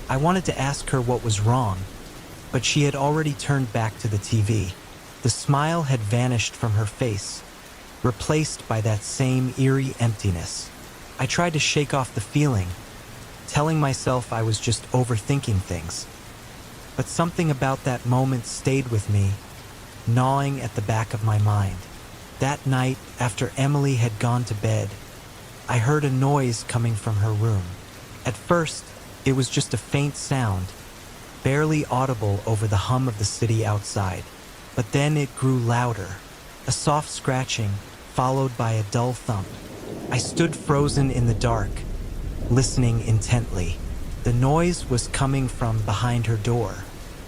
I wanted to ask her what was wrong, but she had already turned back to the TV. The smile had vanished from her face, replaced by that same eerie emptiness. I tried to shake off the feeling, telling myself I was just overthinking things. But something about that moment stayed with me, gnawing at the back of my mind. That night, after Emily had gone to bed, I heard a noise coming from her room. At first, it was just a faint sound, barely audible over the hum of the city outside. But then it grew louder, a soft scratching, followed by a dull thump. I stood frozen in the dark, listening intently. The noise was coming from behind her door.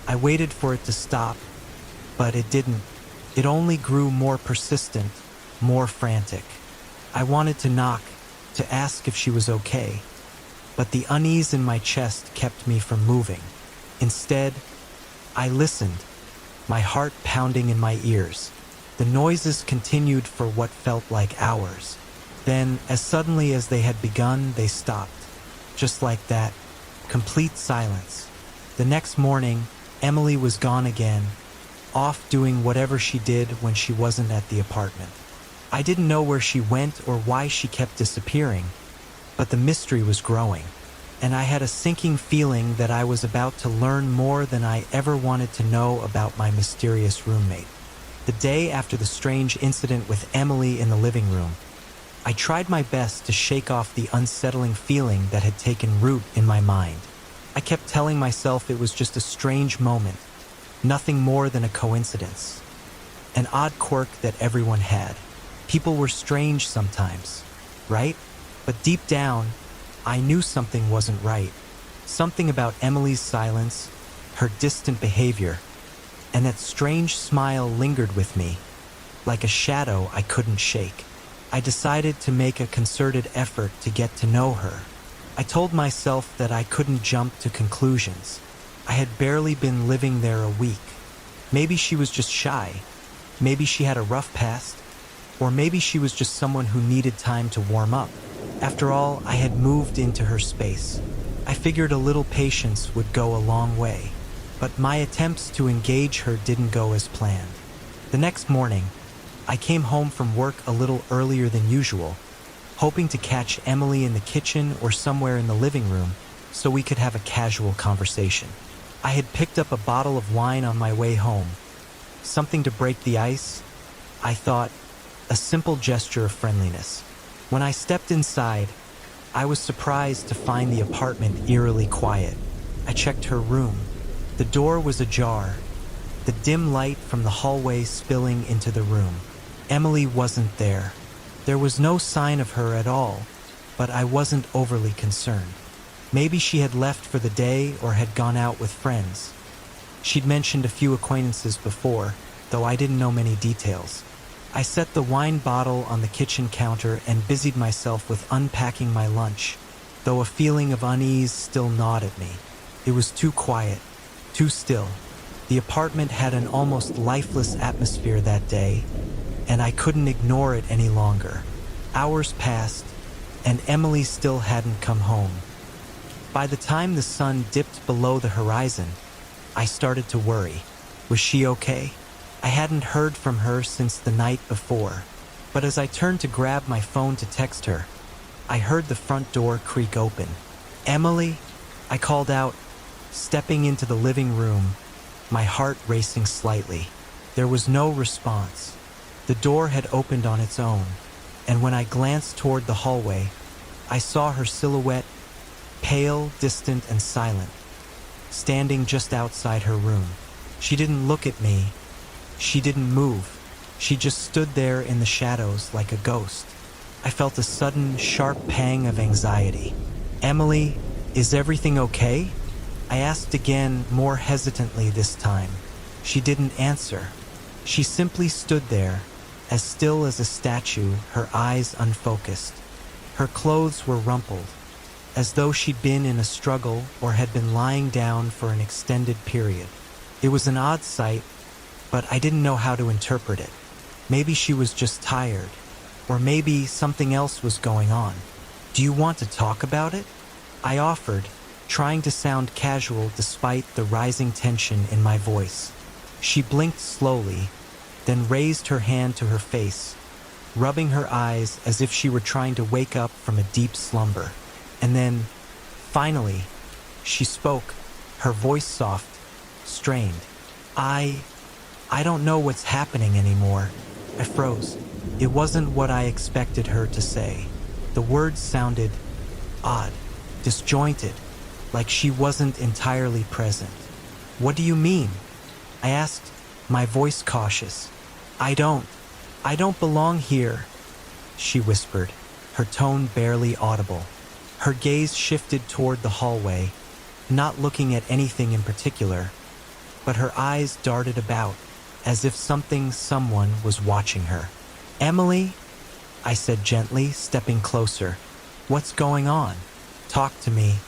I waited for it to stop, but it didn't. It only grew more persistent, more frantic. I wanted to knock, to ask if she was okay, but the unease in my chest kept me from moving. Instead, I listened, my heart pounding in my ears. The noises continued for what felt like hours. Then, as suddenly as they had begun, they stopped. Just like that, complete silence. The next morning, Emily was gone again, off doing whatever she did when she wasn't at the apartment. I didn't know where she went or why she kept disappearing, but the mystery was growing, and I had a sinking feeling that I was about to learn more than I ever wanted to know about my mysterious roommate. The day after the strange incident with Emily in the living room, I tried my best to shake off the unsettling feeling that had taken root in my mind. I kept telling myself it was just a strange moment, Nothing more than a coincidence. An odd quirk that everyone had. People were strange sometimes, right? But deep down, I knew something wasn't right. Something about Emily's silence, her distant behavior, and that strange smile lingered with me, like a shadow I couldn't shake. I decided to make a concerted effort to get to know her. I told myself that I couldn't jump to conclusions. I had barely been living there a week. Maybe she was just shy. Maybe she had a rough past. Or maybe she was just someone who needed time to warm up. After all, I had moved into her space. I figured a little patience would go a long way. But my attempts to engage her didn't go as planned. The next morning, I came home from work a little earlier than usual, hoping to catch Emily in the kitchen or somewhere in the living room so we could have a casual conversation. I had picked up a bottle of wine on my way home. Something to break the ice, I thought, a simple gesture of friendliness. When I stepped inside, I was surprised to find the apartment eerily quiet. I checked her room. The door was ajar, the dim light from the hallway spilling into the room. Emily wasn't there. There was no sign of her at all, but I wasn't overly concerned. Maybe she had left for the day or had gone out with friends. She'd mentioned a few acquaintances before, though I didn't know many details. I set the wine bottle on the kitchen counter and busied myself with unpacking my lunch, though a feeling of unease still gnawed at me. It was too quiet, too still. The apartment had an almost lifeless atmosphere that day, and I couldn't ignore it any longer. Hours passed, and Emily still hadn't come home. By the time the sun dipped below the horizon, I started to worry. Was she okay? I hadn't heard from her since the night before, but as I turned to grab my phone to text her, I heard the front door creak open. "Emily?" I called out, stepping into the living room, my heart racing slightly. There was no response. The door had opened on its own, and when I glanced toward the hallway, I saw her silhouette, pale, distant, and silent, standing just outside her room. She didn't look at me. She didn't move. She just stood there in the shadows like a ghost. I felt a sudden, sharp pang of anxiety. "Emily, is everything okay?" I asked again, more hesitantly this time. She didn't answer. She simply stood there, as still as a statue, her eyes unfocused. Her clothes were rumpled, as though she'd been in a struggle or had been lying down for an extended period. It was an odd sight, but I didn't know how to interpret it. Maybe she was just tired, or maybe something else was going on. "Do you want to talk about it?" I offered, trying to sound casual despite the rising tension in my voice. She blinked slowly, then raised her hand to her face, rubbing her eyes as if she were trying to wake up from a deep slumber. And then, finally, she spoke, her voice soft, strained. I don't know what's happening anymore." I froze. It wasn't what I expected her to say. The words sounded odd, disjointed, like she wasn't entirely present. "What do you mean?" I asked, my voice cautious. I don't belong here," she whispered, her tone barely audible. Her gaze shifted toward the hallway, not looking at anything in particular, but her eyes darted about, as if someone was watching her. "Emily?" I said gently, stepping closer. "What's going on? Talk to me.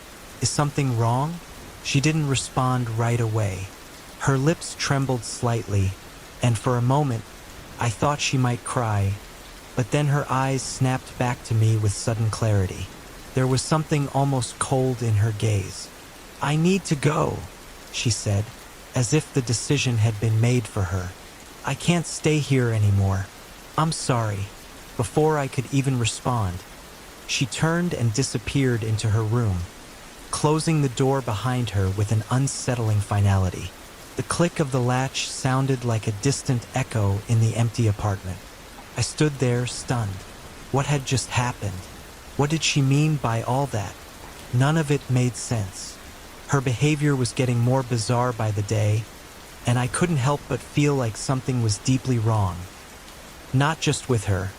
Is something wrong?" She didn't respond right away. Her lips trembled slightly, and for a moment, I thought she might cry, but then her eyes snapped back to me with sudden clarity. There was something almost cold in her gaze. "I need to go," she said, as if the decision had been made for her. "I can't stay here anymore. I'm sorry." Before I could even respond, she turned and disappeared into her room, closing the door behind her with an unsettling finality. The click of the latch sounded like a distant echo in the empty apartment. I stood there, stunned. What had just happened? What did she mean by all that? None of it made sense. Her behavior was getting more bizarre by the day, and I couldn't help but feel like something was deeply wrong. Not just with her,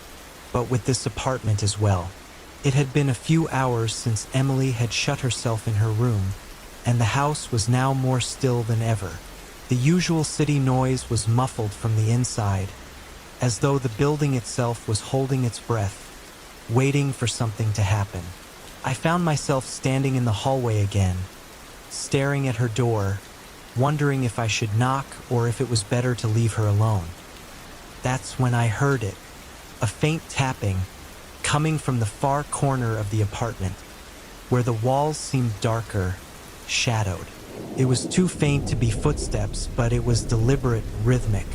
but with this apartment as well. It had been a few hours since Emily had shut herself in her room, and the house was now more still than ever. The usual city noise was muffled from the inside, as though the building itself was holding its breath, waiting for something to happen. I found myself standing in the hallway again, staring at her door, wondering if I should knock or if it was better to leave her alone. That's when I heard it, a faint tapping, coming from the far corner of the apartment, where the walls seemed darker, shadowed. It was too faint to be footsteps, but it was deliberate, rhythmic.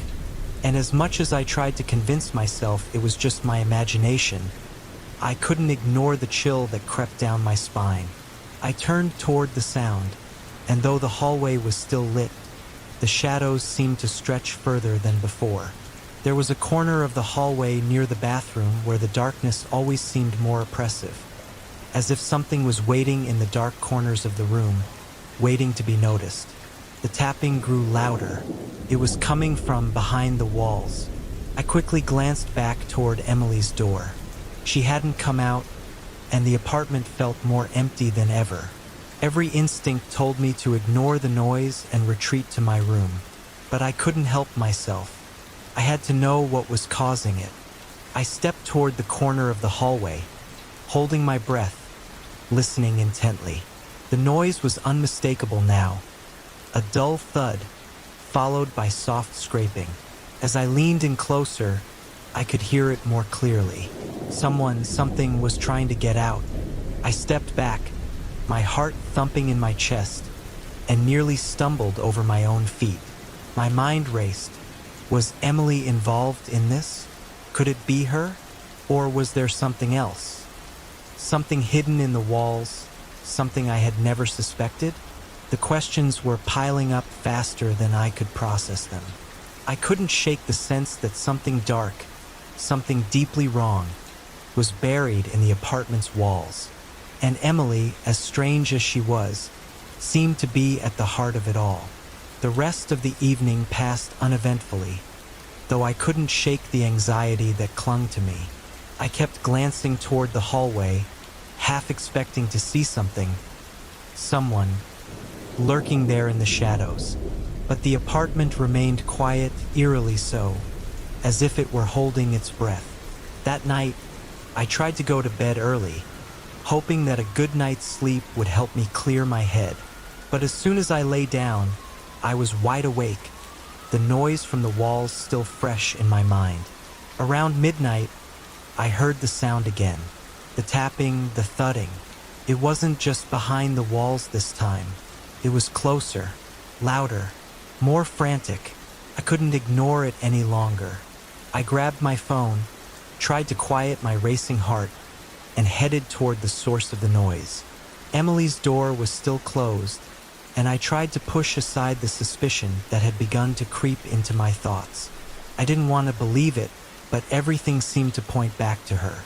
And as much as I tried to convince myself it was just my imagination, I couldn't ignore the chill that crept down my spine. I turned toward the sound, and though the hallway was still lit, the shadows seemed to stretch further than before. There was a corner of the hallway near the bathroom where the darkness always seemed more oppressive, as if something was waiting in the dark corners of the room, waiting to be noticed. The tapping grew louder. It was coming from behind the walls. I quickly glanced back toward Emily's door. She hadn't come out, and the apartment felt more empty than ever. Every instinct told me to ignore the noise and retreat to my room, but I couldn't help myself. I had to know what was causing it. I stepped toward the corner of the hallway, holding my breath, listening intently. The noise was unmistakable now, a dull thud, followed by soft scraping. As I leaned in closer, I could hear it more clearly. Something was trying to get out. I stepped back, my heart thumping in my chest, and nearly stumbled over my own feet. My mind raced. Was Emily involved in this? Could it be her? Or was there something else? Something hidden in the walls, something I had never suspected? The questions were piling up faster than I could process them. I couldn't shake the sense that something dark, something deeply wrong, was buried in the apartment's walls. And Emily, as strange as she was, seemed to be at the heart of it all. The rest of the evening passed uneventfully, though I couldn't shake the anxiety that clung to me. I kept glancing toward the hallway, half expecting to see someone, lurking there in the shadows. But the apartment remained quiet, eerily so, as if it were holding its breath. That night, I tried to go to bed early, hoping that a good night's sleep would help me clear my head. But as soon as I lay down, I was wide awake, the noise from the walls still fresh in my mind. Around midnight, I heard the sound again. The tapping, the thudding. It wasn't just behind the walls this time. It was closer, louder, more frantic. I couldn't ignore it any longer. I grabbed my phone, tried to quiet my racing heart, and headed toward the source of the noise. Emily's door was still closed, and I tried to push aside the suspicion that had begun to creep into my thoughts. I didn't want to believe it, but everything seemed to point back to her.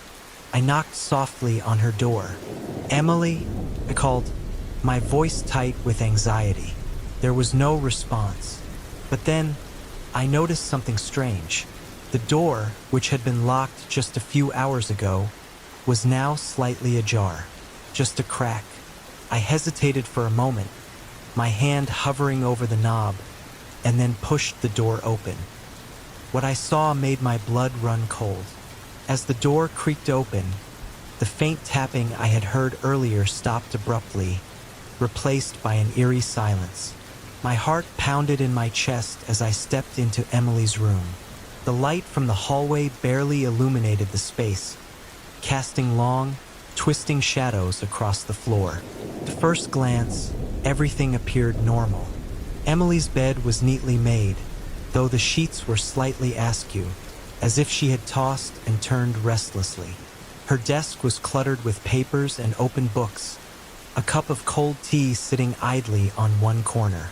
I knocked softly on her door. "Emily?" I called, my voice tight with anxiety. There was no response. But then, I noticed something strange. The door, which had been locked just a few hours ago, was now slightly ajar. Just a crack. I hesitated for a moment, my hand hovering over the knob, and then pushed the door open. What I saw made my blood run cold. As the door creaked open, the faint tapping I had heard earlier stopped abruptly, replaced by an eerie silence. My heart pounded in my chest as I stepped into Emily's room. The light from the hallway barely illuminated the space, casting long, twisting shadows across the floor. At first glance, everything appeared normal. Emily's bed was neatly made, though the sheets were slightly askew, as if she had tossed and turned restlessly. Her desk was cluttered with papers and open books, a cup of cold tea sitting idly on one corner.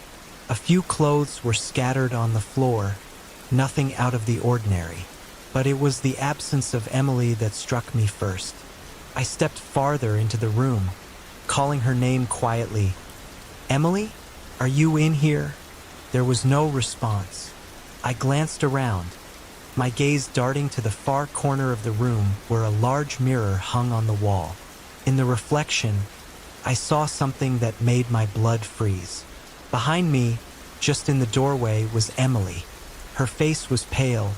A few clothes were scattered on the floor, nothing out of the ordinary. But it was the absence of Emily that struck me first. I stepped farther into the room, calling her name quietly. "Emily? Are you in here?" There was no response. I glanced around, my gaze darting to the far corner of the room where a large mirror hung on the wall. In the reflection, I saw something that made my blood freeze. Behind me, just in the doorway, was Emily. Her face was pale,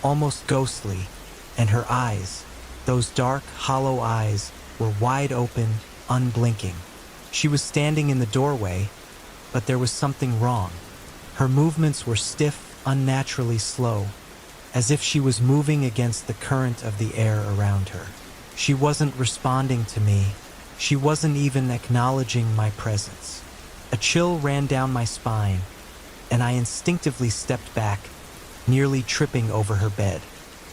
almost ghostly, and her eyes, those dark, hollow eyes, were wide open, unblinking. She was standing in the doorway, but there was something wrong. Her movements were stiff, unnaturally slow, as if she was moving against the current of the air around her. She wasn't responding to me. She wasn't even acknowledging my presence. A chill ran down my spine, and I instinctively stepped back, nearly tripping over her bed.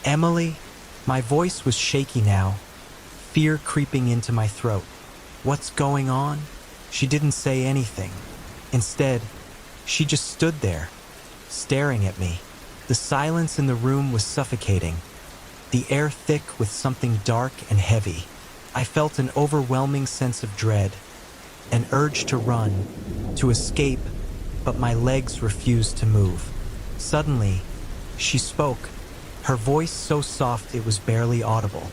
"Emily?" My voice was shaky now, fear creeping into my throat. "What's going on?" She didn't say anything. Instead, she just stood there, staring at me. The silence in the room was suffocating, the air thick with something dark and heavy. I felt an overwhelming sense of dread, an urge to run, to escape, but my legs refused to move. Suddenly, she spoke, her voice so soft it was barely audible.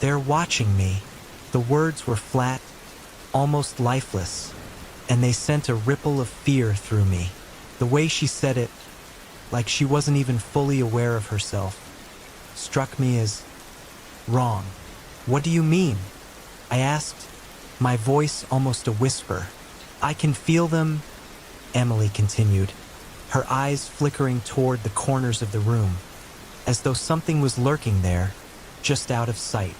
"They're watching me." The words were flat, almost lifeless, and they sent a ripple of fear through me. The way she said it, like she wasn't even fully aware of herself, struck me as wrong. "What do you mean?" I asked, my voice almost a whisper. "I can feel them," Emily continued, her eyes flickering toward the corners of the room, as though something was lurking there, just out of sight.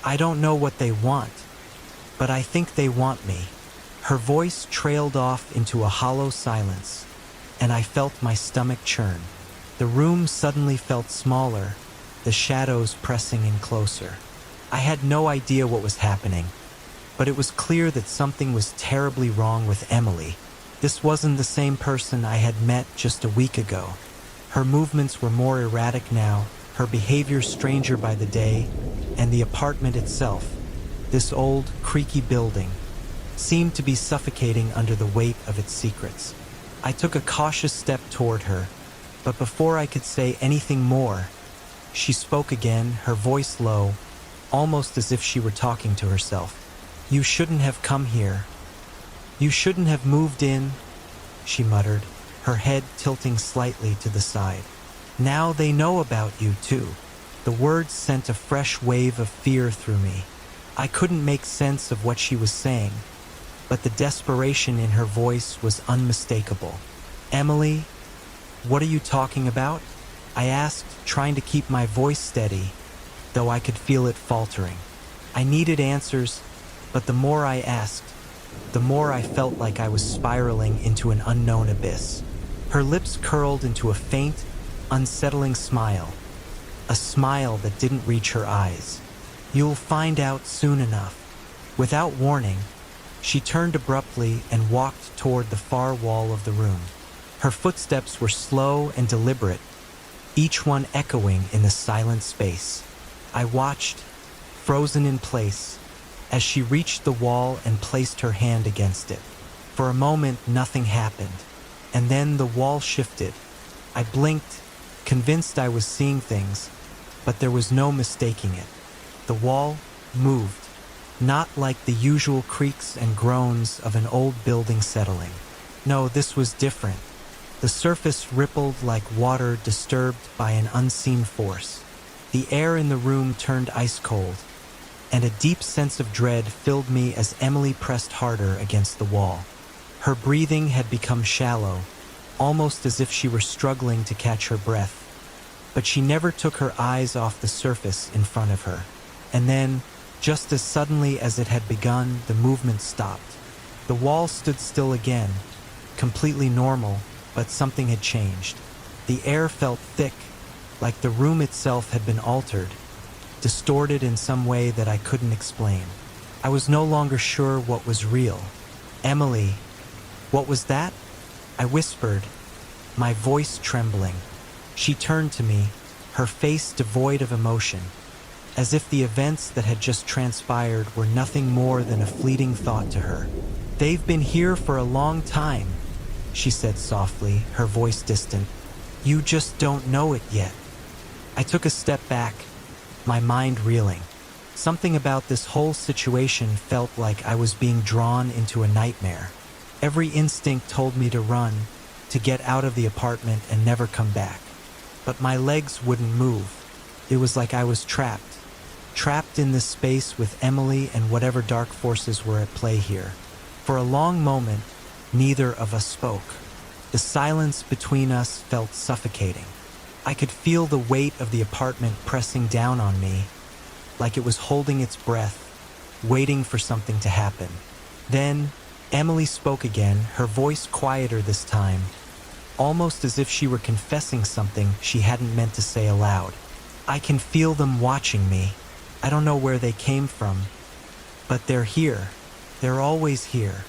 "I don't know what they want, but I think they want me." Her voice trailed off into a hollow silence, and I felt my stomach churn. The room suddenly felt smaller, the shadows pressing in closer. I had no idea what was happening, but it was clear that something was terribly wrong with Emily. This wasn't the same person I had met just a week ago. Her movements were more erratic now, her behavior stranger by the day, and the apartment itself, this old, creaky building, seemed to be suffocating under the weight of its secrets. I took a cautious step toward her, but before I could say anything more, she spoke again, her voice low, almost as if she were talking to herself. "You shouldn't have come here. You shouldn't have moved in," she muttered, her head tilting slightly to the side. "Now they know about you, too." The words sent a fresh wave of fear through me. I couldn't make sense of what she was saying, but the desperation in her voice was unmistakable. "Emily, what are you talking about?" I asked, trying to keep my voice steady, though I could feel it faltering. I needed answers, but the more I asked, the more I felt like I was spiraling into an unknown abyss. Her lips curled into a faint, unsettling smile, a smile that didn't reach her eyes. "You'll find out soon enough." Without warning, she turned abruptly and walked toward the far wall of the room. Her footsteps were slow and deliberate, each one echoing in the silent space. I watched, frozen in place, as she reached the wall and placed her hand against it. For a moment, nothing happened, and then the wall shifted. I blinked, convinced I was seeing things, but there was no mistaking it. The wall moved, not like the usual creaks and groans of an old building settling. No, this was different. The surface rippled like water disturbed by an unseen force. The air in the room turned ice cold, and a deep sense of dread filled me as Emily pressed harder against the wall. Her breathing had become shallow, almost as if she were struggling to catch her breath, but she never took her eyes off the surface in front of her. And then, just as suddenly as it had begun, the movement stopped. The wall stood still again, completely normal, but something had changed. The air felt thick, like the room itself had been altered, distorted in some way that I couldn't explain. I was no longer sure what was real. "Emily, what was that?" I whispered, my voice trembling. She turned to me, her face devoid of emotion, as if the events that had just transpired were nothing more than a fleeting thought to her. "They've been here for a long time," she said softly, her voice distant. "You just don't know it yet." I took a step back, my mind reeling. Something about this whole situation felt like I was being drawn into a nightmare. Every instinct told me to run, to get out of the apartment and never come back. But my legs wouldn't move. It was like I was trapped in this space with Emily and whatever dark forces were at play here. For a long moment, neither of us spoke. The silence between us felt suffocating. I could feel the weight of the apartment pressing down on me, like it was holding its breath, waiting for something to happen. Then, Emily spoke again, her voice quieter this time, almost as if she were confessing something she hadn't meant to say aloud. "I can feel them watching me. I don't know where they came from, but they're here. They're always here."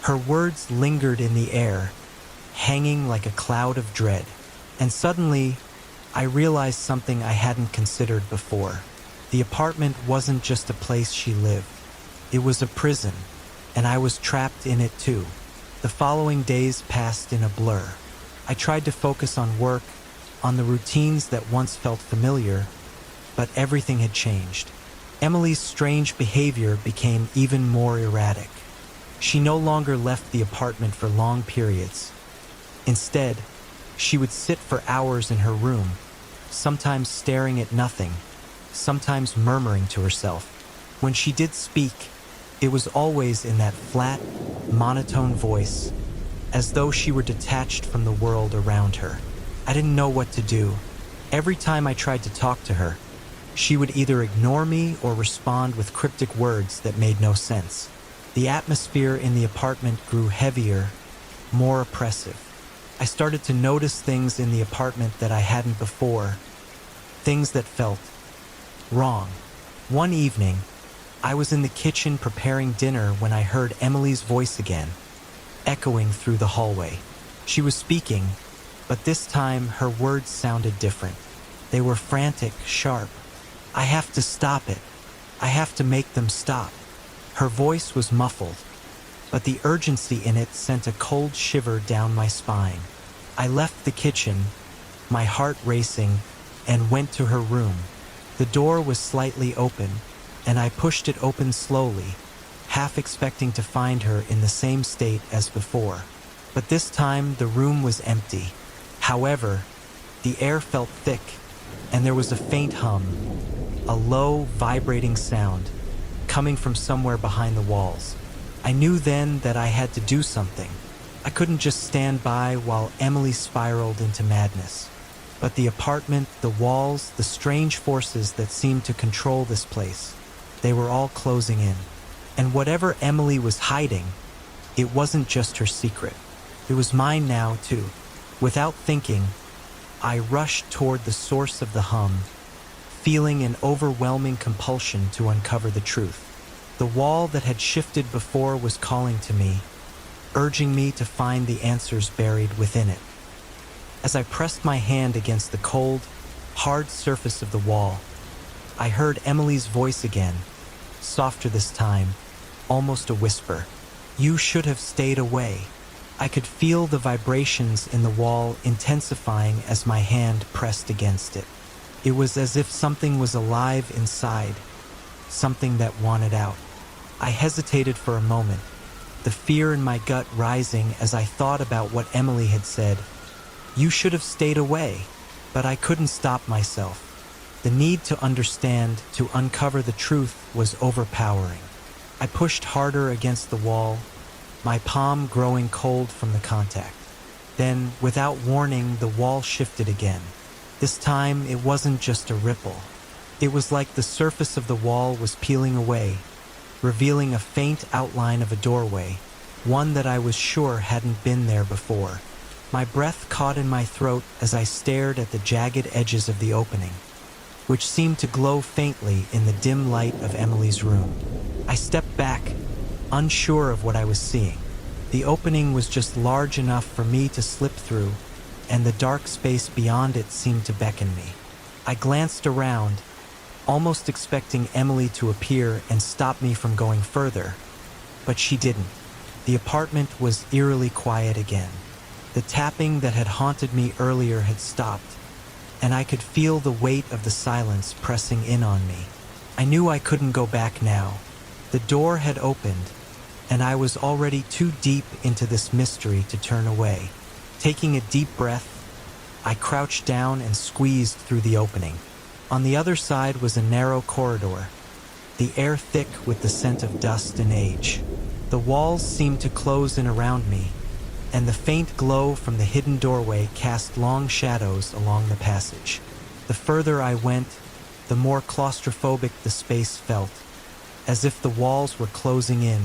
Her words lingered in the air, hanging like a cloud of dread. And suddenly, I realized something I hadn't considered before. The apartment wasn't just a place she lived. It was a prison, and I was trapped in it too. The following days passed in a blur. I tried to focus on work, on the routines that once felt familiar, but everything had changed. Emily's strange behavior became even more erratic. She no longer left the apartment for long periods. Instead, she would sit for hours in her room, sometimes staring at nothing, sometimes murmuring to herself. When she did speak, it was always in that flat, monotone voice, as though she were detached from the world around her. I didn't know what to do. Every time I tried to talk to her, she would either ignore me or respond with cryptic words that made no sense. The atmosphere in the apartment grew heavier, more oppressive. I started to notice things in the apartment that I hadn't before, things that felt wrong. One evening, I was in the kitchen preparing dinner when I heard Emily's voice again, echoing through the hallway. She was speaking, but this time her words sounded different. They were frantic, sharp. "I have to stop it. I have to make them stop." Her voice was muffled, but the urgency in it sent a cold shiver down my spine. I left the kitchen, my heart racing, and went to her room. The door was slightly open, and I pushed it open slowly, half expecting to find her in the same state as before. But this time the room was empty. However, the air felt thick, and there was a faint hum, a low, vibrating sound, coming from somewhere behind the walls. I knew then that I had to do something. I couldn't just stand by while Emily spiraled into madness. But the apartment, the walls, the strange forces that seemed to control this place, they were all closing in. And whatever Emily was hiding, it wasn't just her secret. It was mine now, too. Without thinking, I rushed toward the source of the hum, feeling an overwhelming compulsion to uncover the truth. The wall that had shifted before was calling to me, urging me to find the answers buried within it. As I pressed my hand against the cold, hard surface of the wall, I heard Emily's voice again, softer this time, almost a whisper. "You should have stayed away." I could feel the vibrations in the wall intensifying as my hand pressed against it. It was as if something was alive inside, something that wanted out. I hesitated for a moment, the fear in my gut rising as I thought about what Emily had said. "You should have stayed away," but I couldn't stop myself. The need to understand, to uncover the truth, was overpowering. I pushed harder against the wall, my palm growing cold from the contact. Then, without warning, the wall shifted again. This time, it wasn't just a ripple. It was like the surface of the wall was peeling away, revealing a faint outline of a doorway, one that I was sure hadn't been there before. My breath caught in my throat as I stared at the jagged edges of the opening, which seemed to glow faintly in the dim light of Emily's room. I stepped back, unsure of what I was seeing. The opening was just large enough for me to slip through, and the dark space beyond it seemed to beckon me. I glanced around, almost expecting Emily to appear and stop me from going further, but she didn't. The apartment was eerily quiet again. The tapping that had haunted me earlier had stopped, and I could feel the weight of the silence pressing in on me. I knew I couldn't go back now. The door had opened, and I was already too deep into this mystery to turn away. Taking a deep breath, I crouched down and squeezed through the opening. On the other side was a narrow corridor, the air thick with the scent of dust and age. The walls seemed to close in around me, and the faint glow from the hidden doorway cast long shadows along the passage. The further I went, the more claustrophobic the space felt, as if the walls were closing in,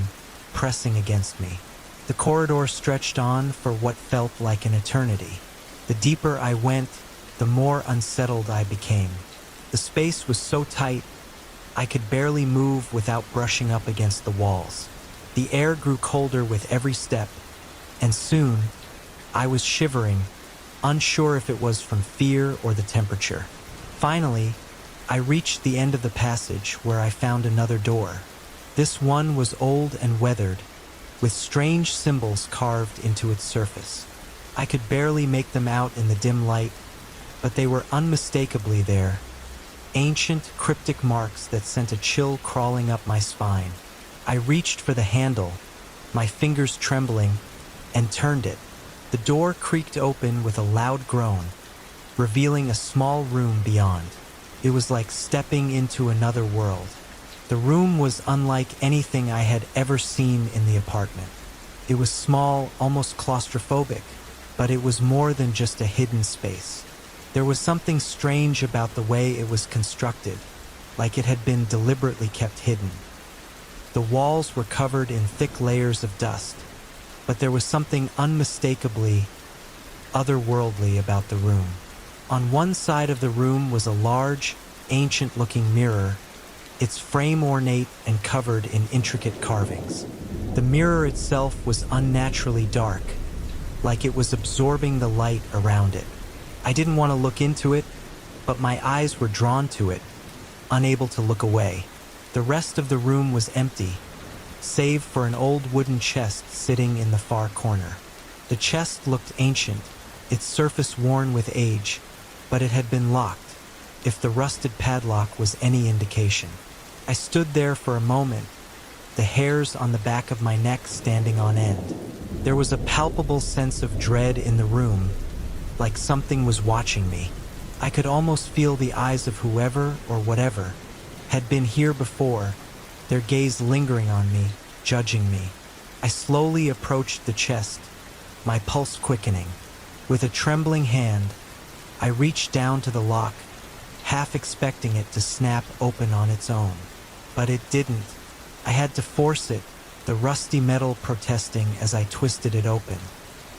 pressing against me. The corridor stretched on for what felt like an eternity. The deeper I went, the more unsettled I became. The space was so tight, I could barely move without brushing up against the walls. The air grew colder with every step, and soon, I was shivering, unsure if it was from fear or the temperature. Finally, I reached the end of the passage where I found another door. This one was old and weathered, with strange symbols carved into its surface. I could barely make them out in the dim light, but they were unmistakably there. Ancient, cryptic marks that sent a chill crawling up my spine. I reached for the handle, my fingers trembling, and turned it. The door creaked open with a loud groan, revealing a small room beyond. It was like stepping into another world. The room was unlike anything I had ever seen in the apartment. It was small, almost claustrophobic, but it was more than just a hidden space. There was something strange about the way it was constructed, like it had been deliberately kept hidden. The walls were covered in thick layers of dust, but there was something unmistakably otherworldly about the room. On one side of the room was a large, ancient-looking mirror, its frame ornate and covered in intricate carvings. The mirror itself was unnaturally dark, like it was absorbing the light around it. I didn't want to look into it, but my eyes were drawn to it, unable to look away. The rest of the room was empty, save for an old wooden chest sitting in the far corner. The chest looked ancient, its surface worn with age, but it had been locked, if the rusted padlock was any indication. I stood there for a moment, the hairs on the back of my neck standing on end. There was a palpable sense of dread in the room, like something was watching me. I could almost feel the eyes of whoever or whatever had been here before, their gaze lingering on me, judging me. I slowly approached the chest, my pulse quickening. With a trembling hand, I reached down to the lock, half expecting it to snap open on its own. But it didn't. I had to force it, the rusty metal protesting as I twisted it open.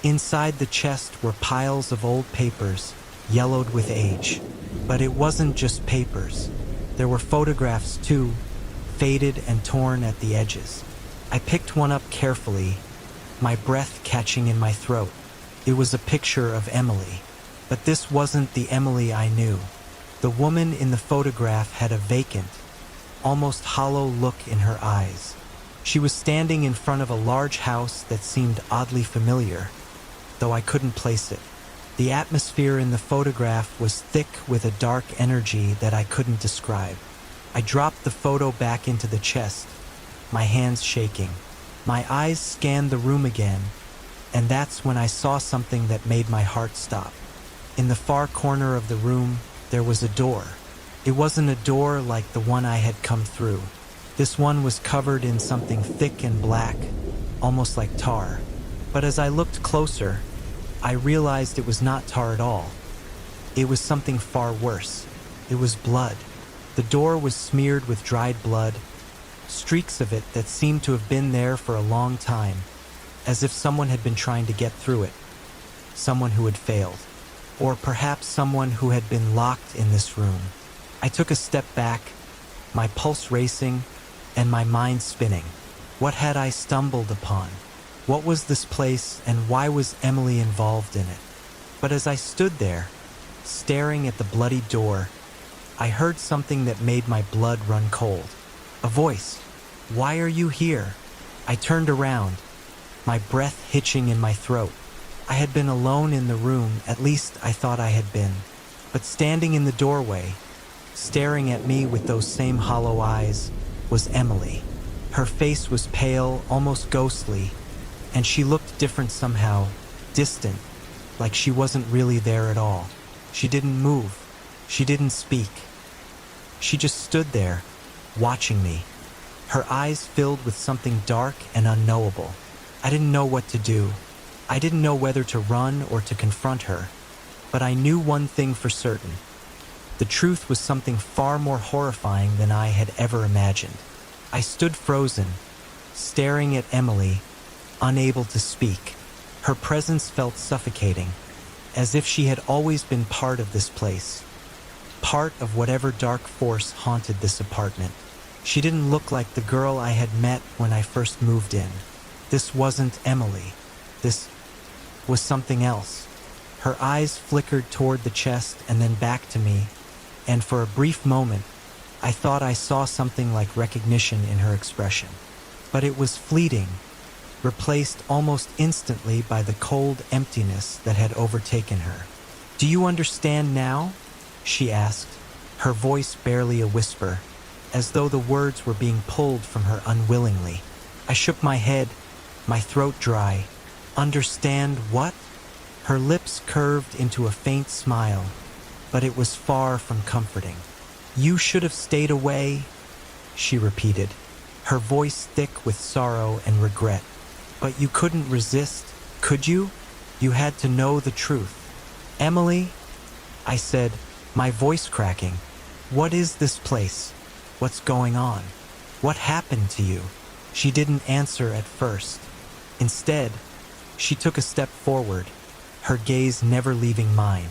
Inside the chest were piles of old papers, yellowed with age. But it wasn't just papers. There were photographs too, faded and torn at the edges. I picked one up carefully, my breath catching in my throat. It was a picture of Emily. But this wasn't the Emily I knew. The woman in the photograph had a vacant, almost hollow look in her eyes. She was standing in front of a large house that seemed oddly familiar, though I couldn't place it. The atmosphere in the photograph was thick with a dark energy that I couldn't describe. I dropped the photo back into the chest, my hands shaking. My eyes scanned the room again, and that's when I saw something that made my heart stop. In the far corner of the room, there was a door. It wasn't a door like the one I had come through. This one was covered in something thick and black, almost like tar. But as I looked closer, I realized it was not tar at all. It was something far worse. It was blood. The door was smeared with dried blood, streaks of it that seemed to have been there for a long time, as if someone had been trying to get through it. Someone who had failed. Or perhaps someone who had been locked in this room. I took a step back, my pulse racing, and my mind spinning. What had I stumbled upon? What was this place, and why was Emily involved in it? But as I stood there, staring at the bloody door, I heard something that made my blood run cold. A voice. "Why are you here?" I turned around, my breath hitching in my throat. I had been alone in the room, at least I thought I had been. But standing in the doorway, staring at me with those same hollow eyes, was Emily. Her face was pale, almost ghostly, and she looked different somehow, distant, like she wasn't really there at all. She didn't move. She didn't speak. She just stood there, watching me. Her eyes filled with something dark and unknowable. I didn't know what to do. I didn't know whether to run or to confront her. But I knew one thing for certain. The truth was something far more horrifying than I had ever imagined. I stood frozen, staring at Emily, unable to speak. Her presence felt suffocating, as if she had always been part of this place, part of whatever dark force haunted this apartment. She didn't look like the girl I had met when I first moved in. This wasn't Emily. This was something else. Her eyes flickered toward the chest and then back to me, and for a brief moment, I thought I saw something like recognition in her expression. But it was fleeting, replaced almost instantly by the cold emptiness that had overtaken her. "Do you understand now?" she asked, her voice barely a whisper, as though the words were being pulled from her unwillingly. I shook my head, my throat dry. "Understand what?" Her lips curved into a faint smile, but it was far from comforting. "You should have stayed away," she repeated, her voice thick with sorrow and regret. "But you couldn't resist, could you? You had to know the truth." "Emily," I said, my voice cracking, "what is this place? What's going on? What happened to you?" She didn't answer at first. Instead, she took a step forward, her gaze never leaving mine.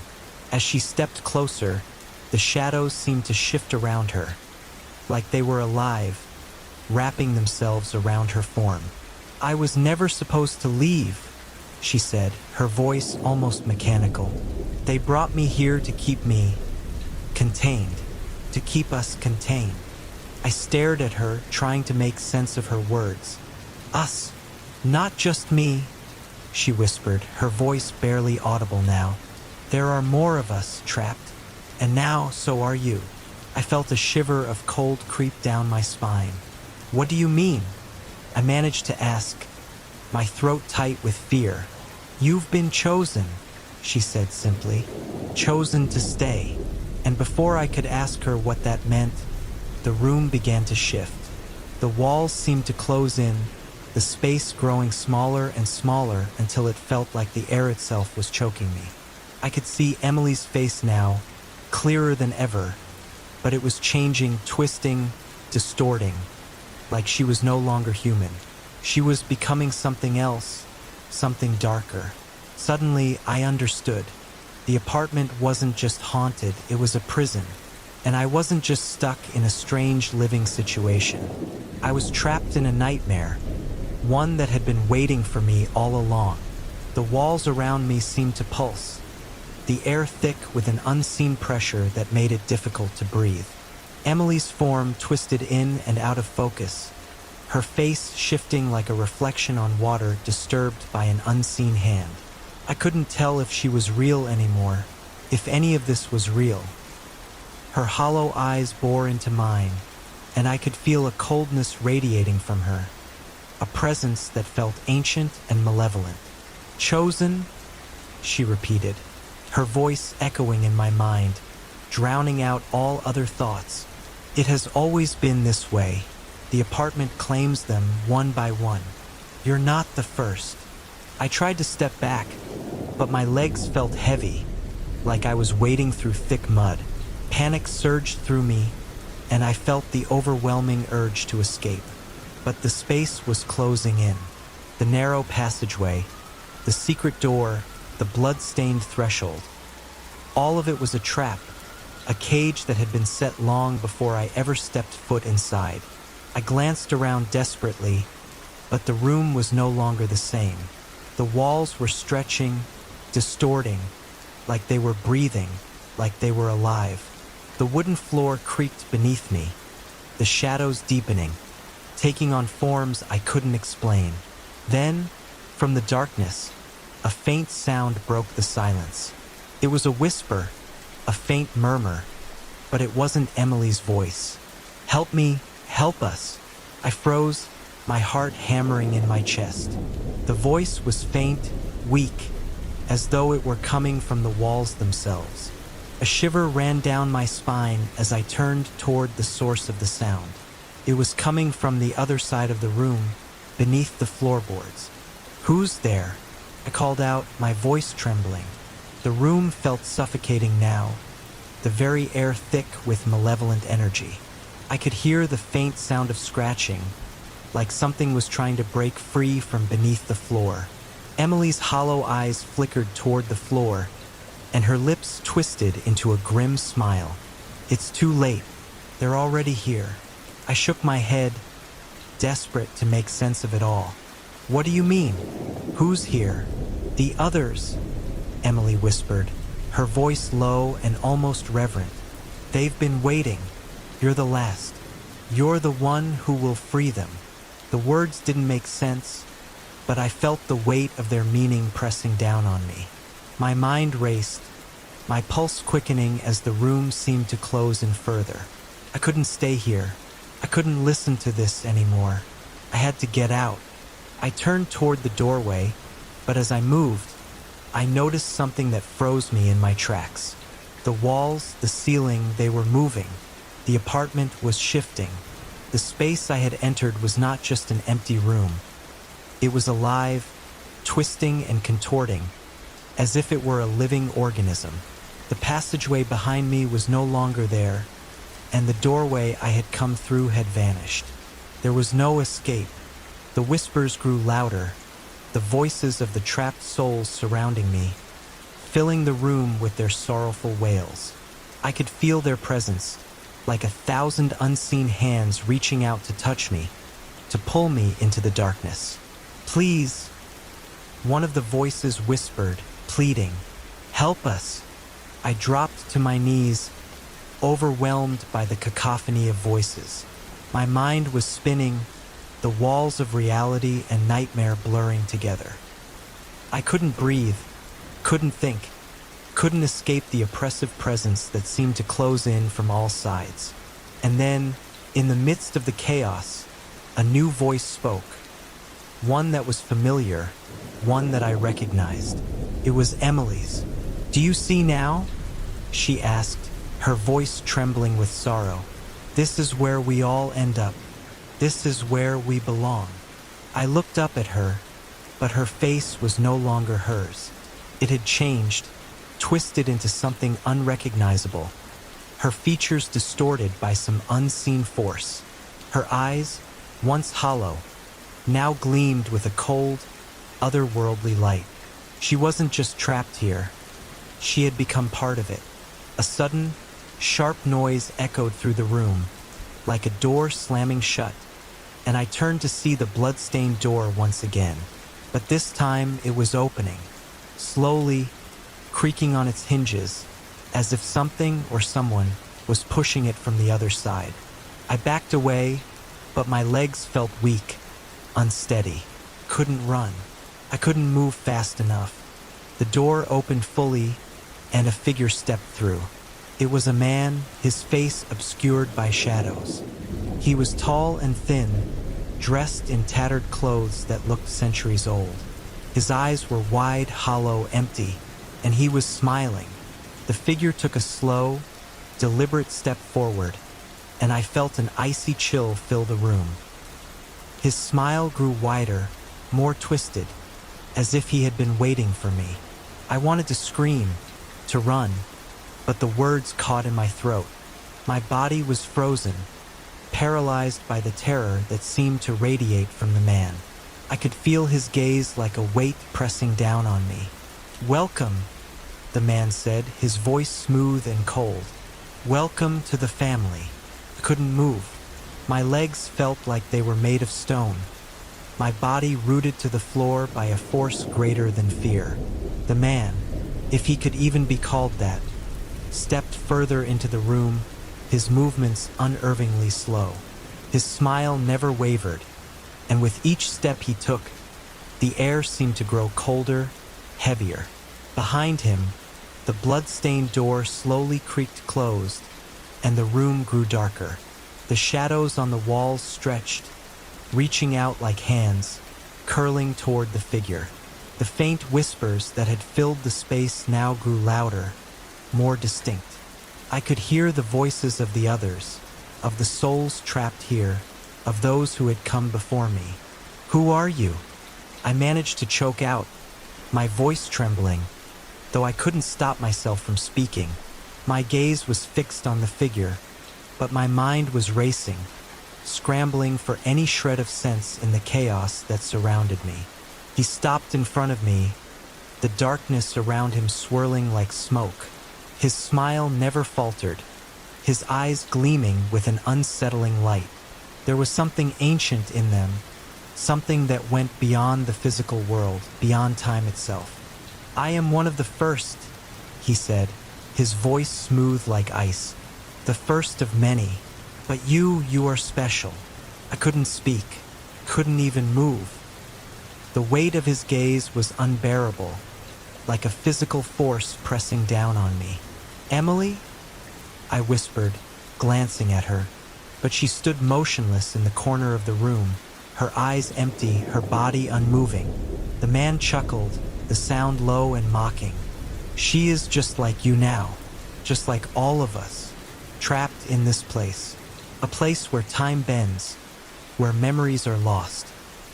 As she stepped closer, the shadows seemed to shift around her, like they were alive, wrapping themselves around her form. "I was never supposed to leave," she said, her voice almost mechanical. "They brought me here to keep me contained, to keep us contained." I stared at her, trying to make sense of her words. "Us, not just me," she whispered, her voice barely audible now. "There are more of us trapped, and now so are you." I felt a shiver of cold creep down my spine. "What do you mean?" I managed to ask, my throat tight with fear. "You've been chosen," she said simply, "chosen to stay." And before I could ask her what that meant, the room began to shift. The walls seemed to close in, the space growing smaller and smaller until it felt like the air itself was choking me. I could see Emily's face now, clearer than ever, but it was changing, twisting, distorting, like she was no longer human. She was becoming something else, something darker. Suddenly, I understood. The apartment wasn't just haunted, it was a prison. And I wasn't just stuck in a strange living situation. I was trapped in a nightmare, one that had been waiting for me all along. The walls around me seemed to pulse, the air thick with an unseen pressure that made it difficult to breathe. Emily's form twisted in and out of focus, her face shifting like a reflection on water disturbed by an unseen hand. I couldn't tell if she was real anymore, if any of this was real. Her hollow eyes bore into mine, and I could feel a coldness radiating from her, a presence that felt ancient and malevolent. "Chosen?" she repeated, her voice echoing in my mind, drowning out all other thoughts. "It has always been this way. The apartment claims them one by one. You're not the first." I tried to step back, but my legs felt heavy, like I was wading through thick mud. Panic surged through me, and I felt the overwhelming urge to escape. But the space was closing in. The narrow passageway, the secret door, the blood-stained threshold. All of it was a trap, a cage that had been set long before I ever stepped foot inside. I glanced around desperately, but the room was no longer the same. The walls were stretching, distorting, like they were breathing, like they were alive. The wooden floor creaked beneath me, the shadows deepening, taking on forms I couldn't explain. Then, from the darkness, a faint sound broke the silence. It was a whisper, a faint murmur, but it wasn't Emily's voice. "Help me, help us." I froze, my heart hammering in my chest. The voice was faint, weak, as though it were coming from the walls themselves. A shiver ran down my spine as I turned toward the source of the sound. It was coming from the other side of the room, beneath the floorboards. "Who's there?" I called out, my voice trembling. The room felt suffocating now, the very air thick with malevolent energy. I could hear the faint sound of scratching, like something was trying to break free from beneath the floor. Emily's hollow eyes flickered toward the floor, and her lips twisted into a grim smile. "It's too late. They're already here." I shook my head, desperate to make sense of it all. "What do you mean? Who's here?" "The others," Emily whispered, her voice low and almost reverent. "They've been waiting. You're the last. You're the one who will free them." The words didn't make sense, but I felt the weight of their meaning pressing down on me. My mind raced, my pulse quickening as the room seemed to close in further. I couldn't stay here. I couldn't listen to this anymore. I had to get out. I turned toward the doorway, but as I moved, I noticed something that froze me in my tracks. The walls, the ceiling, they were moving. The apartment was shifting. The space I had entered was not just an empty room. It was alive, twisting and contorting, as if it were a living organism. The passageway behind me was no longer there, and the doorway I had come through had vanished. There was no escape. The whispers grew louder, the voices of the trapped souls surrounding me, filling the room with their sorrowful wails. I could feel their presence, like 1,000 unseen hands reaching out to touch me, to pull me into the darkness. "Please," one of the voices whispered, pleading, "help us." I dropped to my knees, overwhelmed by the cacophony of voices. My mind was spinning, the walls of reality and nightmare blurring together. I couldn't breathe, couldn't think, couldn't escape the oppressive presence that seemed to close in from all sides. And then, in the midst of the chaos, a new voice spoke. One that was familiar, one that I recognized. It was Emily's. "Do you see now?" she asked, her voice trembling with sorrow. "This is where we all end up. This is where we belong." I looked up at her, but her face was no longer hers. It had changed, twisted into something unrecognizable, her features distorted by some unseen force. Her eyes, once hollow, now gleamed with a cold, otherworldly light. She wasn't just trapped here. She had become part of it. A sudden, sharp noise echoed through the room, like a door slamming shut, and I turned to see the blood-stained door once again. But this time it was opening, slowly, creaking on its hinges, as if something or someone was pushing it from the other side. I backed away, but my legs felt weak, unsteady. Couldn't run. I couldn't move fast enough. The door opened fully, and a figure stepped through. It was a man, his face obscured by shadows. He was tall and thin, dressed in tattered clothes that looked centuries old. His eyes were wide, hollow, empty, and he was smiling. The figure took a slow, deliberate step forward, and I felt an icy chill fill the room. His smile grew wider, more twisted, as if he had been waiting for me. I wanted to scream, to run, but the words caught in my throat. My body was frozen, paralyzed by the terror that seemed to radiate from the man. I could feel his gaze like a weight pressing down on me. "Welcome," the man said, his voice smooth and cold. "Welcome to the family." I couldn't move. My legs felt like they were made of stone, my body rooted to the floor by a force greater than fear. The man, if he could even be called that, stepped further into the room, his movements unervingly slow. His smile never wavered, and with each step he took, the air seemed to grow colder, heavier. Behind him, the blood-stained door slowly creaked closed, and the room grew darker. The shadows on the walls stretched, reaching out like hands, curling toward the figure. The faint whispers that had filled the space now grew louder, more distinct. I could hear the voices of the others, of the souls trapped here, of those who had come before me. "Who are you?" I managed to choke out, my voice trembling, though I couldn't stop myself from speaking. My gaze was fixed on the figure, but my mind was racing, scrambling for any shred of sense in the chaos that surrounded me. He stopped in front of me, the darkness around him swirling like smoke. His smile never faltered, his eyes gleaming with an unsettling light. There was something ancient in them, something that went beyond the physical world, beyond time itself. "I am one of the first," he said, his voice smooth like ice. "The first of many. But you are special." I couldn't speak, couldn't even move. The weight of his gaze was unbearable, like a physical force pressing down on me. "Emily?" I whispered, glancing at her, but she stood motionless in the corner of the room, her eyes empty, her body unmoving. The man chuckled, the sound low and mocking. "She is just like you now, just like all of us, trapped in this place. A place where time bends, where memories are lost.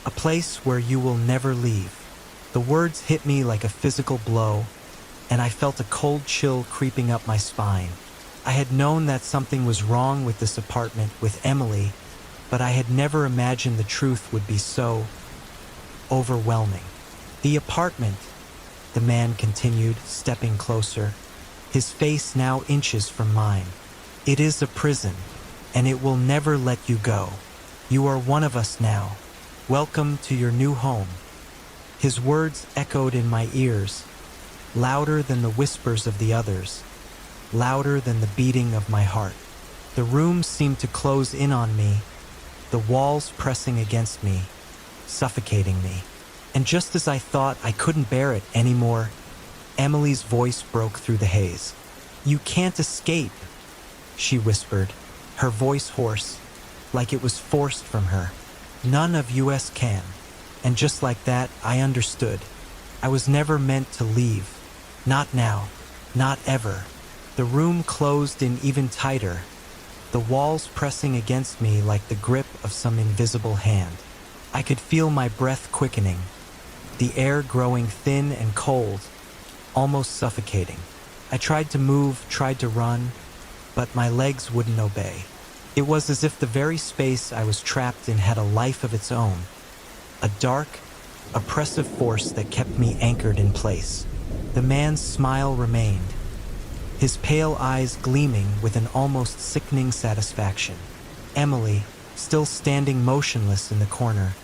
A place where you will never leave." The words hit me like a physical blow, and I felt a cold chill creeping up my spine. I had known that something was wrong with this apartment, with Emily, but I had never imagined the truth would be so overwhelming. "The apartment," the man continued, stepping closer, his face now inches from mine. "It is a prison, and it will never let you go. You are one of us now. Welcome to your new home." His words echoed in my ears, louder than the whispers of the others, louder than the beating of my heart. The room seemed to close in on me, the walls pressing against me, suffocating me. And just as I thought I couldn't bear it anymore, Emily's voice broke through the haze. "You can't escape," she whispered, her voice hoarse, like it was forced from her. "None of us can." And just like that, I understood. I was never meant to leave. Not now. Not ever. The room closed in even tighter, the walls pressing against me like the grip of some invisible hand. I could feel my breath quickening, the air growing thin and cold, almost suffocating. I tried to move, tried to run, but my legs wouldn't obey. It was as if the very space I was trapped in had a life of its own, a dark, oppressive force that kept me anchored in place. The man's smile remained, his pale eyes gleaming with an almost sickening satisfaction. Emily, still standing motionless in the corner,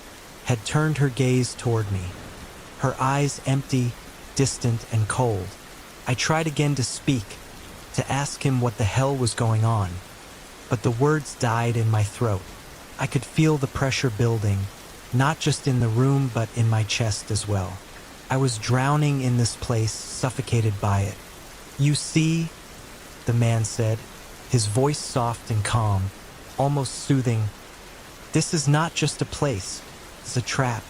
had turned her gaze toward me, her eyes empty, distant, and cold. I tried again to speak, to ask him what the hell was going on, but the words died in my throat. I could feel the pressure building, not just in the room but in my chest as well. I was drowning in this place, suffocated by it. "You see," the man said, his voice soft and calm, almost soothing, "this is not just a place, it's a trap.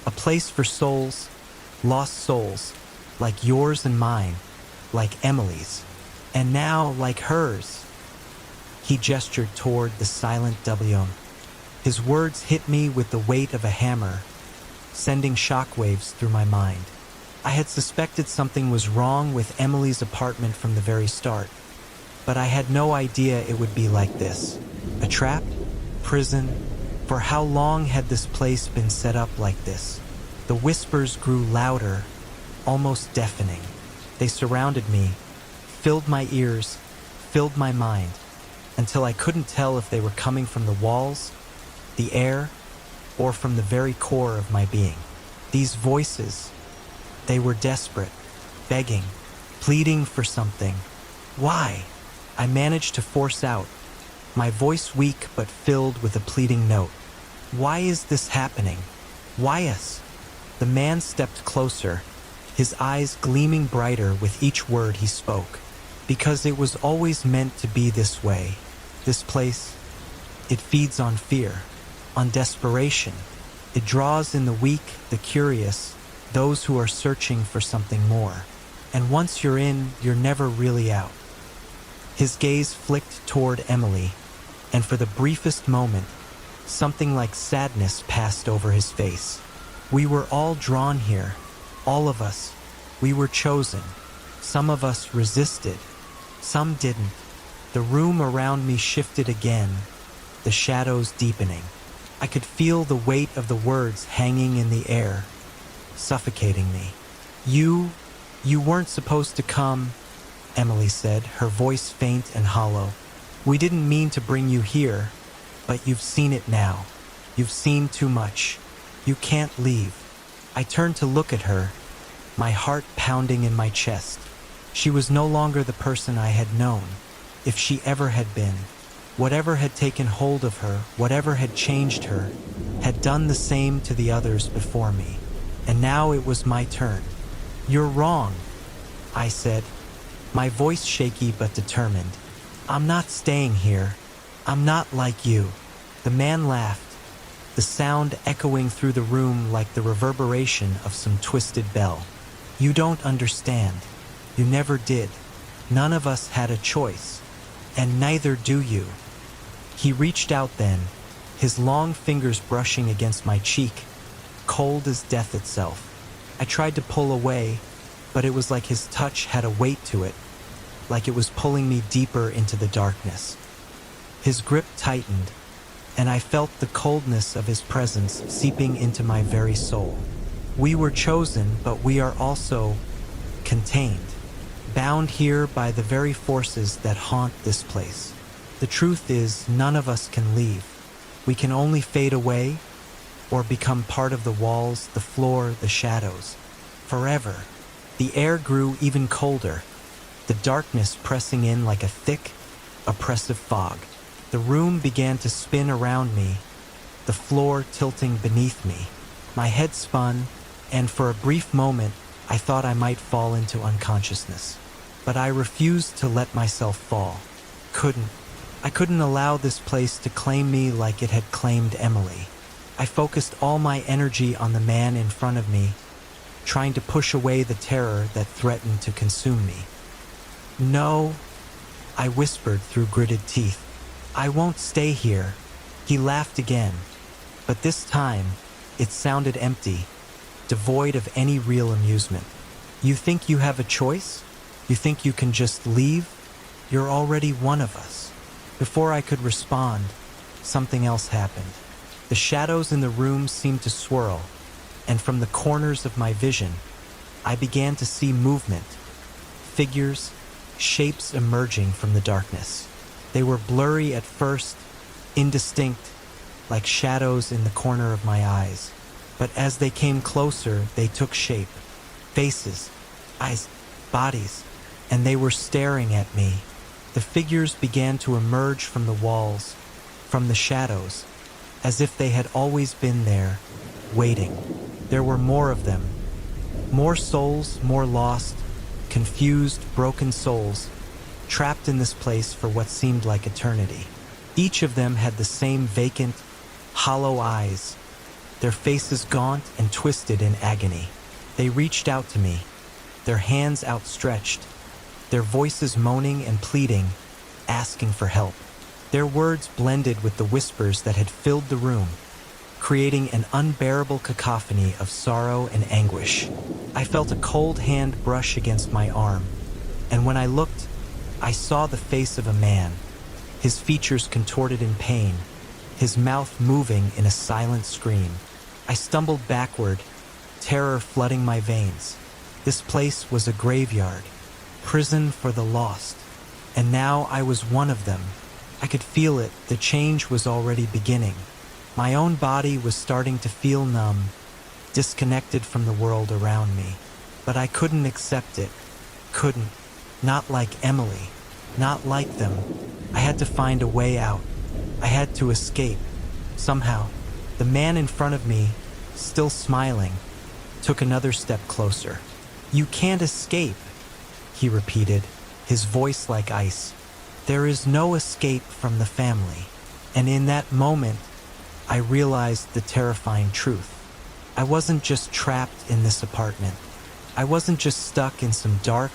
A place for souls, lost souls, like yours and mine, like Emily's, and now like hers." He gestured toward the silent Dublon. His words hit me with the weight of a hammer, sending shockwaves through my mind. I had suspected something was wrong with Emily's apartment from the very start, but I had no idea it would be like this. A trap? Prison? For how long had this place been set up like this? The whispers grew louder, almost deafening. They surrounded me, filled my ears, filled my mind, until I couldn't tell if they were coming from the walls, the air, or from the very core of my being. These voices, they were desperate, begging, pleading for something. Why? I managed to force out, my voice weak but filled with a pleading note. "Why is this happening? Why us?" The man stepped closer, his eyes gleaming brighter with each word he spoke. Because it was always meant to be this way. This place, it feeds on fear, on desperation. It draws in the weak, the curious, those who are searching for something more. And once you're in, you're never really out. His gaze flicked toward Emily, and for the briefest moment, something like sadness passed over his face. We were all drawn here, all of us. We were chosen. Some of us resisted, some didn't. The room around me shifted again, the shadows deepening. I could feel the weight of the words hanging in the air, suffocating me. You weren't supposed to come, Emily said, her voice faint and hollow. We didn't mean to bring you here, but you've seen it now. You've seen too much. You can't leave. I turned to look at her, my heart pounding in my chest. She was no longer the person I had known, if she ever had been. Whatever had taken hold of her, whatever had changed her, had done the same to the others before me. And now it was my turn. You're wrong, I said, my voice shaky but determined. I'm not staying here. I'm not like you. The man laughed, the sound echoing through the room like the reverberation of some twisted bell. You don't understand. You never did. None of us had a choice, and neither do you. He reached out then, his long fingers brushing against my cheek, cold as death itself. I tried to pull away, but it was like his touch had a weight to it, like it was pulling me deeper into the darkness. His grip tightened, and I felt the coldness of his presence seeping into my very soul. We were chosen, but we are also contained, bound here by the very forces that haunt this place. The truth is, none of us can leave. We can only fade away or become part of the walls, the floor, the shadows. Forever. The air grew even colder, the darkness pressing in like a thick, oppressive fog. The room began to spin around me, the floor tilting beneath me. My head spun, and for a brief moment, I thought I might fall into unconsciousness. But I refused to let myself fall. I couldn't allow this place to claim me like it had claimed Emily. I focused all my energy on the man in front of me, trying to push away the terror that threatened to consume me. No, I whispered through gritted teeth. I won't stay here. He laughed again, but this time it sounded empty, devoid of any real amusement. You think you have a choice? You think you can just leave? You're already one of us. Before I could respond, something else happened. The shadows in the room seemed to swirl, and from the corners of my vision, I began to see movement, figures, shapes emerging from the darkness. They were blurry at first, indistinct, like shadows in the corner of my eyes. But as they came closer, they took shape. Faces, eyes, bodies, and they were staring at me. The figures began to emerge from the walls, from the shadows, as if they had always been there, waiting. There were more of them. More souls, more lost, confused, broken souls, trapped in this place for what seemed like eternity. Each of them had the same vacant, hollow eyes, their faces gaunt and twisted in agony. They reached out to me, their hands outstretched, their voices moaning and pleading, asking for help. Their words blended with the whispers that had filled the room, creating an unbearable cacophony of sorrow and anguish. I felt a cold hand brush against my arm, and when I looked, I saw the face of a man, his features contorted in pain, his mouth moving in a silent scream. I stumbled backward, terror flooding my veins. This place was a graveyard, prison for the lost, and now I was one of them. I could feel it, the change was already beginning. My own body was starting to feel numb, disconnected from the world around me. But I couldn't accept it. Couldn't. Not like Emily. Not like them. I had to find a way out. I had to escape. Somehow, the man in front of me, still smiling, took another step closer. "You can't escape," he repeated, his voice like ice. "There is no escape from the family." And in that moment, I realized the terrifying truth. I wasn't just trapped in this apartment. I wasn't just stuck in some dark,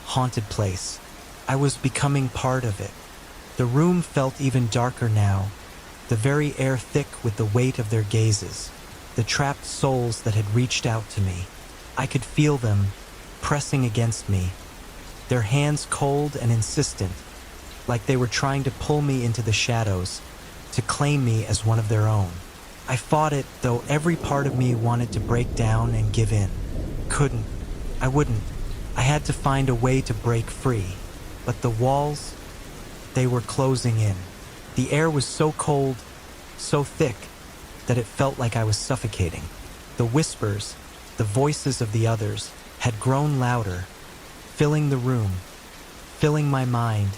haunted place. I was becoming part of it. The room felt even darker now, the very air thick with the weight of their gazes, the trapped souls that had reached out to me. I could feel them pressing against me, their hands cold and insistent, like they were trying to pull me into the shadows, to claim me as one of their own. I fought it, though every part of me wanted to break down and give in. Couldn't. I wouldn't. I had to find a way to break free. But the walls, they were closing in. The air was so cold, so thick, that it felt like I was suffocating. The whispers, the voices of the others, had grown louder, filling the room, filling my mind,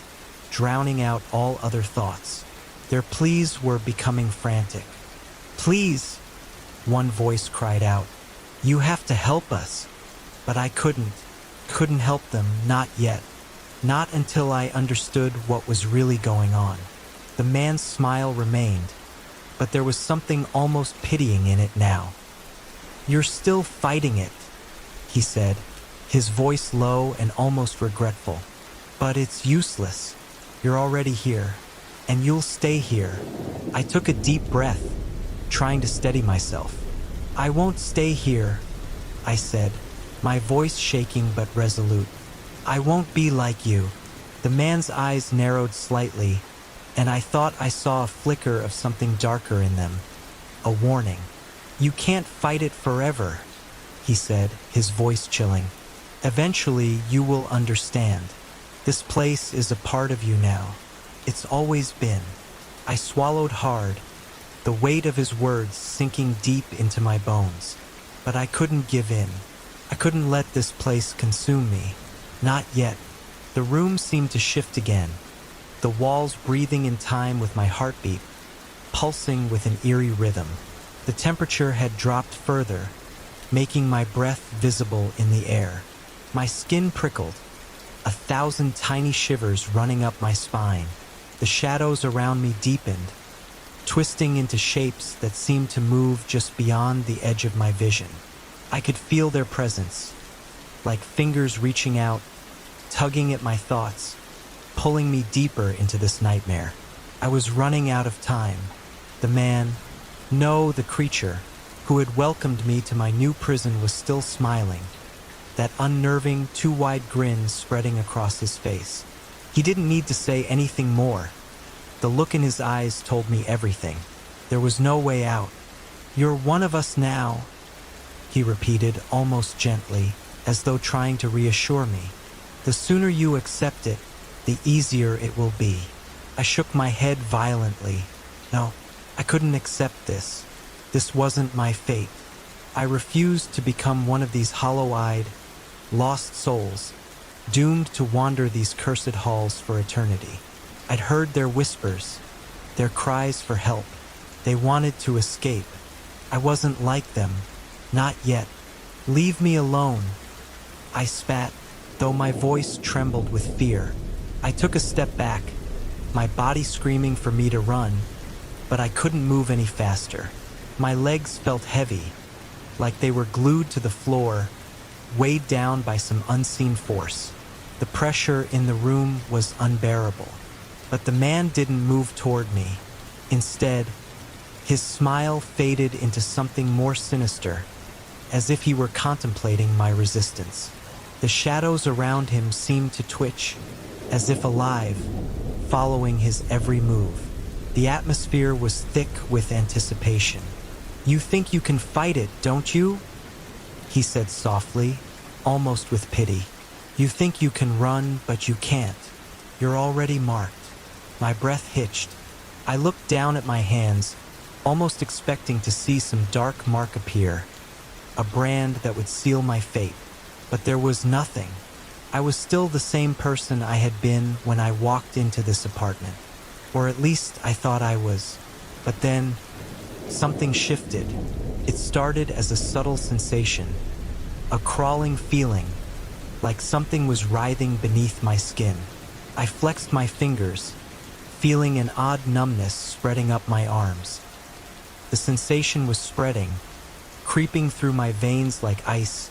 drowning out all other thoughts. Their pleas were becoming frantic. "Please," one voice cried out. "You have to help us." But I couldn't help them, not yet. Not until I understood what was really going on. The man's smile remained, but there was something almost pitying in it now. "You're still fighting it," he said, his voice low and almost regretful. "But it's useless. You're already here, and you'll stay here." I took a deep breath, trying to steady myself. "I won't stay here," I said, my voice shaking but resolute. "I won't be like you." The man's eyes narrowed slightly, and I thought I saw a flicker of something darker in them. A warning. "You can't fight it forever," he said, his voice chilling. "Eventually you will understand. This place is a part of you now. It's always been." I swallowed hard, the weight of his words sinking deep into my bones. But I couldn't give in. I couldn't let this place consume me. Not yet. The room seemed to shift again, the walls breathing in time with my heartbeat, pulsing with an eerie rhythm. The temperature had dropped further, making my breath visible in the air. My skin prickled, 1,000 tiny shivers running up my spine. The shadows around me deepened, twisting into shapes that seemed to move just beyond the edge of my vision. I could feel their presence, like fingers reaching out, tugging at my thoughts, pulling me deeper into this nightmare. I was running out of time. The man, no, the creature, who had welcomed me to my new prison was still smiling, that unnerving, too-wide grin spreading across his face. He didn't need to say anything more. The look in his eyes told me everything. There was no way out. "You're one of us now," he repeated almost gently, as though trying to reassure me. "The sooner you accept it, the easier it will be." I shook my head violently. No, I couldn't accept this. This wasn't my fate. I refused to become one of these hollow-eyed, lost souls, doomed to wander these cursed halls for eternity. I'd heard their whispers, their cries for help. They wanted to escape. I wasn't like them. Not yet. "Leave me alone," I spat, though my voice trembled with fear. I took a step back, my body screaming for me to run, but I couldn't move any faster. My legs felt heavy, like they were glued to the floor, weighed down by some unseen force. The pressure in the room was unbearable. But the man didn't move toward me. Instead, his smile faded into something more sinister, as if he were contemplating my resistance. The shadows around him seemed to twitch, as if alive, following his every move. The atmosphere was thick with anticipation. "You think you can fight it, don't you?" he said softly, almost with pity. "You think you can run, but you can't. You're already marked." My breath hitched. I looked down at my hands, almost expecting to see some dark mark appear, a brand that would seal my fate. But there was nothing. I was still the same person I had been when I walked into this apartment. Or at least I thought I was. But then, something shifted. It started as a subtle sensation, a crawling feeling, like something was writhing beneath my skin. I flexed my fingers, feeling an odd numbness spreading up my arms. The sensation was spreading, creeping through my veins like ice,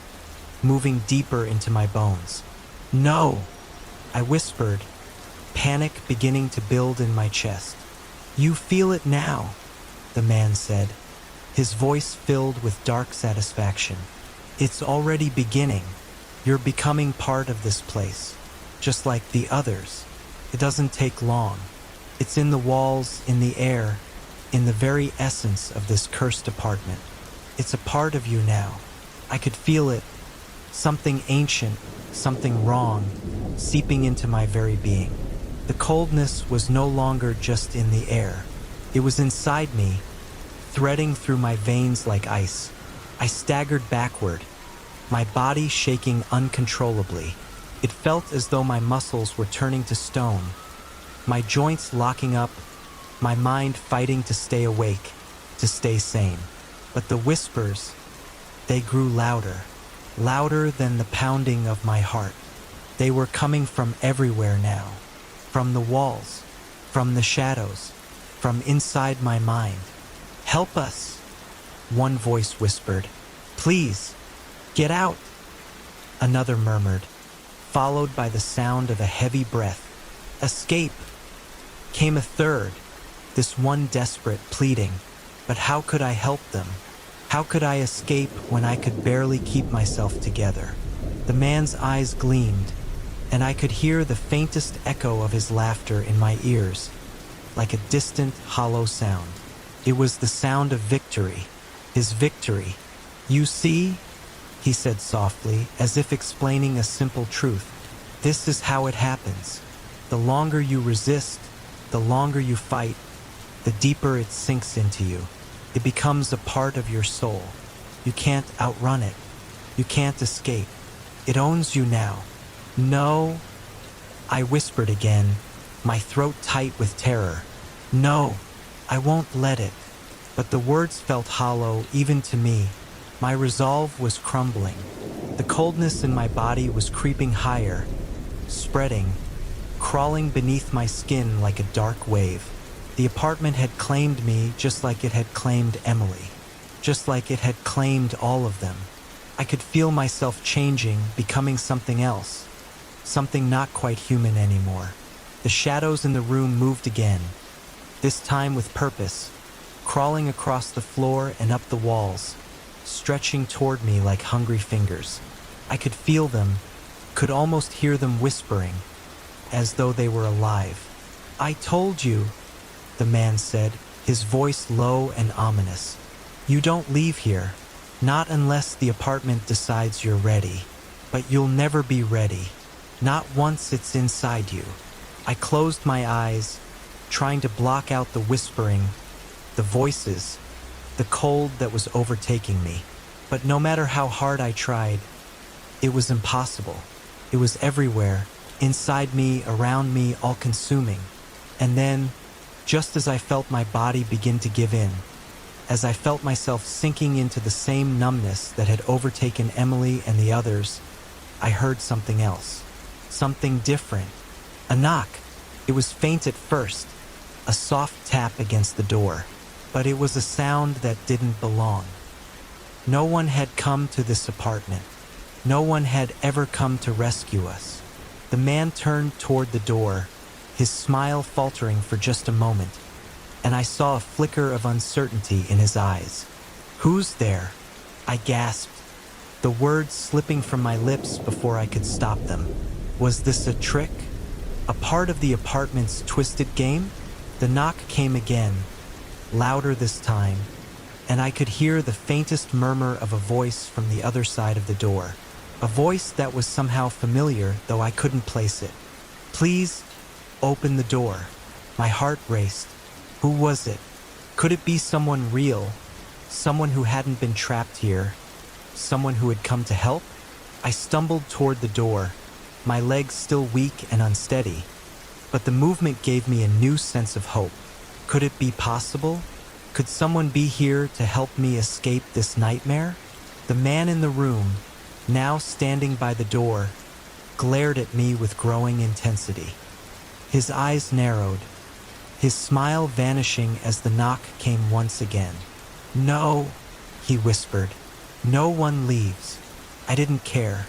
moving deeper into my bones. "No!" I whispered, panic beginning to build in my chest. "You feel it now," the man said, his voice filled with dark satisfaction. "It's already beginning. You're becoming part of this place, just like the others. It doesn't take long. It's in the walls, in the air, in the very essence of this cursed apartment. It's a part of you now. I could feel it, something ancient, something wrong, seeping into my very being. The coldness was no longer just in the air. It was inside me, threading through my veins like ice. I staggered backward, my body shaking uncontrollably. It felt as though my muscles were turning to stone, my joints locking up, my mind fighting to stay awake, to stay sane. But the whispers, they grew louder, louder than the pounding of my heart. They were coming from everywhere now, from the walls, from the shadows, from inside my mind. "Help us," one voice whispered. "Please, get out," another murmured, followed by the sound of a heavy breath. "Escape," came a third, this one desperate, pleading. But how could I help them? How could I escape when I could barely keep myself together? The man's eyes gleamed, and I could hear the faintest echo of his laughter in my ears, like a distant, hollow sound. It was the sound of victory, his victory. "You see," he said softly, as if explaining a simple truth. "This is how it happens. The longer you resist, the longer you fight, the deeper it sinks into you. It becomes a part of your soul. You can't outrun it. You can't escape. It owns you now." "No," I whispered again, my throat tight with terror. "No, I won't let it." But the words felt hollow even to me. My resolve was crumbling. The coldness in my body was creeping higher, spreading, crawling beneath my skin like a dark wave. The apartment had claimed me just like it had claimed Emily, just like it had claimed all of them. I could feel myself changing, becoming something else, something not quite human anymore. The shadows in the room moved again, this time with purpose, crawling across the floor and up the walls, stretching toward me like hungry fingers. I could feel them, could almost hear them whispering, as though they were alive. "I told you," the man said, his voice low and ominous. "You don't leave here, not unless the apartment decides you're ready. But you'll never be ready, not once it's inside you." I closed my eyes, trying to block out the whispering, the voices, the cold that was overtaking me. But no matter how hard I tried, it was impossible. It was everywhere, inside me, around me, all-consuming. And then, just as I felt my body begin to give in, as I felt myself sinking into the same numbness that had overtaken Emily and the others, I heard something else, something different. A knock. It was faint at first, a soft tap against the door, but it was a sound that didn't belong. No one had come to this apartment. No one had ever come to rescue us. The man turned toward the door, his smile faltering for just a moment, and I saw a flicker of uncertainty in his eyes. "Who's there?" I gasped, the words slipping from my lips before I could stop them. Was this a trick? A part of the apartment's twisted game? The knock came again, louder this time, and I could hear the faintest murmur of a voice from the other side of the door. A voice that was somehow familiar, though I couldn't place it. "Please, open the door." My heart raced. Who was it? Could it be someone real? Someone who hadn't been trapped here? Someone who had come to help? I stumbled toward the door, my legs still weak and unsteady, but the movement gave me a new sense of hope. Could it be possible? Could someone be here to help me escape this nightmare? The man in the room, now standing by the door, glared at me with growing intensity. His eyes narrowed, his smile vanishing as the knock came once again. "No," he whispered. "No one leaves." I didn't care.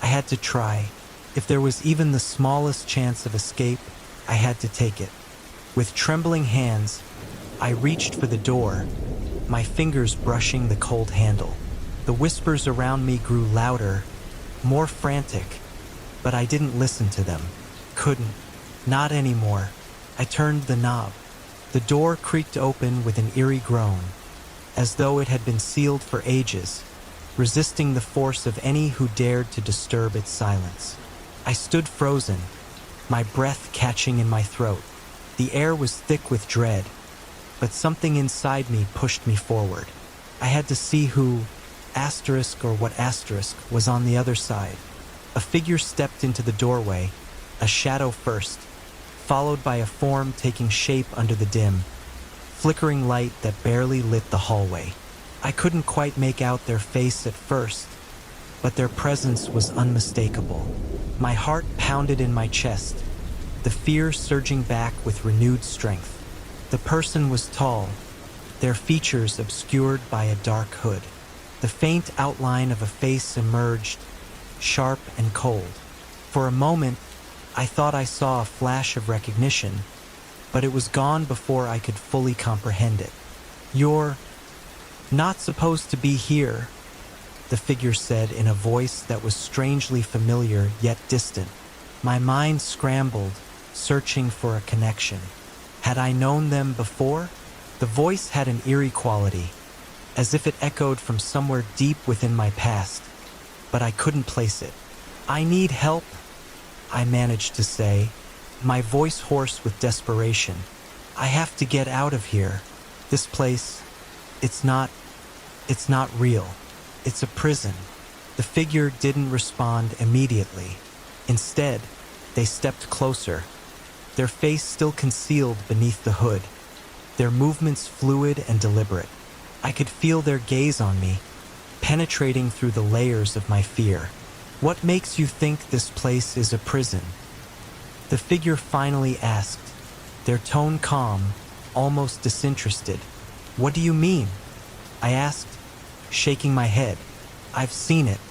I had to try. If there was even the smallest chance of escape, I had to take it. With trembling hands, I reached for the door, my fingers brushing the cold handle. The whispers around me grew louder, more frantic, but I didn't listen to them. Couldn't. Not anymore. I turned the knob. The door creaked open with an eerie groan, as though it had been sealed for ages, resisting the force of any who dared to disturb its silence. I stood frozen, my breath catching in my throat. The air was thick with dread, but something inside me pushed me forward. I had to see who, asterisk or what asterisk, was on the other side. A figure stepped into the doorway, a shadow first, followed by a form taking shape under the dim, flickering light that barely lit the hallway. I couldn't quite make out their face at first, but their presence was unmistakable. My heart pounded in my chest, the fear surging back with renewed strength. The person was tall, their features obscured by a dark hood. The faint outline of a face emerged, sharp and cold. For a moment, I thought I saw a flash of recognition, but it was gone before I could fully comprehend it. "You're not supposed to be here," the figure said in a voice that was strangely familiar yet distant. My mind scrambled, searching for a connection. Had I known them before? The voice had an eerie quality, as if it echoed from somewhere deep within my past, but I couldn't place it. "I need help," I managed to say, my voice hoarse with desperation. "I have to get out of here. This place, it's not real. It's a prison." The figure didn't respond immediately. Instead, they stepped closer, their face still concealed beneath the hood, their movements fluid and deliberate. I could feel their gaze on me, penetrating through the layers of my fear. "What makes you think this place is a prison?" the figure finally asked, their tone calm, almost disinterested. "What do you mean?" I asked, shaking my head. "I've seen it.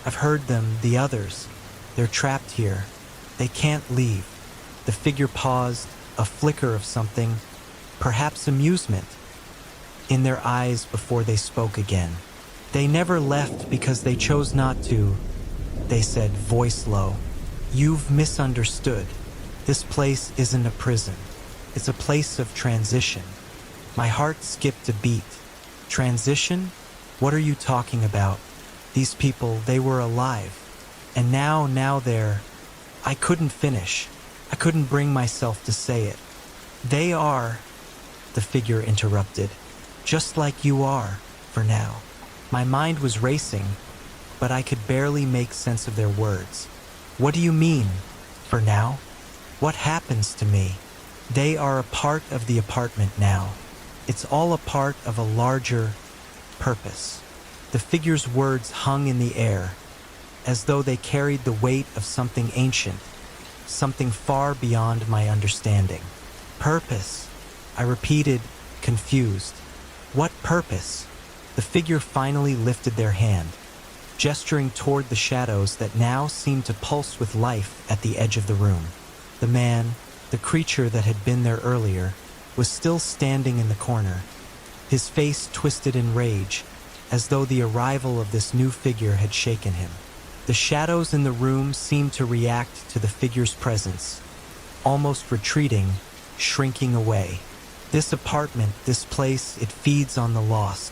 I've heard them, the others. They're trapped here. They can't leave." The figure paused, a flicker of something, perhaps amusement, in their eyes before they spoke again. "They never left because they chose not to," they said, voice low. "You've misunderstood. This place isn't a prison. It's a place of transition." My heart skipped a beat. "Transition? What are you talking about? These people, they were alive. And now they're..." I couldn't finish. I couldn't bring myself to say it. "They are," the figure interrupted, "just like you are, for now." My mind was racing, but I could barely make sense of their words. "What do you mean, for now? What happens to me?" "They are a part of the apartment now. It's all a part of a larger purpose." The figure's words hung in the air, as though they carried the weight of something ancient, something far beyond my understanding. "Purpose," I repeated, confused. "What purpose?" The figure finally lifted their hand, gesturing toward the shadows that now seemed to pulse with life at the edge of the room. The man, the creature that had been there earlier, was still standing in the corner, his face twisted in rage, as though the arrival of this new figure had shaken him. The shadows in the room seemed to react to the figure's presence, almost retreating, shrinking away. This apartment, this place, it feeds on the lost,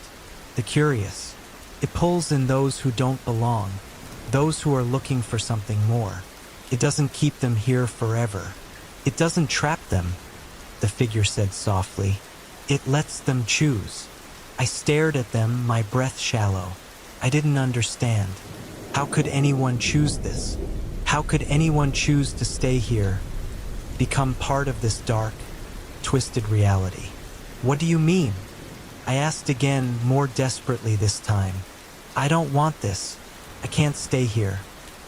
the curious. It pulls in those who don't belong, those who are looking for something more. It doesn't keep them here forever. It doesn't trap them, the figure said softly. It lets them choose. I stared at them, my breath shallow. I didn't understand. How could anyone choose this? How could anyone choose to stay here, become part of this dark, twisted reality? "What do you mean?" I asked again, more desperately this time. "I don't want this. I can't stay here.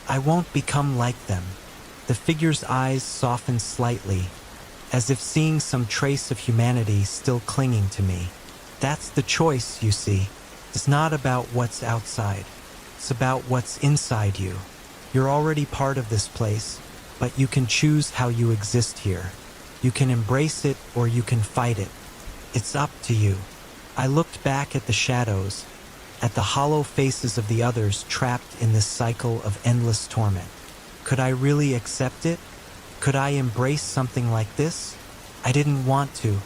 I won't become like them. The figure's eyes softened slightly, as if seeing some trace of humanity still clinging to me. That's the choice, you see. It's not about what's outside. It's about what's inside you. You're already part of this place, but you can choose how you exist here. You can embrace it or you can fight it. It's up to you. I looked back at the shadows, at the hollow faces of the others trapped in this cycle of endless torment. Could I really accept it? Could I embrace something like this? I didn't want to.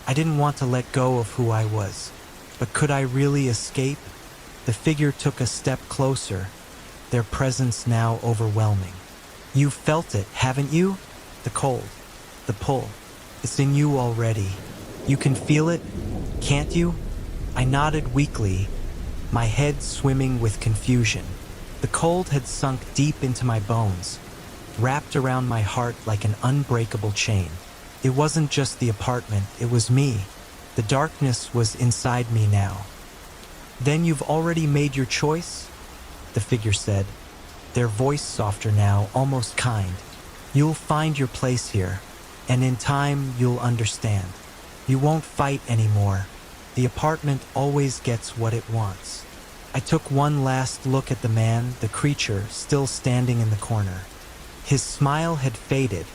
I didn't want to let go of who I was. But could I really escape? The figure took a step closer, their presence now overwhelming. You've felt it, haven't you? The cold, the pull. It's in you already. You can feel it, can't you? I nodded weakly, my head swimming with confusion. The cold had sunk deep into my bones, wrapped around my heart like an unbreakable chain. It wasn't just the apartment, it was me. The darkness was inside me now. Then you've already made your choice? The figure said, their voice softer now, almost kind. You'll find your place here, and in time you'll understand. You won't fight anymore. The apartment always gets what it wants. I took one last look at the man, the creature, still standing in the corner. His smile had faded,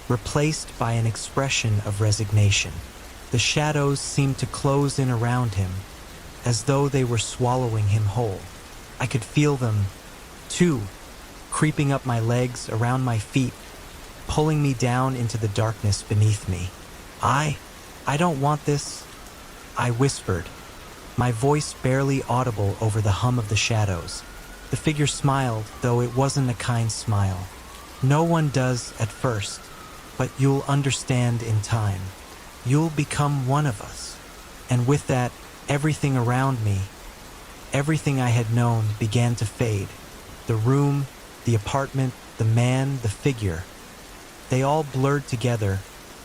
replaced by an expression of resignation. The shadows seemed to close in around him, as though they were swallowing him whole. I could feel them, too, creeping up my legs, around my feet, pulling me down into the darkness beneath me. I don't want this, I whispered, my voice barely audible over the hum of the shadows. The figure smiled, though it wasn't a kind smile. No one does at first, but you'll understand in time. You'll become one of us. And with that, everything around me, everything I had known, began to fade. The room, the apartment, the man, the figure. They all blurred together,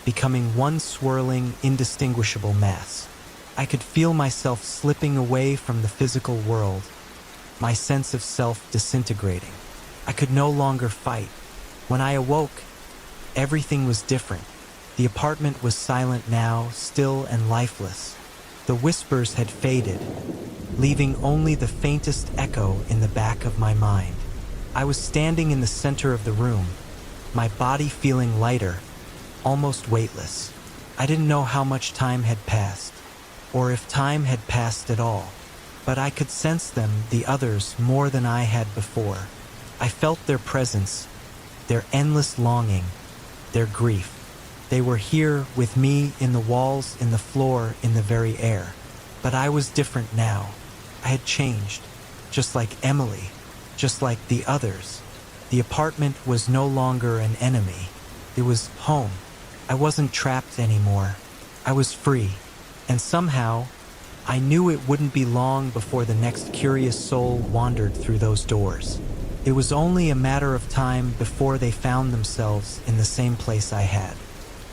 becoming one swirling, indistinguishable mass. I could feel myself slipping away from the physical world, my sense of self disintegrating. I could no longer fight. When I awoke, everything was different. The apartment was silent now, still and lifeless. The whispers had faded, leaving only the faintest echo in the back of my mind. I was standing in the center of the room, my body feeling lighter, almost weightless. I didn't know how much time had passed, or if time had passed at all, but I could sense them, the others, more than I had before. I felt their presence, their endless longing, their grief. They were here with me, in the walls, in the floor, in the very air. But I was different now. I had changed, just like Emily, just like the others. The apartment was no longer an enemy. It was home. I wasn't trapped anymore. I was free. And somehow, I knew it wouldn't be long before the next curious soul wandered through those doors. It was only a matter of time before they found themselves in the same place I had.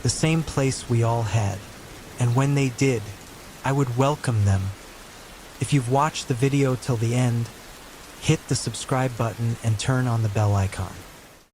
The same place we all had. And when they did, I would welcome them. If you've watched the video till the end, hit the subscribe button and turn on the bell icon.